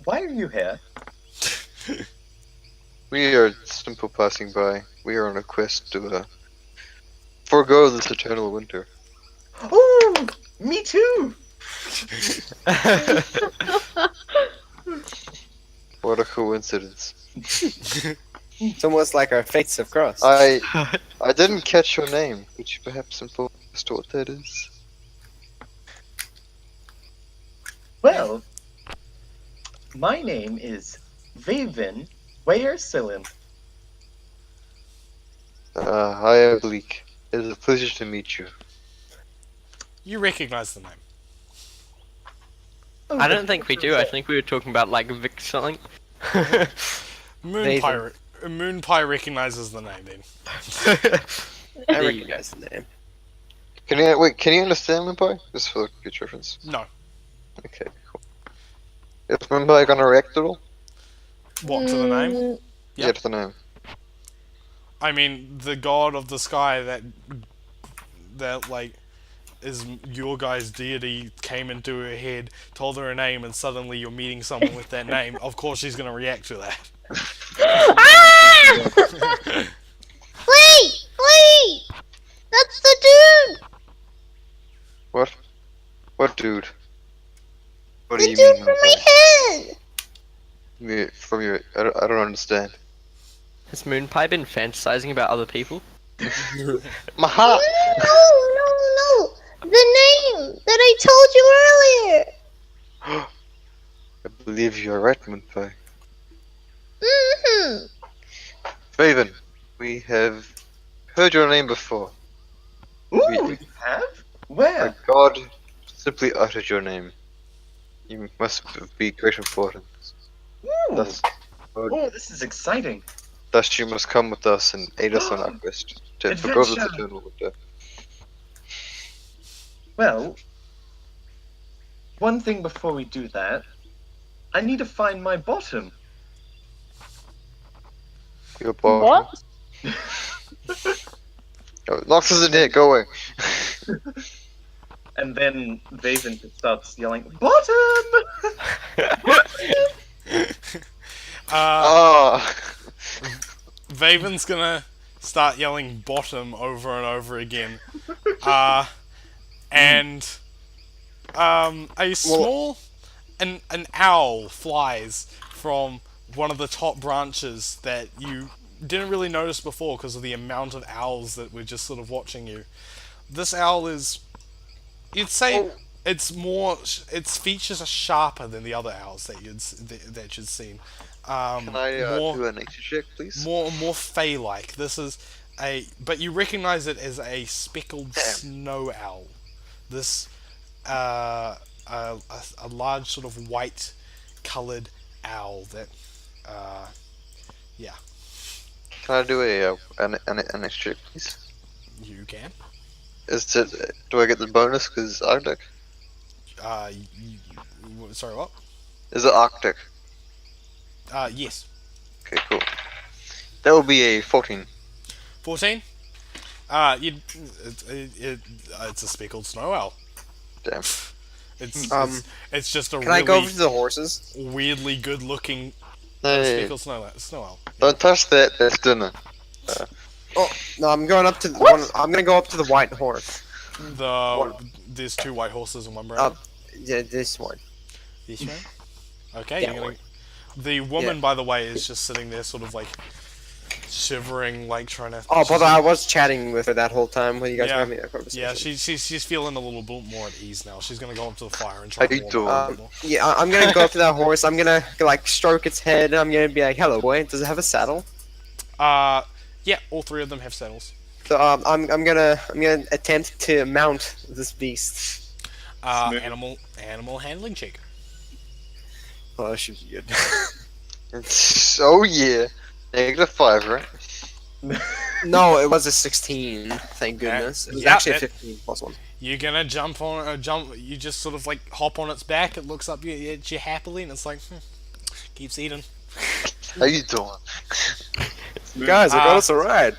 why are you here? We are simple passing by. We are on a quest to forego this eternal winter. Oh, me too. What a coincidence. It's almost like our fates have crossed. I didn't catch your name. Could you perhaps inform us to what that is? Well, my name is Vaven Weirsilin. Hi, Oblique. It is a pleasure to meet you. You recognize the name. I don't think we do. I think we were talking about like Vic something. Moon Pie recognizes the name then. I recognize the name. Can you understand Moonpie? Just for future reference. No. Okay, cool. Is Moonpie gonna react at all? What, to the name? Yeah, Yep. to the name. I mean, the god of the sky that like is your guy's deity came into her head, told her a name, and suddenly you're meeting someone with that name. Of course, she's gonna react to that. Wait! That's the dude! What? What dude? What The do you dude mean? from my head! From your, I don't understand. Has Moonpie been fantasizing about other people? My heart! No! The name that I told you earlier! I believe you are right, Moonpie. Mm-hmm. Faven, we have heard your name before. Ooh, you have? Where? A god simply uttered your name. You must be great importance. Ooh. Thus, Oh, this is exciting. thus you must come with us and aid us on our quest to forgo this Adventure. eternal winter. Well, one thing before we do that, I need to find my bottom. Your bottom. What? Oh, Nox isn't here, go away. And then Vaven just starts yelling, "Bottom!" Ah! Vaven's gonna start yelling bottom over and over again. And a small an owl flies from one of the top branches that you didn't really notice before because of the amount of owls that were just sort of watching you. This owl is, you'd say, its features are sharper than the other owls that you'd seen. Can I do a nature check, please? More fey-like. This is but you recognize it as a speckled snow owl. This a large sort of white coloured owl that yeah. Can I do a nature check, please? You can. Do I get the bonus because Arctic? Sorry, what? Is it Arctic? Yes. Okay, cool. That will be a 14. 14. It's a speckled snow owl. Damn. It's just a Can really I go over to the horses? weirdly good looking Hey, speckled snow owl. don't touch that. That's dinner. Oh no, I'm going up to the one. I'm gonna go up to the white horse. There's 2 white horses and 1 brown. Yeah, this one. This one. Okay, That you're gonna. one. The woman, Yeah. by the way, is just sitting there, sort of like shivering, like trying to. Oh, but I was chatting with her that whole time when you guys Yeah. were having that conversation. Yeah, she's feeling a little bit more at ease now. She's gonna go up to the fire and try How to you warm doing? up a bit more. Yeah, I'm gonna go up to that horse. I'm gonna like stroke its head. And I'm gonna be like, "Hello, boy. Does it have a saddle?" Yeah, all 3 of them have saddles. So I'm gonna attempt to mount this beast. Smooth. Animal handling check. Oh, that should be good. Oh yeah. -5, right? No, it was a 16. Thank goodness. It was Yeah, actually a that- 15 plus 1. You're gonna jump. You just sort of like hop on its back. It looks up at you happily, and it's like keeps eating. How you doing? Guys, I got us a ride.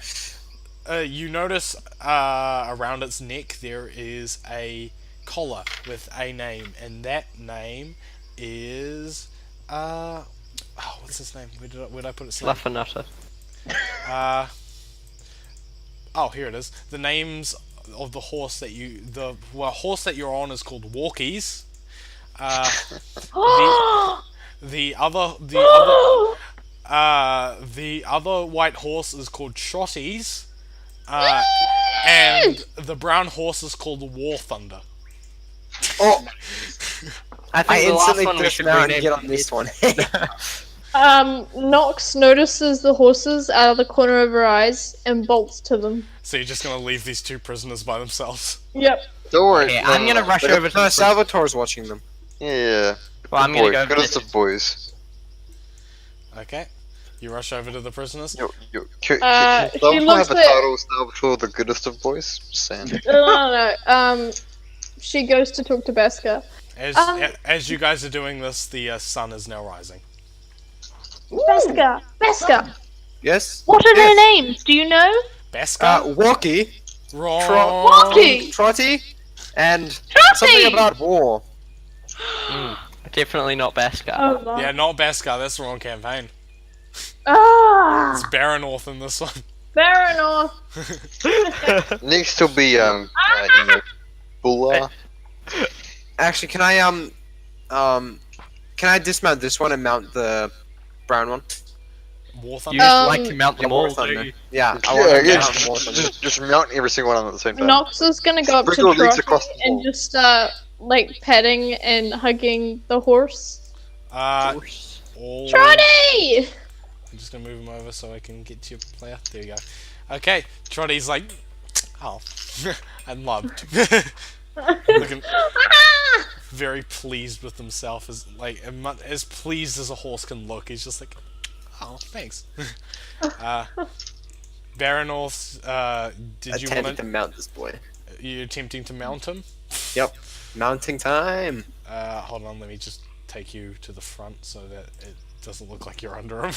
You notice around its neck there is a collar with a name, and that name is what's his name? Where'd I put it? Fluffernutter. Oh, here it is. The names of the horse that horse that you're on is called Walkies. The other white horse is called Trotties. And the brown horse is called War Thunder. Oh, I I think the last instantly one we push should him out and rename get on this one. Nox notices the horses out of the corner of her eyes and bolts to them. So you're just gonna leave these 2 prisoners by themselves? Yep. Don't worry. Okay, I'm gonna rush over to No, the Salvatore's watching them. Yeah. Well, I'm gonna go Good over as the boys. Okay. You rush over to the prisoners. She Don't looks have a at- title Salvatore the goodest of boys. Just saying. No. She goes to talk to Beska. As you guys are doing this, the sun is now rising. Beska, Yes? what are Yes. their names? Do you know? Beska? Walkie, Wrong. Walkie! Trotty, and Trotty! something about war. Definitely not Beska. Oh my. Yeah, not Beska. That's the wrong campaign. Ah! It's Baronorth in this one. Baronorth. Needs to be Bulla. Actually, can I dismount this one and mount the brown one? War You Thunder. just like to mount them War all, Thunder. don't you? Yeah, I want to mount the War Thunder. Just mount every single one at the same time. Nox is gonna go up to Sprinkle leaves Trotty across the and wall. just start like petting and hugging the horse. All... Trotty! I'm just gonna move him over so I can get to your player. There you go. Okay, Trotty's like, oh, and loved. Looking very pleased with himself, as pleased as a horse can look. He's just like, oh, thanks. Baronorth, did you Attempting want to mount this boy. you attempting to mount him? Yep. Mounting time. Hold on, let me just take you to the front so that it doesn't look like you're under him.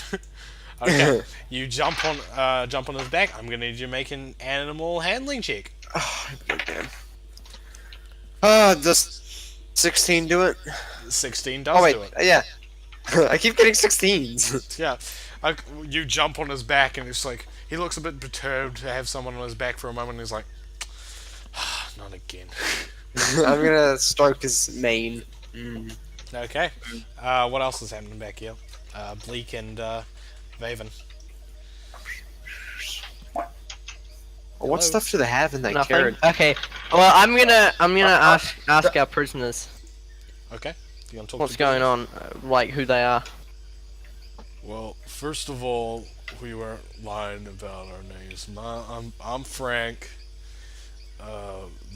Okay, you jump on his back. I'm gonna need you to make an animal handling check. Does 16 do it? 16 does Oh wait, do it. yeah. I keep getting 16s. Yeah, you jump on his back and it's like he looks a bit perturbed to have someone on his back for a moment. And he's like, not again. I'm gonna stroke his mane. Okay, what else is happening back here? Bleak and Vaven. What stuff do they have in that Nothing. carriage? Okay. Well, I'm gonna ask our prisoners Okay. You want to talk what's to going on, like who they are. Well, first of all, we weren't lying about our names. I'm Frank.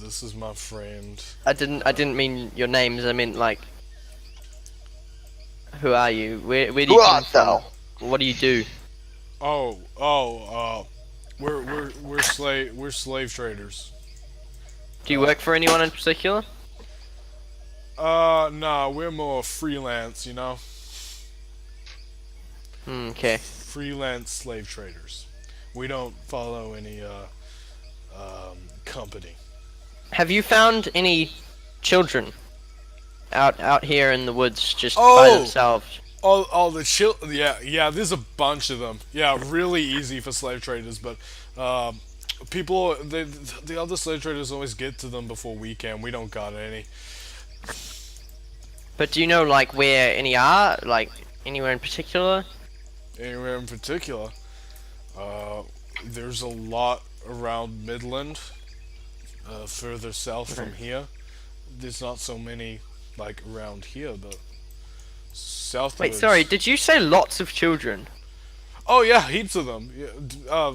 This is my friend. I didn't mean your names. I meant like, who are you? Where do Who you come art from? thou? What do you do? We're slave traders. Do you work for anyone in particular? Nah, we're more freelance, you know? Okay. Freelance slave traders. We don't follow any, company. Have you found any children out here in the woods just by Oh! themselves? All the yeah, there's a bunch of them. Yeah, really easy for slave traders, but, people, the other slave traders always get to them before we can. We don't got any. But do you know like where any are? Like anywhere in particular? Anywhere in particular? There's a lot around Midland, further south from here. There's not so many, like, around here, but southwards. Wait, sorry. Did you say lots of children? Oh yeah, heaps of them. Yeah,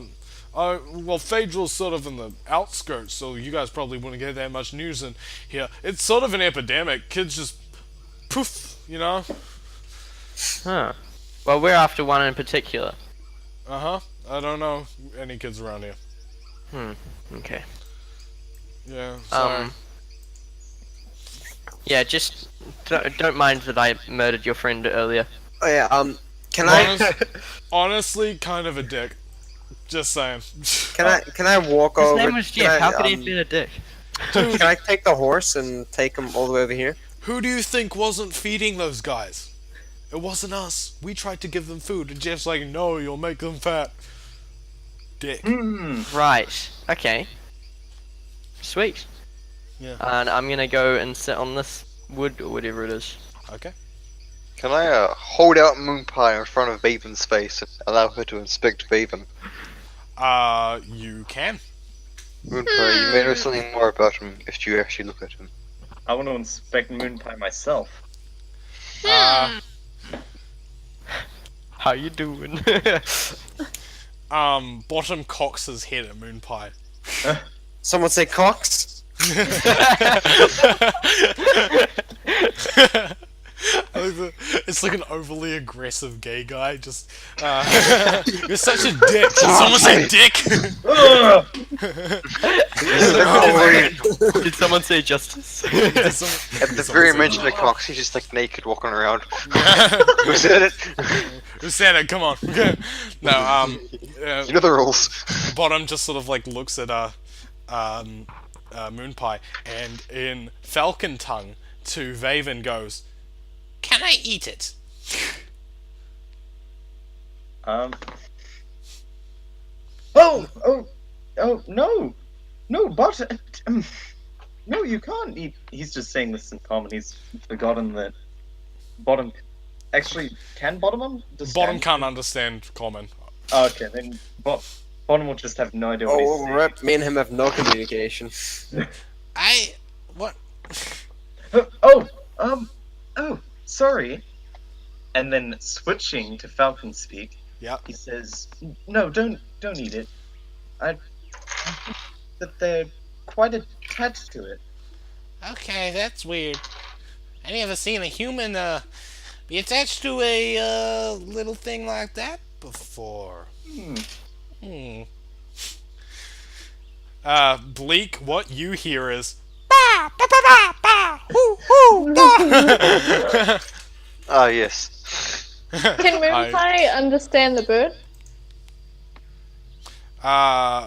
well, Phaedral's sort of in the outskirts, so you guys probably wouldn't get that much news in here. It's sort of an epidemic. Kids just poof, you know? Huh. Well, we're after one in particular. Uh-huh. I don't know any kids around here. Okay. Yeah, sorry. Yeah, just don't mind that I murdered your friend earlier. Oh yeah. Can I Honestly, kind of a dick. Just saying. can I walk His over? name was can Jeff. I, How could he have been a dick? Can I take the horse and take him all the way over here? Who do you think wasn't feeding those guys? It wasn't us. We tried to give them food, and Jeff's like, no, you'll make them fat. Dick. Right. Okay. Sweet. Yeah. And I'm gonna go and sit on this wood or whatever it is. Okay. Can I hold out Moon Pie in front of Baven's face and allow her to inspect Baven? You can. Moon Pie, you may know something more about him if you actually look at him. I want to inspect Moon Pie myself. How you doing? Bottom cocks his head at Moon Pie. Someone say Cox. It's like an overly aggressive gay guy. Just, you're such a dick. Did someone say dick? Did someone say justice? At the very mention of Cox, he's just like naked walking around. Who said it? Who said it? Come on. No, You know the rules. Bottom just sort of like looks at Moon Pie, and in Falcon tongue to Vaven goes, "Can I eat it?" Oh, no, but no, you can't eat. He's just saying this in common. He's forgotten that Bottom actually can Bottom understand. Bottom can't understand common. Okay, then Bottom will just have no idea what he's Oh, saying. rip. Me and him have no communication. What? Oh, sorry. And then switching to Falcon speak, Yeah. he says, "No, don't eat it. I think that they're quite attached to it." Okay, that's weird. I never seen a human be attached to a little thing like that before. Bleak, what you hear is ba ba ba ba ba hoo hoo da. Ah, yes. Can Moonpie understand the bird?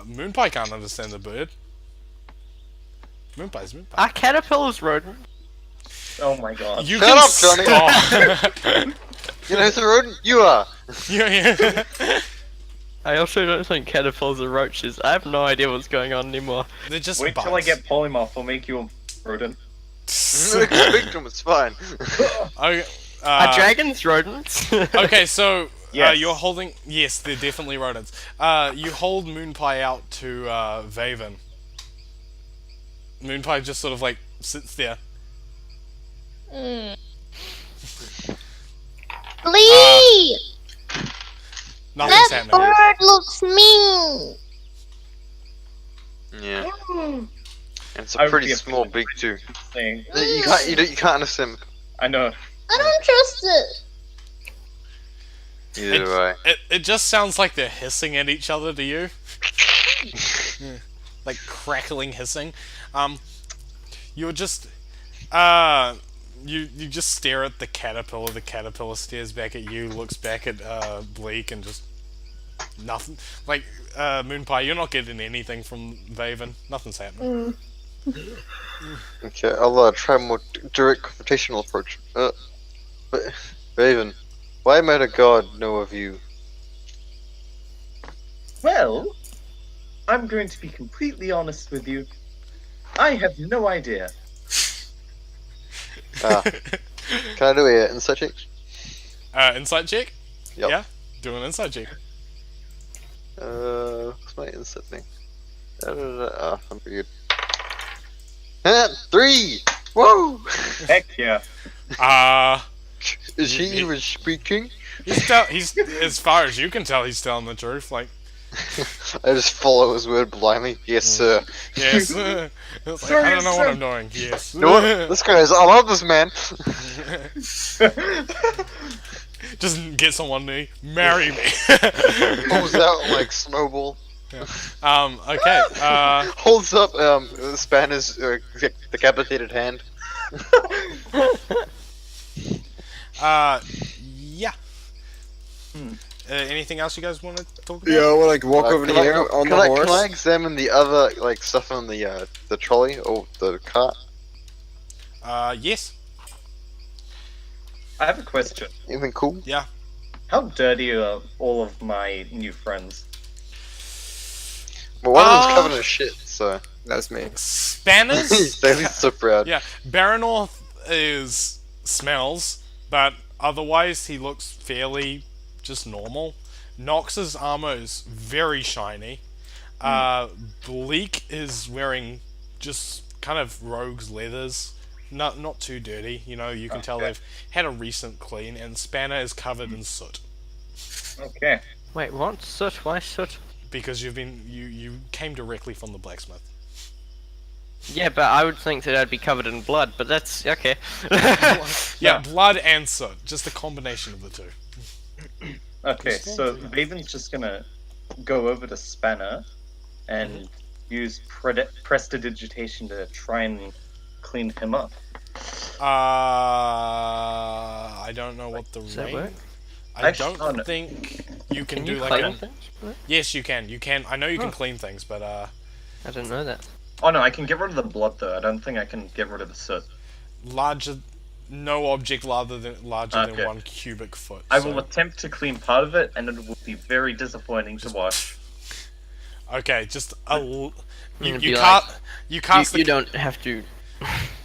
Moon Pie can't understand the bird. Moon Pie's Moon Pie. Are caterpillars rodent? Oh my god. You Shut can up, Johnny. stop. You know who's the rodent? You are! Yeah. I also don't think caterpillars are roaches. I have no idea what's going on anymore. They're just Wait till I get polymorph, I'll make you a rodent. Speak to him, it's fine. Okay, Are dragons rodents? okay, so Yes. You're holding. Yes, they're definitely rodents. You hold Moonpie out to Vaven. Moonpie just sort of like sits there. Lee! Nothing's That happening. bird looks mean. Yeah. And it's I a would pretty be small afraid beak too. Thing. You can't understand. I know. I don't trust it. Either way. It just sounds like they're hissing at each other to you. Yeah. Like crackling hissing. You're just you just stare at the caterpillar stares back at you, looks back at Bleak, and just nothing. Like Moonpie, you're not getting anything from Vaven. Nothing's happening. Okay, I'll try a more direct confrontational approach. But Raven, why might a god know of you? Well, I'm going to be completely honest with you. I have no idea. Can I do an insight check? Insight check? Yep. Yeah? Do an insight check. What's my insight thing? I'm pretty good. 3! Whoa! Heck yeah. Is he even speaking? He's as far as you can tell, he's telling the truth. Like, I just follow his word blindly. Yes, sir. yes. It's like, I don't know what I'm doing. Yes. You know what? This guy is. I love this man. Just get someone to marry me. Pulls out like snowball. Okay. Holds up Spanner's decapitated hand. Yeah. Anything else you guys want to talk about? Yeah, I want to walk over to here on the horse. Can I examine the other like stuff on the trolley or the cart? Yes. I have a question. Anything cool? Yeah. How dirty are all of my new friends? Well, one of them's covered in shit, so That's me. Spanners. he's so proud. Yeah. Baronorth smells, but otherwise he looks fairly just normal. Nox's armor is very shiny. Bleak is wearing just kind of rogue's leathers. Not too dirty, you know, you can tell they've had a recent clean, and Spanner is covered in soot. Okay. Wait, what? Soot? Why soot? Because you came directly from the blacksmith. Yeah, but I would think that I'd be covered in blood, but that's okay. Yeah, blood and soot. Just a combination of the two. Okay, so Raven's just gonna go over to Spanner and use prestidigitation to try and clean him up. I don't know what the Does that range. work? I Actually, don't oh, no. think you can do you like clean a. things? Yes, you can. You can. I know you can clean things, but I didn't know that. Oh no, I can get rid of the blood though. I don't think I can get rid of the soot. larger. No object larger than Okay. 1 cubic foot. I so- will attempt to clean part of it, and it will be very disappointing to watch. Okay, just a. You It'd you be can't. like, You cast you the don't have to.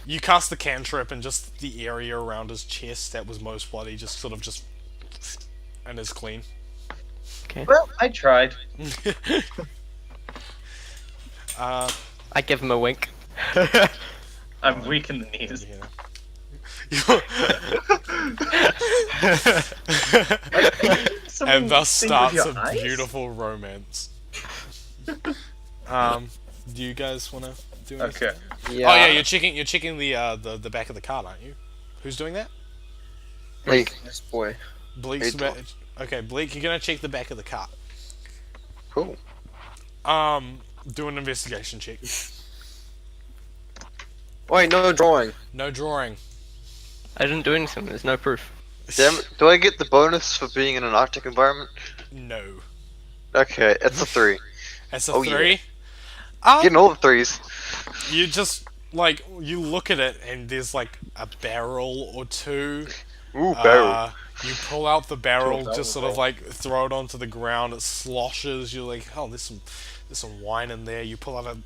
you cast the cantrip, and just the area around his chest that was most bloody just sort of just and is clean. Well, I tried. I give him a wink. I'm weak in the knees. Yeah. And thus starts a beautiful romance. Do you guys want to do anything? Okay. Yeah. Oh yeah, you're checking the back of the card, aren't you? Who's doing that? Hey, This boy. Bleak's Hey, about. Okay, Bleak, you're gonna check the back of the cart. cool. Do an investigation check. Wait, no drawing. No drawing. I didn't do anything. There's no proof. Damn it, do I get the bonus for being in an Arctic environment? No. Okay, it's a 3. That's a Oh, yeah. 3. Getting all the 3s. You just like you look at it and there's like a barrel or two. Ooh, barrel. You pull out the barrel, Cool, just sort of like throw it onto the ground. It sloshes. You're like, oh, there's some wine in there. You pull out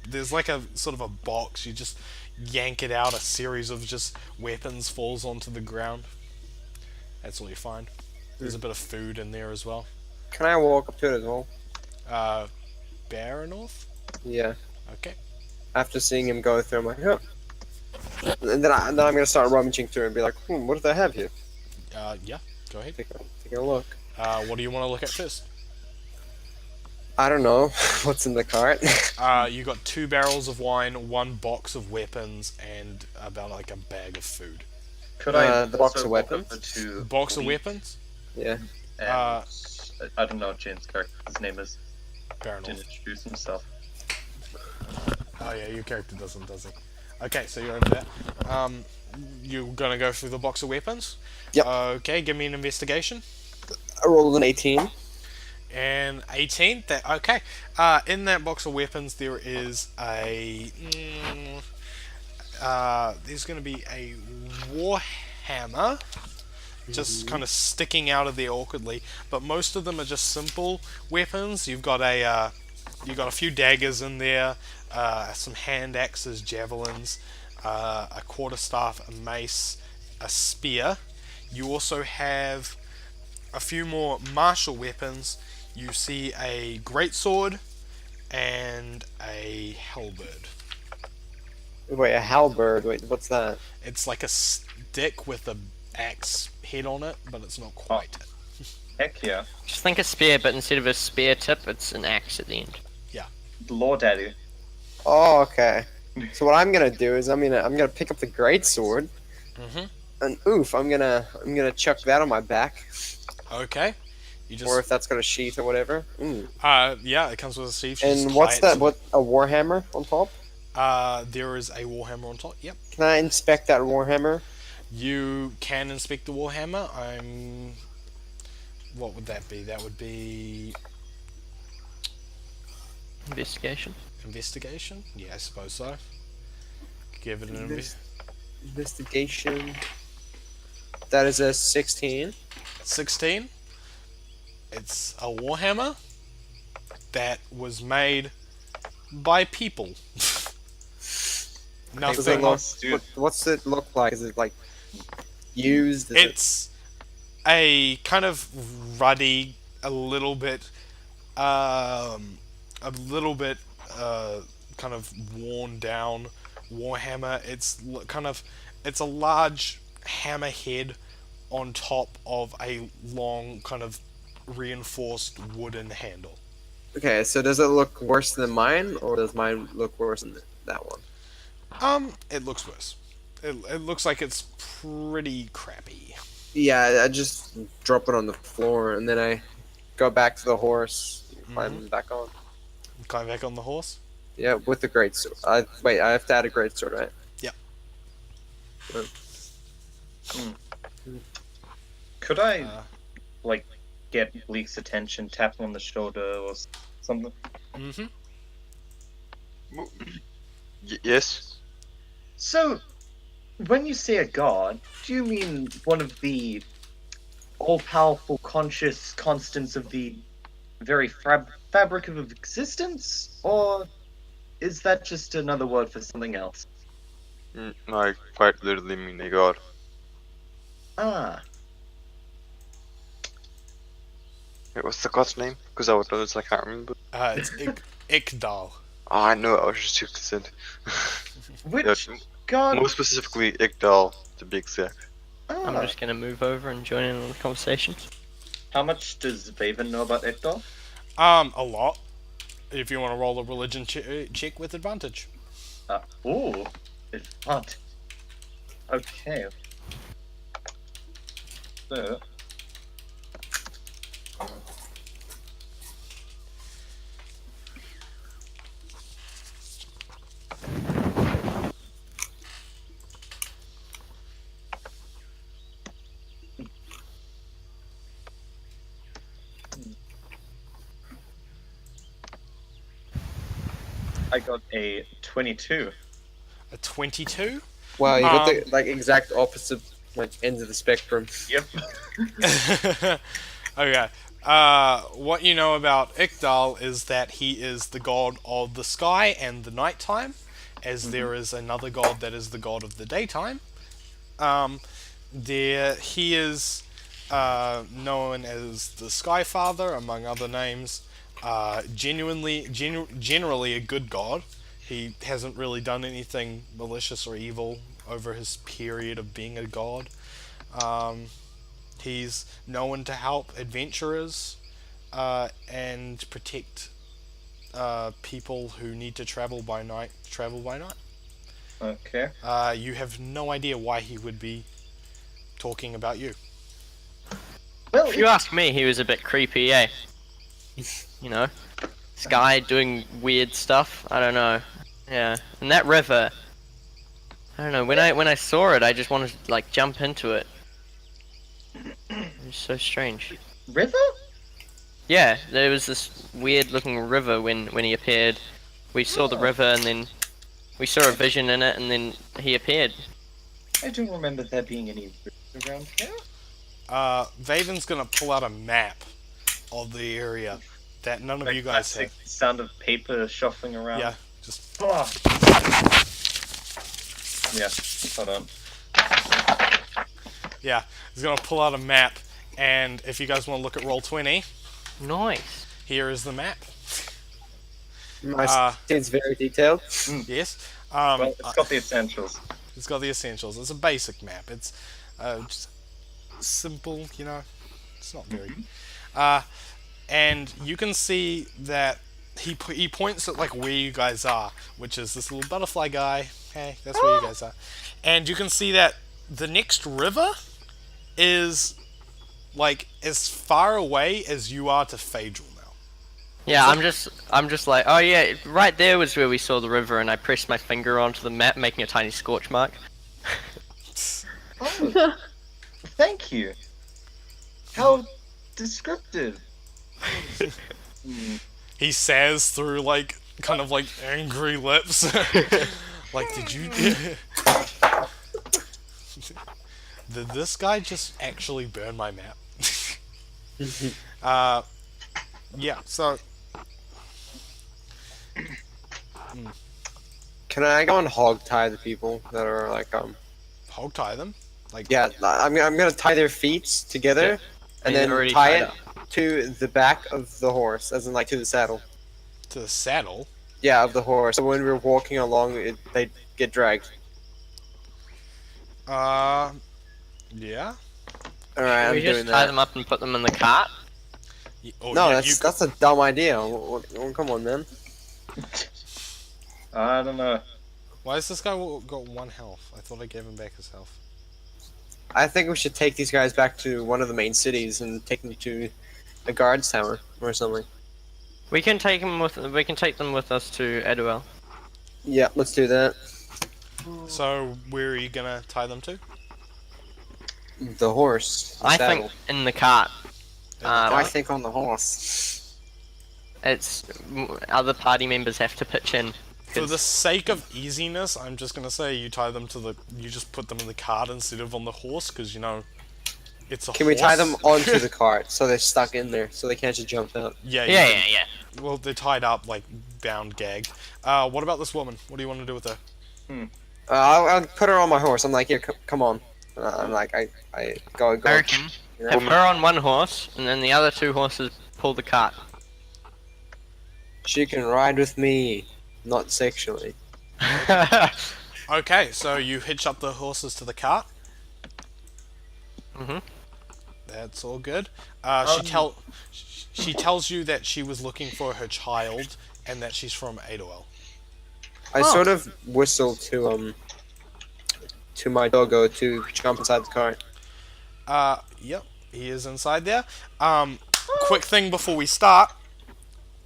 there's like a sort of a box. You just yank it out. A series of just weapons falls onto the ground. That's all you find. There's a bit of food in there as well. Can I walk up to it as well? Baronorth? Yeah. Okay. After seeing him go through, I'm like, oh. And then I'm gonna start rummaging through and be like, what do they have here? Yeah, go ahead. Take a look. What do you want to look at first? I don't know what's in the cart. You got 2 barrels of wine, 1 box of weapons, and about like a bag of food. Could I the box also of walk weapons? over to Box of Lee weapons? Yeah. and, I don't know what Jane's character's name is. Didn't Baronorth. introduce himself. Oh yeah, your character doesn't, does he? Okay, so you're over there. You're gonna go through the box of weapons? Yep. Okay, give me an investigation. I rolled an 18. And 18. That okay. In that box of weapons, there is a. There's going to be a warhammer, just kind of sticking out of there awkwardly. But most of them are just simple weapons. You've got a few daggers in there, some hand axes, javelins, a quarterstaff, a mace, a spear. You also have a few more martial weapons. You see a greatsword and a halberd. Wait, a halberd. Wait, what's that? It's like a stick with a axe head on it, but it's not quite it. Heck yeah. Just think a spear, but instead of a spear tip, it's an axe at the end. Lord Daddy. Oh, okay. So what I'm gonna do is I'm gonna pick up the greatsword, and I'm gonna chuck that on my back, Okay. You just or if that's got a sheath or whatever. yeah, it comes with a sheath. You just And tie what's it that? to- What, a warhammer on top? There is a warhammer on top. Yep. Can I inspect that warhammer? You can inspect the warhammer. What would that be? That would be Investigation. investigation. Yeah, I suppose so. Give it an Investigation. That is a 16. 16. It's a warhammer that was made by people. Does it Nothing. look, Dude. what's it look like? Is it like used? Is It's a kind of ruddy, a little bit kind of worn down warhammer. It's a large hammerhead on top of a long kind of reinforced wooden handle. okay, so does it look worse than mine, or does mine look worse than that one? It looks worse. It looks like it's pretty crappy. Yeah, I just drop it on the floor, and then I go back to the horse, and climb back on. Climb back on the horse. Yeah, with the greatsword. I have to add a greatsword, right? Yep. Could I, like, get Bleak's attention, tap him on the shoulder or something? Mm-hmm. Yes. So, when you say a god, do you mean one of the all-powerful, conscious constants of the very fabric of existence? Or is that just another word for something else? I quite literally mean a god. Ah, Wait, what's the god's name? Because I would know this, I can't remember. It's Ikdal. Oh, I know it, I was just too concerned. which Yeah, god? more specifically, Igdal, to be exact. I'm Ah. just gonna move over and join in on the conversation. How much does Vaven know about Ekdal? A lot. If you want to roll a religion check with advantage. Ooh, it's fun. Okay. So, I got a 22. A 22. Wow, you got the like exact opposite like ends of the spectrum. Yep. Okay. What you know about Ikdal is that he is the god of the sky and the nighttime, as there is another god that is the god of the daytime. He is known as the Skyfather, among other names. Generally a good god. He hasn't really done anything malicious or evil over his period of being a god. He's known to help adventurers and protect people who need to travel by night. Okay. You have no idea why he would be talking about you. Well, If you ask me, he was a bit creepy, eh? You know, this guy doing weird stuff. I don't know. Yeah, and that river. I don't know. When I saw it, I just wanted to like jump into it. It's so strange. river? Yeah, there was this weird-looking river when he appeared. We saw the river, and then we saw a vision in it, and then he appeared. I don't remember there being any rivers around here. Vaven's gonna pull out a map of the area that none of Like you guys classic have. sound of paper shuffling around. Yeah, just Oh. Yeah, hold on. yeah. He's gonna pull out a map, and if you guys want to look at Roll20, Nice. here is the map. My scene's very detailed. Yes. Well, it's got the essentials. It's got the essentials. It's a basic map. It's just simple, you know. It's not very. And you can see that he points at like where you guys are, which is this little butterfly guy. Hey, that's where you guys are. And you can see that the next river is like as far away as you are to Phaedril now. Yeah, I'm just like, oh yeah, right there was where we saw the river, and I pressed my finger onto the map, making a tiny scorch mark. Oh, thank you. How descriptive. He says through like kind of like angry lips. Like, did you did this guy just actually burn my map? Yeah, so Can I go and hog tie the people that are like hog tie them. Like, Yeah, I'm gonna tie their feet together, and They're then already tie tied it up. to the back of the horse, as in like to the saddle. to the saddle. Yeah, of the horse. So when we're walking along, they get dragged. Yeah. All right, Can I'm we doing just tie that. them up and put them in the cart? Oh, No, yeah, that's a dumb idea. Come on, man. I don't know. Why has this guy got 1 health? I thought I gave him back his health. I think we should take these guys back to one of the main cities and take them to a guard's tower or something. We can take them with us to Eduel. Yeah, let's do that. So, where are you gonna tie them to? The horse. The I saddle. think in the cart. I think on the horse. It's other party members have to pitch in. For the sake of easiness, I'm just gonna say you tie them to you just put them in the cart instead of on the horse, because you know, it's a Can we tie horse. them onto the cart so they're stuck in there so they can't just jump out? Yeah, Yeah. Well, they're tied up, like bound, gagged. What about this woman? What do you want to do with her? I'll put her on my horse. I'm like, here, come on. I'm like, I go. I reckon you know? have her on one horse, and then the other 2 horses pull the cart. She can ride with me, not sexually. Okay, so you hitch up the horses to the cart. Mhm. That's all good. She tells you that she was looking for her child and that she's from Adoel. I sort of whistle to my doggo to jump inside the cart. Yep, he is inside there. Quick thing before we start.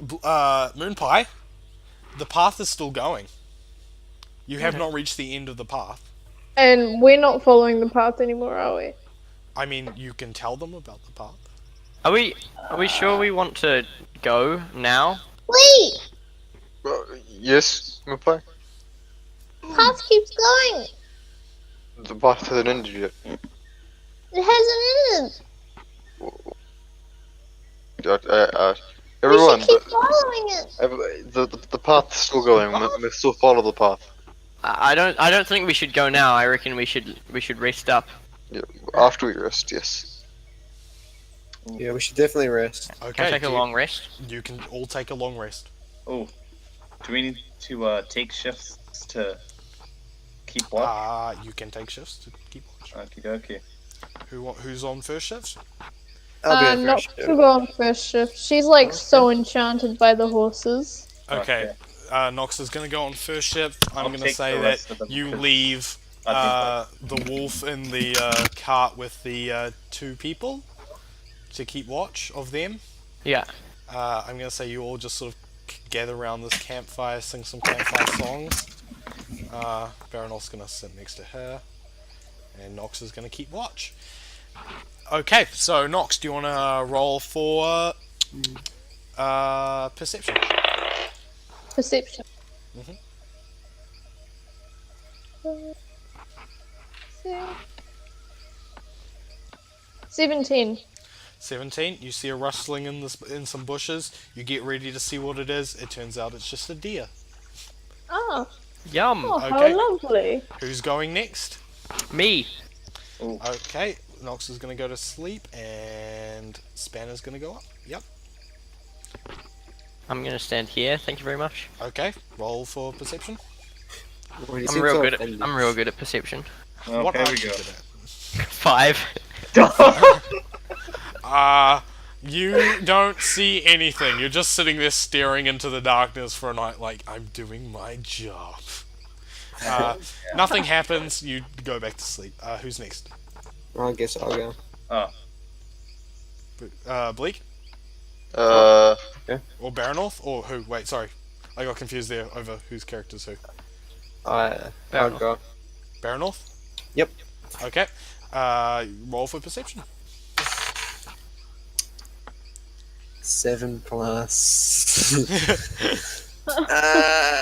Moon Pie, the path is still going. You have not reached the end of the path. And we're not following the path anymore, are we? I mean, you can tell them about the path. Are we sure we want to go now? Wait! Yes, Mapai? Path keeps going. The path hasn't ended yet. It hasn't ended. Everyone, We should keep following it. the path's still going. We still follow the path. I don't think we should go now. I reckon we should rest up. Yeah, after we rest, yes. Yeah, we should definitely rest. Can I Okay, take a long rest? you can all take a long rest. Oh, do we need to take shifts to keep watch? You can take shifts to keep watch. Okie dokie. Who's on first shift? I'll be on Nox first will shift. go on first shift. She's like so enchanted by the horses. Okay. Nox is gonna go on first shift. I'm I'll gonna take say the that rest of them you because leave I the wolf in the cart with the 2 people to keep watch of them. Yeah. I'm gonna say you all just sort of gather around this campfire, sing some campfire songs. Baronol's gonna sit next to her, and Nox is gonna keep watch. Okay, so Nox, do you want to roll for perception? Perception. Mhm. 17. 17. You see a rustling in some bushes. You get ready to see what it is. It turns out it's just a deer. Oh, Yum. how Okay. lovely. Who's going next? Me. Okay, Nox is going to go to sleep, and Spanner's going to go up. Yep. I'm gonna stand here. Thank you very much. Okay, roll for perception. Well, he I'm seems real so good. offended. I'm real good at perception. What Okay, are we you go. good at? 5. You don't see anything. You're just sitting there staring into the darkness for a night like, I'm doing my job. Nothing happens. You go back to sleep. Who's next? Well, I guess I'll go. Bleak? Uh, Or Baronorth? Or who? Wait, sorry. I got confused there over whose character's who. I'll Baronolf. go. Baronorth? Yep. Okay. Roll for perception. 7 plus.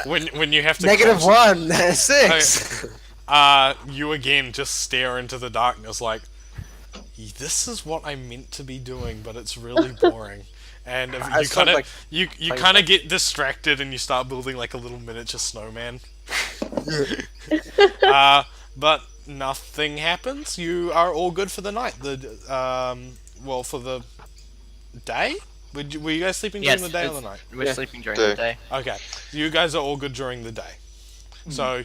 When you have to -1. 6. you again just stare into the darkness like, this is what I'm meant to be doing, but it's really boring. And I you sound kind of like you kind of get distracted and you start building like a little miniature snowman. But nothing happens. You are all good for the night. For the day. Were you guys sleeping Yes, during the day or the night? We're Yeah. sleeping during Day. the day. Okay, you guys are all good during the day. So,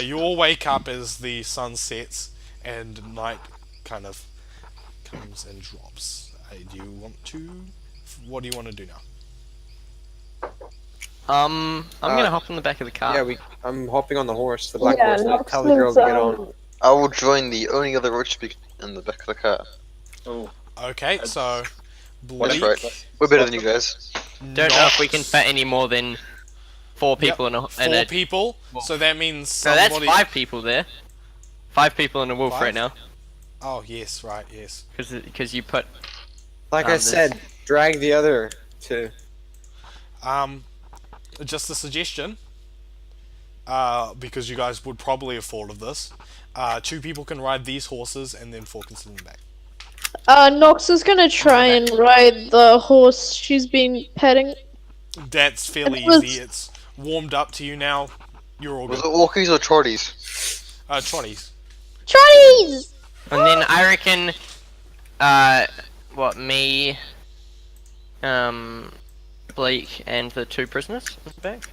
you all wake up as the sun sets and night kind of comes and drops. What do you want to do now? I'm gonna hop on the back of the car. Yeah, I'm hopping on the horse, the black Yeah, horse, and I Nox tell the girl is, to get on. I will join the only other roach speaker in the back of the car. Okay, so That's Bleak, right. We're better than you guys. Don't know if we can fit any more than 4 people in a. 4 people. So that means No, that's somebody. 5 people there. 5 people in a wolf 5? right now. Oh yes, right, yes. Because you put. Like I there's- said, drag the other 2. Just a suggestion. Because you guys would probably have thought of this. 2 people can ride these horses, and then 4 can sit in the back. Nox is gonna try and ride the horse she's been petting. That's fairly It was- easy. It's warmed up to you now. You're all Was good. it walkies or trotties? Trotties. Trotties! And then I reckon. Me. Bleak and the 2 prisoners in the back.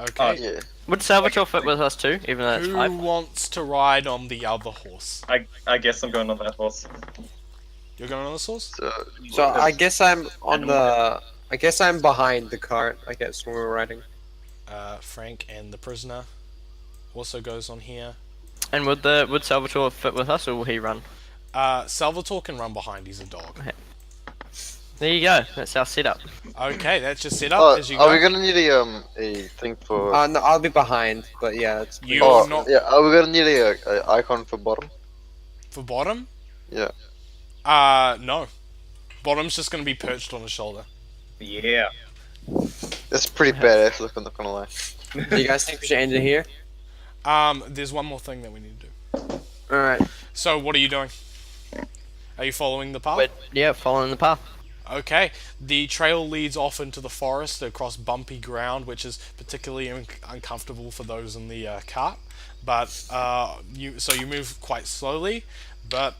Okay. Yeah. Would Salvatore fit with us too, even though it's Who 5? wants to ride on the other horse? I guess I'm going on that horse. You're going on this horse? So I guess I'm on the. I guess I'm behind the cart. I guess when we're riding. Frank and the prisoner also goes on here. And would Salvatore fit with us, or will he run? Salvatore can run behind. He's a dog. There you go. That's our setup. Okay, that's just set up Oh, as you go. are we gonna need a thing for? No, I'll be behind. But yeah, it's. You're Oh, not yeah. Are we gonna need a icon for bottom? for bottom. Yeah. No. Bottom's just gonna be perched on his shoulder. Yeah. That's pretty badass. Look, I'm not gonna lie. Do you guys think we should end it here? There's one more thing that we need to do. All right. So, what are you doing? Are you following the path? Yeah, following the path. Okay, the trail leads off into the forest across bumpy ground, which is particularly uncomfortable for those in the cart. But you move quite slowly, but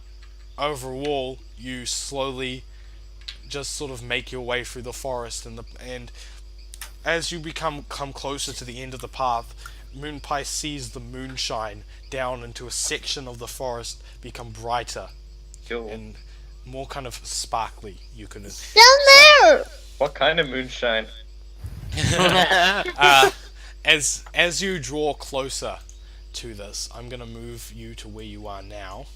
overall you slowly just sort of make your way through the forest, and as you come closer to the end of the path, Moonpie sees the moonshine down into a section of the forest become brighter Cool. and more kind of sparkly. You can Down there! What kind of moonshine? as you draw closer to this, I'm gonna move you to where you are now,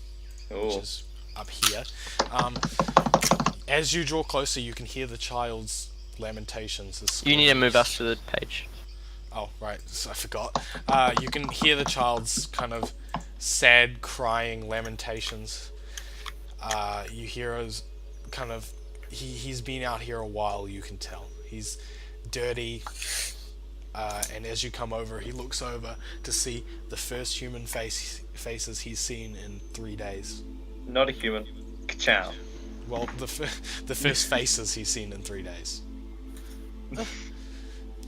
which Cool. is up here. As you draw closer, you can hear the child's lamentations. You need to move us to the page. Oh, right, so I forgot. You can hear the child's kind of sad, crying lamentations. You hear his kind of... He's been out here a while, you can tell. He's dirty, and as you come over, he looks over to see the first human faces he's seen in 3 days. Not a human. Ka-chow. Well, the first faces he's seen in 3 days.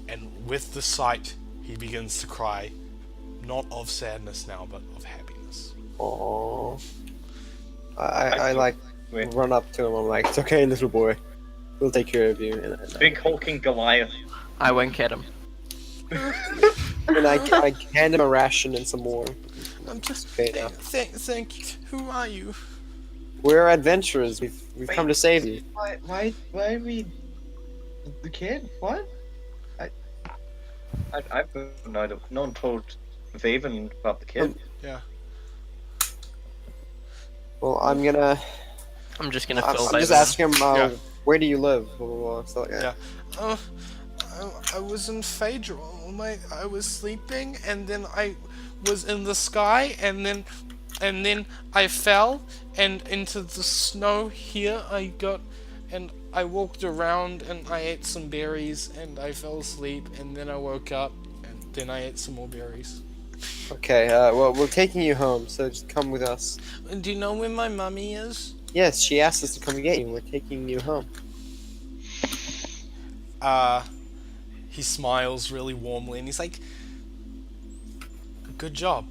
And with the sight, he begins to cry, not of sadness now, but of happiness. Aww. I like Wait. run up to him. I'm like, it's okay, little boy. We'll take care of you. Big hulking Goliath. I wink at him. And I hand him a ration and some more. I'm just... Okay, now. Thank you. Who are you? We're adventurers. We've come to save you. Why are we the kid? What? I've no one told Vaven about the kid. Yeah. Well, I'm gonna. I'm just gonna I'm fill just Vaven in. asking him. Yeah. Where do you live? Blah, blah, blah, stuff like that. Yeah. I was in Phaedra. I was sleeping, and then I was in the sky, and then I fell, and into the snow here I got, and I walked around, and I ate some berries, and I fell asleep, and then I woke up, and then I ate some more berries. Okay. Well, we're taking you home, so just come with us. Do you know where my mummy is? Yes, she asked us to come get you. We're taking you home. He smiles really warmly, and he's like, "Good job."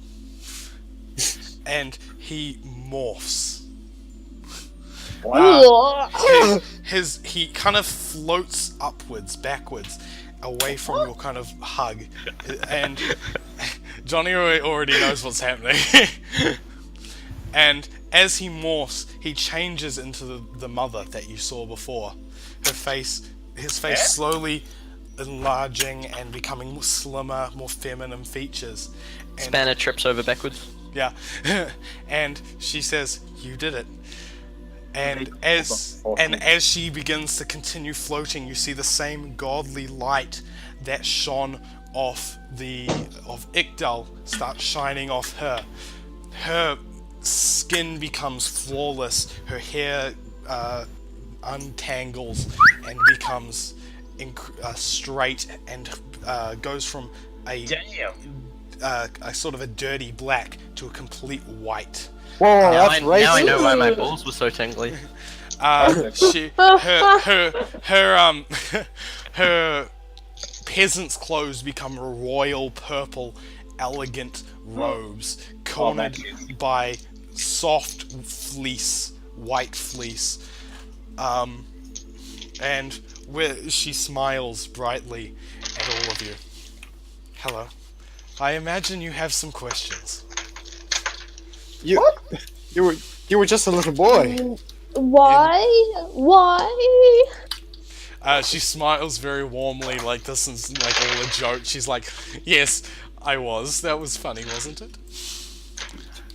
And he morphs. He kind of floats upwards, backwards, away from your kind of hug, and Johnny already knows what's happening. And as he morphs, he changes into the mother that you saw before. His face slowly enlarging and becoming slimmer, more feminine features. And Spanner trips over backwards. yeah, and she says, "You did it." And as she begins to continue floating, you see the same godly light that shone off of Ikdal start shining off her. Her skin becomes flawless. Her hair untangles and becomes straight and goes from a sort of a dirty black to a complete white. Whoa, Now that's I racist. know why my balls were so tingly. Her peasant's clothes become royal purple, elegant robes, cornered by soft fleece, white fleece, and where she smiles brightly at all of you. Hello. I imagine you have some questions. You were just a little boy. Why? She smiles very warmly, like this is like all a joke. She's like, "Yes, I was. That was funny, wasn't it?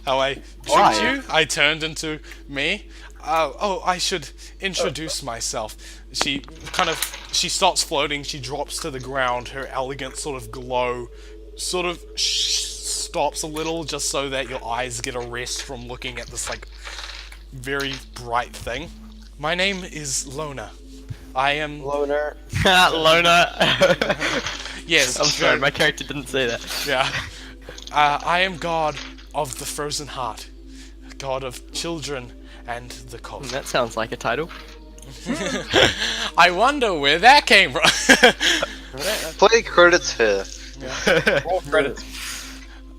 How I tricked you? I turned into me. I should introduce myself." She stops floating. She drops to the ground. Her elegant sort of glow sort of stops a little, just so that your eyes get a rest from looking at this like very bright thing. My name is Lona. I am Loner. Loner. yes. I'm sorry, my character didn't say that. Yeah. I am god of the frozen heart, god of children and the cold. That sounds like a title. I wonder where that came from. Play credits here. Roll credits.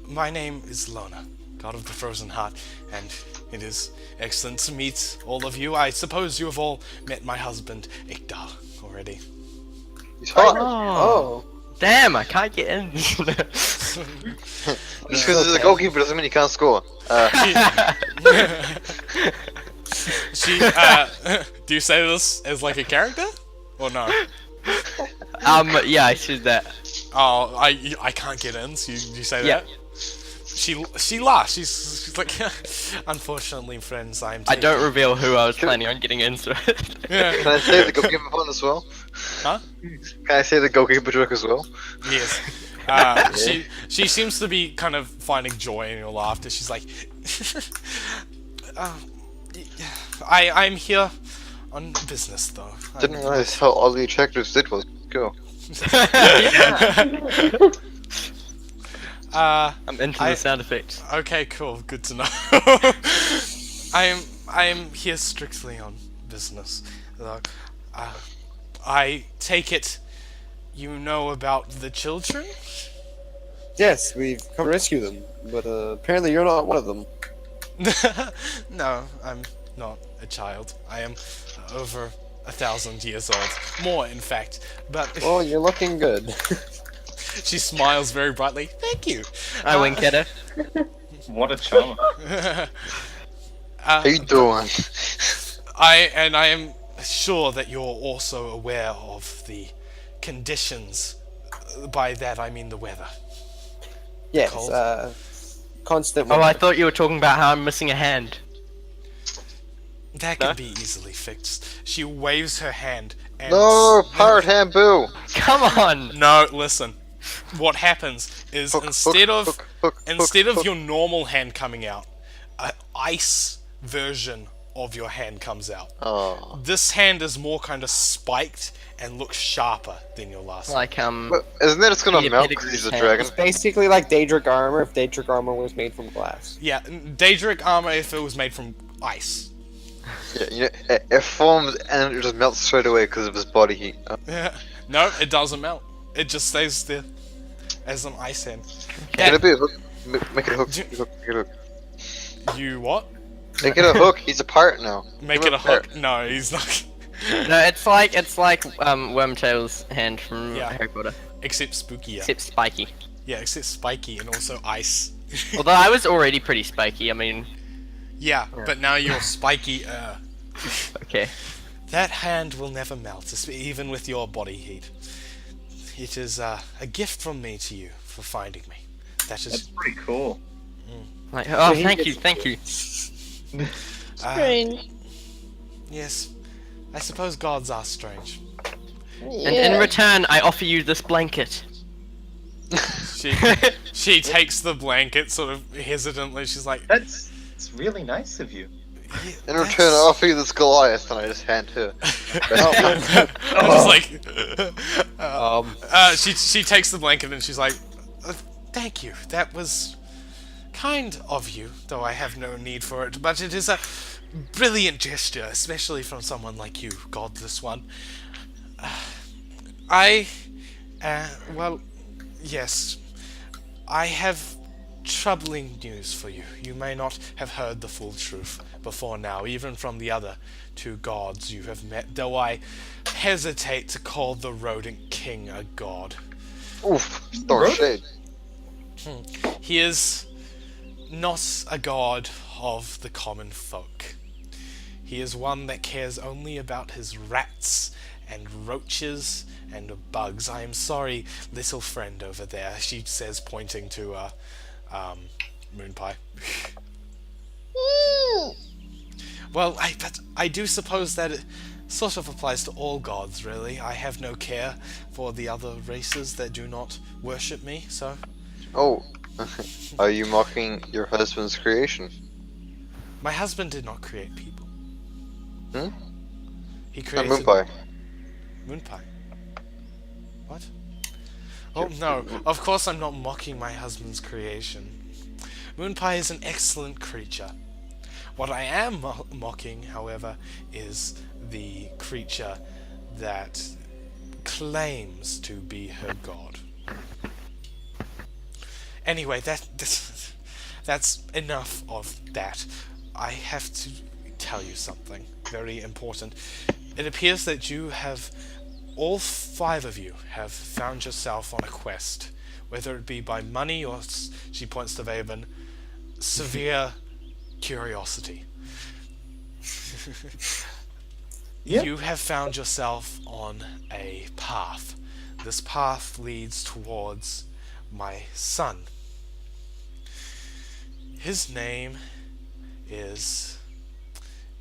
My name is Lona. god of the frozen heart, and it is excellent to meet all of you. I suppose you have all met my husband, Ikdal, already. He's hot. Oh. Damn, I can't get in. Just because he's a goalkeeper doesn't mean he can't score. She, do you say this as like a character? Or no? Yeah, I said that. Oh, I can't get in, so you say Yeah. that? She laughs. She's like, unfortunately, friends, I'm. I don't reveal who I was planning on getting into it. Yeah. Can I say the goalkeeper one as well? Huh? Can I say the goalkeeper joke as well? Yes. She seems to be kind of finding joy in your laughter. She's like, I'm here on business though. Didn't realize how oddly attractive Sid was. Go. I'm into the sound effects. Okay, cool. Good to know. I am here strictly on business. I take it you know about the children? Yes, we've come to rescue them, but apparently you're not one of them. No, I'm not a child. I am over 1,000 years old. More, in fact. But Well, you're looking good. she smiles very brightly. Thank you. I wink at her. What a charm. How you doing? I am sure that you're also aware of the conditions. By that I mean the weather. Yes, Cold. constant. Oh, I winter. thought you were talking about how I'm missing a hand. That No? can be easily fixed. She waves her hand and No, pirate hand boo. Come on! No, listen. What happens is Hook, instead hook, of hook, hook, instead hook, of hook. your normal hand coming out, an ice version of your hand comes out. Oh. This hand is more kind of spiked and looks sharper than your last one. Like, But isn't it just gonna Peter melt because Pettigrew's he's a hand. dragon? It's basically like Daedric armor if Daedric armor was made from glass. Yeah, Daedric armor if it was made from ice. Yeah, you know, it forms and it just melts straight away because of his body heat. No, it doesn't melt. It just stays there as an ice hand. Can it That, be a hook? Make it a hook. Make it a hook. you what? Make it a hook. He's a pirate now. Make Give it a him pirate. hook? No, he's not. no, it's like Wormtail's hand from Yeah. Harry Potter, Except spookier. except spiky. Yeah, except spiky and also ice. Although I was already pretty spiky. I mean, Yeah, but now you're spiky. okay. That hand will never melt, even with your body heat. It is a gift from me to you for finding me. That That's is pretty cool. Like, oh, he thank gets you, thank you. Strange. yes. I suppose gods are strange. Yeah. And in return, I offer you this blanket. She takes the blanket sort of hesitantly. She's like, That's it's really nice of you. In return, I offer you this Goliath, and I just hand her. I'm just like, she takes the blanket and she's like, thank you. That was kind of you, though I have no need for it. But it is a brilliant gesture, especially from someone like you, godless one. Well, yes, I have troubling news for you. You may not have heard the full truth before now, even from the other two gods you have met, though I hesitate to call the Rodent King a god. Oof, store shade. He is not a god of the common folk. He is one that cares only about his rats and roaches and bugs. I am sorry, little friend over there, she says, pointing to Moonpie. Well, but I do suppose that it sort of applies to all gods, really. I have no care for the other races that do not worship me, so... Oh, are you mocking your husband's creation? My husband did not create people. Hmm? He And created... Moonpie. Moonpie. What? Oh no, of course I'm not mocking my husband's creation. Moonpie is an excellent creature. What I am mocking, however, is the creature that claims to be her god. Anyway, that's enough of that. I have to tell you something very important. It appears that you have, all 5 of you, have found yourself on a quest, whether it be by money or, she points to Vaven, severe curiosity. Yep. You have found yourself on a path. This path leads towards my son. His name is,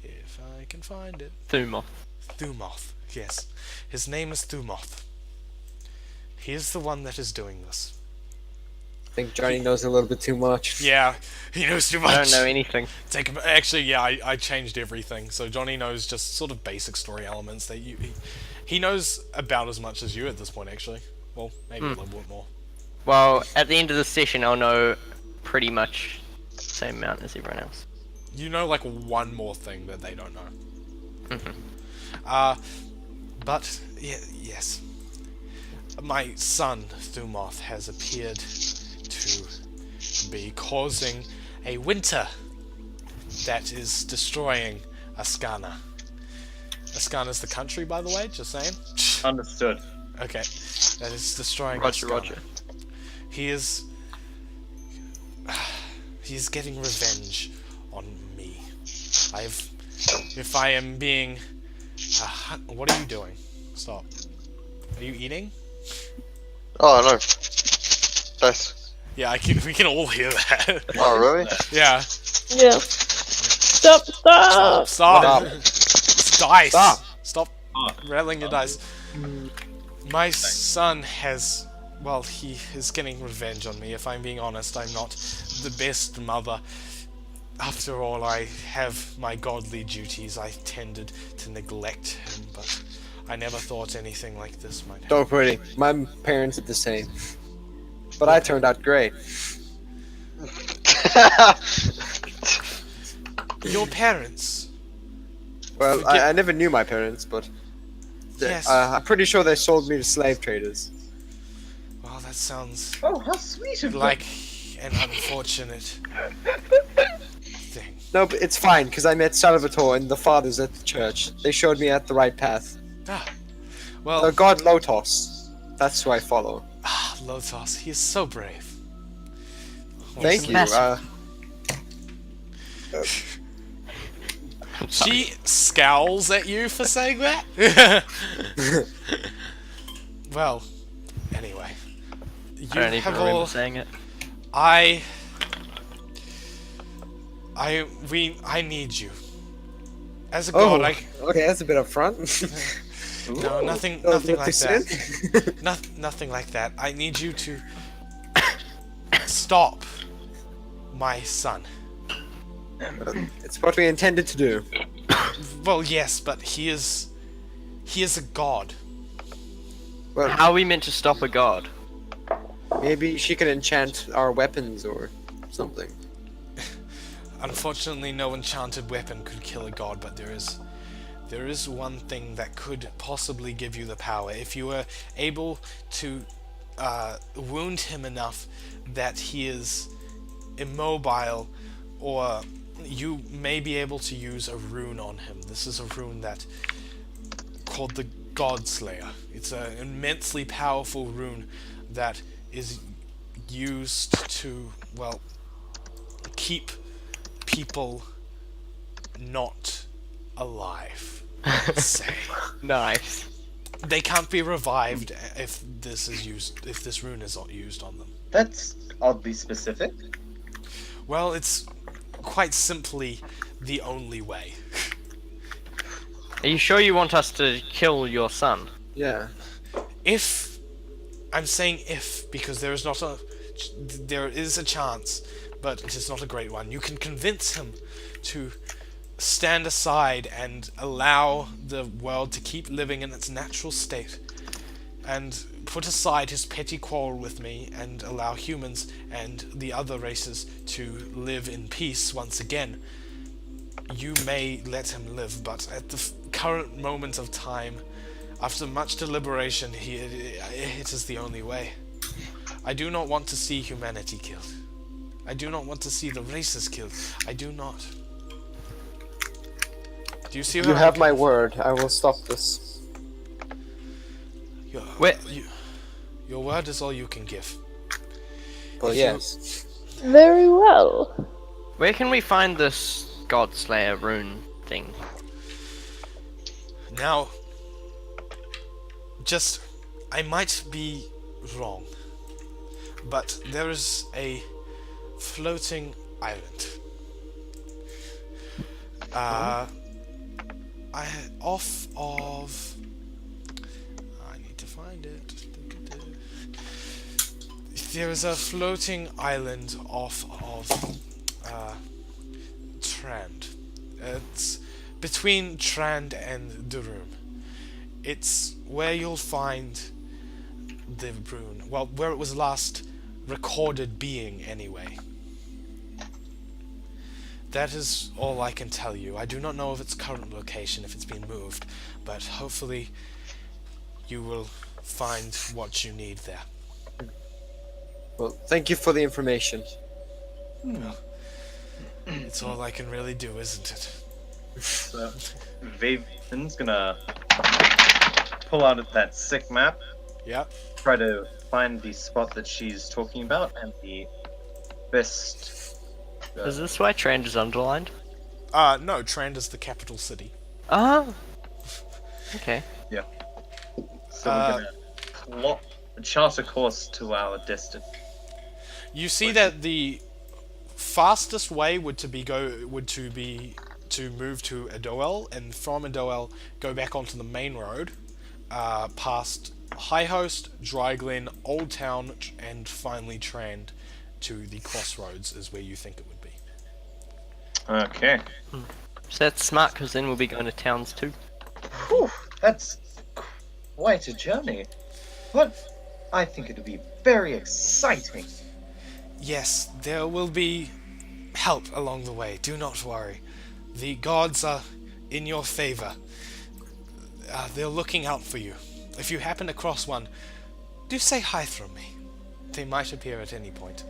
if I can find it, Thumoth. Thumoth. Yes, his name is Thumoth. He is the one that is doing this. I think Johnny knows a little bit too much. Yeah, he knows too much. I don't know anything. Take him. Actually, yeah, I changed everything. So Johnny knows just sort of basic story elements that he knows about as much as you at this point. Actually, well, maybe a little bit more. Well, at the end of the session, I'll know pretty much the same amount as everyone else. You know, like one more thing that they don't know. But yes, my son Thumoth has appeared to be causing a winter that is destroying Ascana. Ascana's the country, by the way, just saying. Understood. Okay, that is destroying Roger, Ascana. Roger. He's getting revenge on me. If I am being, what are you doing? Stop. Are you eating? Oh no. That's. Yeah, we can all hear that. Oh really? Yeah. Yeah. Stop! Stop. It's dice. Stop Oh. rattling your dice. My son has, well, he is getting revenge on me. If I'm being honest, I'm not the best mother. After all, I have my godly duties. I tended to neglect him, but I never thought anything like this might happen. Don't worry, my parents did the same. But I turned out great. Your parents? Well, I never knew my parents, but Yes. I'm pretty sure they sold me to slave traders. Well, that sounds Oh, how sweet of them. like an unfortunate thing. No, but it's fine, because I met Salvatore and the fathers at the church. They showed me at the right path. Ah, The well, god Lotos. That's who I follow. Lotos, he is so brave. Thank you. massive. She scowls at you for saying that? Well, anyway. You I don't even have remember all... saying it. I need you. As a god, okay, that's a bit upfront. no, nothing That was like what they that. said. Nothing like that. I need you to stop my son. It's what we intended to do. Well, yes, but he is a god. Well, How are we meant to stop a god? maybe she can enchant our weapons or something. Unfortunately, no enchanted weapon could kill a god, but there is one thing that could possibly give you the power. If you were able to wound him enough that he is immobile, or you may be able to use a rune on him. This is a rune that called the Godslayer. It's an immensely powerful rune that is used to, well, keep people not alive, let's say. Nice. They can't be revived if this rune is not used on them. That's oddly specific. Well, it's quite simply the only way. Are you sure you want us to kill your son? Yeah. If I'm saying if because there is a chance, but it is not a great one. You can convince him to stand aside and allow the world to keep living in its natural state, and put aside his petty quarrel with me and allow humans and the other races to live in peace once again. You may let him live, but at the current moment of time, after much deliberation, it is the only way. I do not want to see humanity killed. I do not want to see the races killed. I do not. Do you see You where have I'm my coming word. I will stop this. from? Where- Your word is all you can give. Well, If you- yes. Very well. Where can we find this Godslayer rune thing? Now, I might be wrong, but there is a floating island. Off of. I need to find it. There is a floating island off of Trand. It's between Trand and Durum. It's where you'll find the rune. Well, where it was last recorded being, anyway. That is all I can tell you. I do not know of its current location, if it's been moved, but hopefully you will find what you need there. Well, thank you for the information. It's all I can really do, isn't it? So, Vaven's gonna pull out that sick map, Yep. try to find the spot that she's talking about, and the best. Is this why Trend is underlined? No, Trand is the capital city. Ah. Okay. So we're gonna chart a course to our destiny. You see that the fastest way would to be to move to Adoel, and from Adoel go back onto the main road, past High Host, Dry Glen, Old Town, and finally Trand to the crossroads is where you think it would be. Okay. So that's smart, because then we'll be going to towns too. Whew, that's quite a journey. But I think it'll be very exciting. Yes, there will be help along the way. Do not worry. The gods are in your favor. They're looking out for you. If you happen to cross one, do say hi from me. They might appear at any point.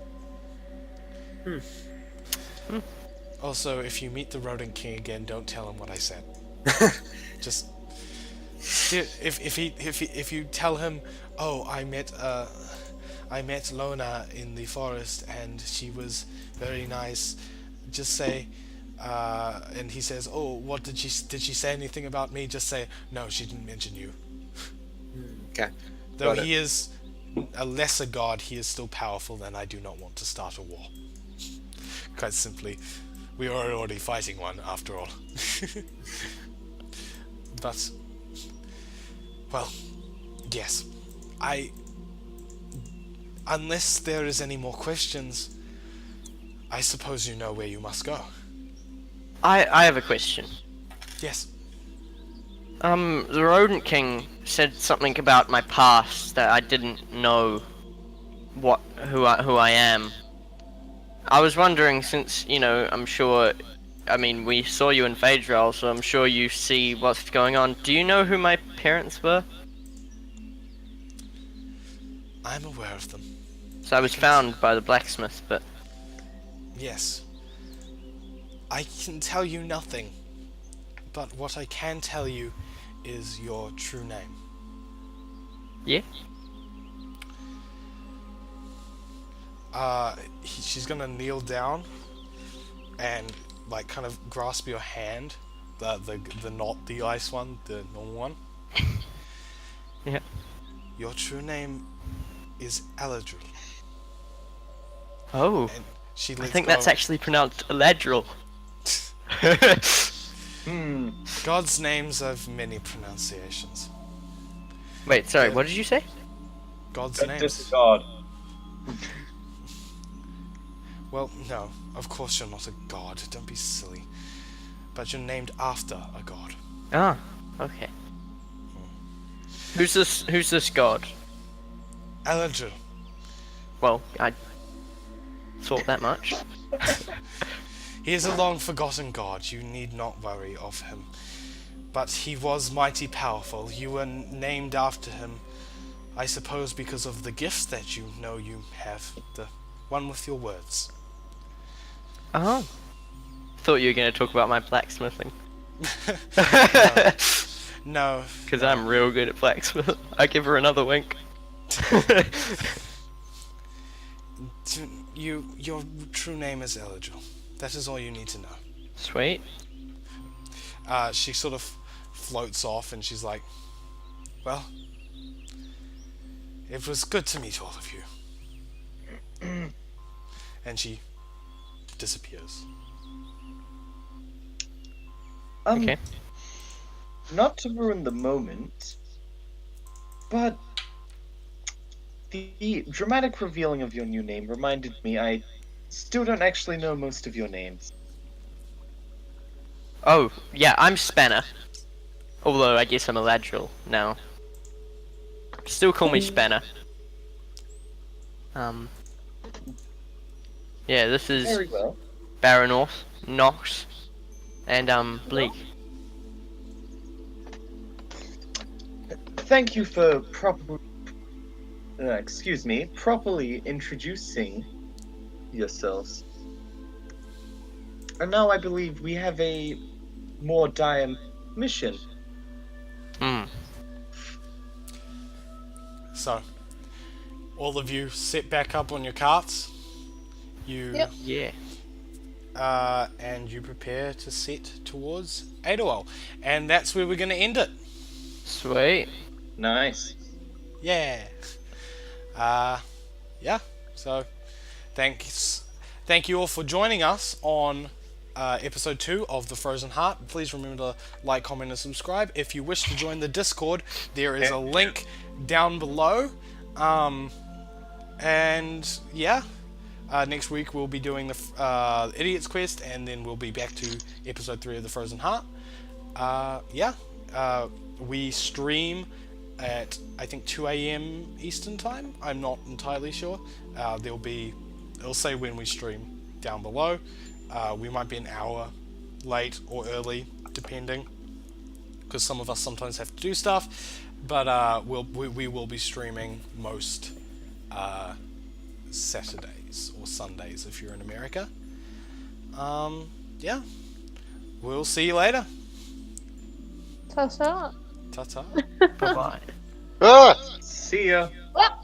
Also, if you meet the Rodent King again, don't tell him what I said. Just if you tell him, oh, I met Lona in the forest and she was very nice. Just say, and he says, oh, what did she say anything about me? Just say, no, she didn't mention you. Okay. Though Got it. he is a lesser god, he is still powerful, and I do not want to start a war. Quite simply, we are already fighting one, after all. But, well, yes. Unless there is any more questions, I suppose you know where you must go. I have a question. Yes. The Rodent King said something about my past that I didn't know who I am. I was wondering, since, I'm sure, we saw you in Phaedrel, so I'm sure you see what's going on. Do you know who my parents were? I'm aware of them. So I was found by the blacksmith, but... Yes. I can tell you nothing, but what I can tell you is your true name. Yeah? She's gonna kneel down and kind of grasp your hand, the not the ice one, the normal one. Yeah. Your true name is Eladril. Oh, And she I lets think go. that's actually pronounced Eladril. God's names have many pronunciations. Wait, sorry, Yeah. what did you say? God's Don't names. disregard. Well, no, of course you're not a god. Don't be silly. But you're named after a god. Ah, okay. Who's this god? Eladril. Well, I thought that much. He is a long-forgotten god. You need not worry of him. But he was mighty powerful. You were named after him, I suppose, because of the gifts that you know you have. The one with your words. Oh. Thought you were gonna talk about my blacksmithing. No. Because I'm real good at blacksmith. I give her another wink. Your true name is Eligible. That is all you need to know. Sweet. She sort of floats off and she's like, well, it was good to meet all of you. And she disappears. Okay. Not to ruin the moment, but the dramatic revealing of your new name reminded me I still don't actually know most of your names. Oh, yeah, I'm Spanner. Although I guess I'm Eladriel now. Still call me Spanner. Yeah, this is Very well. Baronorth, Nox, and Bleak. Thank you for properly introducing yourselves. And now I believe we have a more dire mission. So, all of you sit back up on your carts. Yep. Yeah. And you prepare to set towards Adewell. And that's where we're going to end it. Sweet. Nice. Yeah. Yeah. So, thank you all for joining us on episode 2 of The Frozen Heart. Please remember to like, comment, and subscribe. If you wish to join the Discord, there is a link down below. And yeah, next week we'll be doing the Idiot's Quest, and then we'll be back to episode 3 of The Frozen Heart. We stream at, I think, 2 a.m. Eastern time. I'm not entirely sure. It'll say when we stream down below. We might be an hour late or early, depending, because some of us sometimes have to do stuff. But we will be streaming most Saturdays or Sundays if you're in America. Yeah. We'll see you later. Ta-ta. Ta-ta. Bye-bye. Ah! See ya. Well.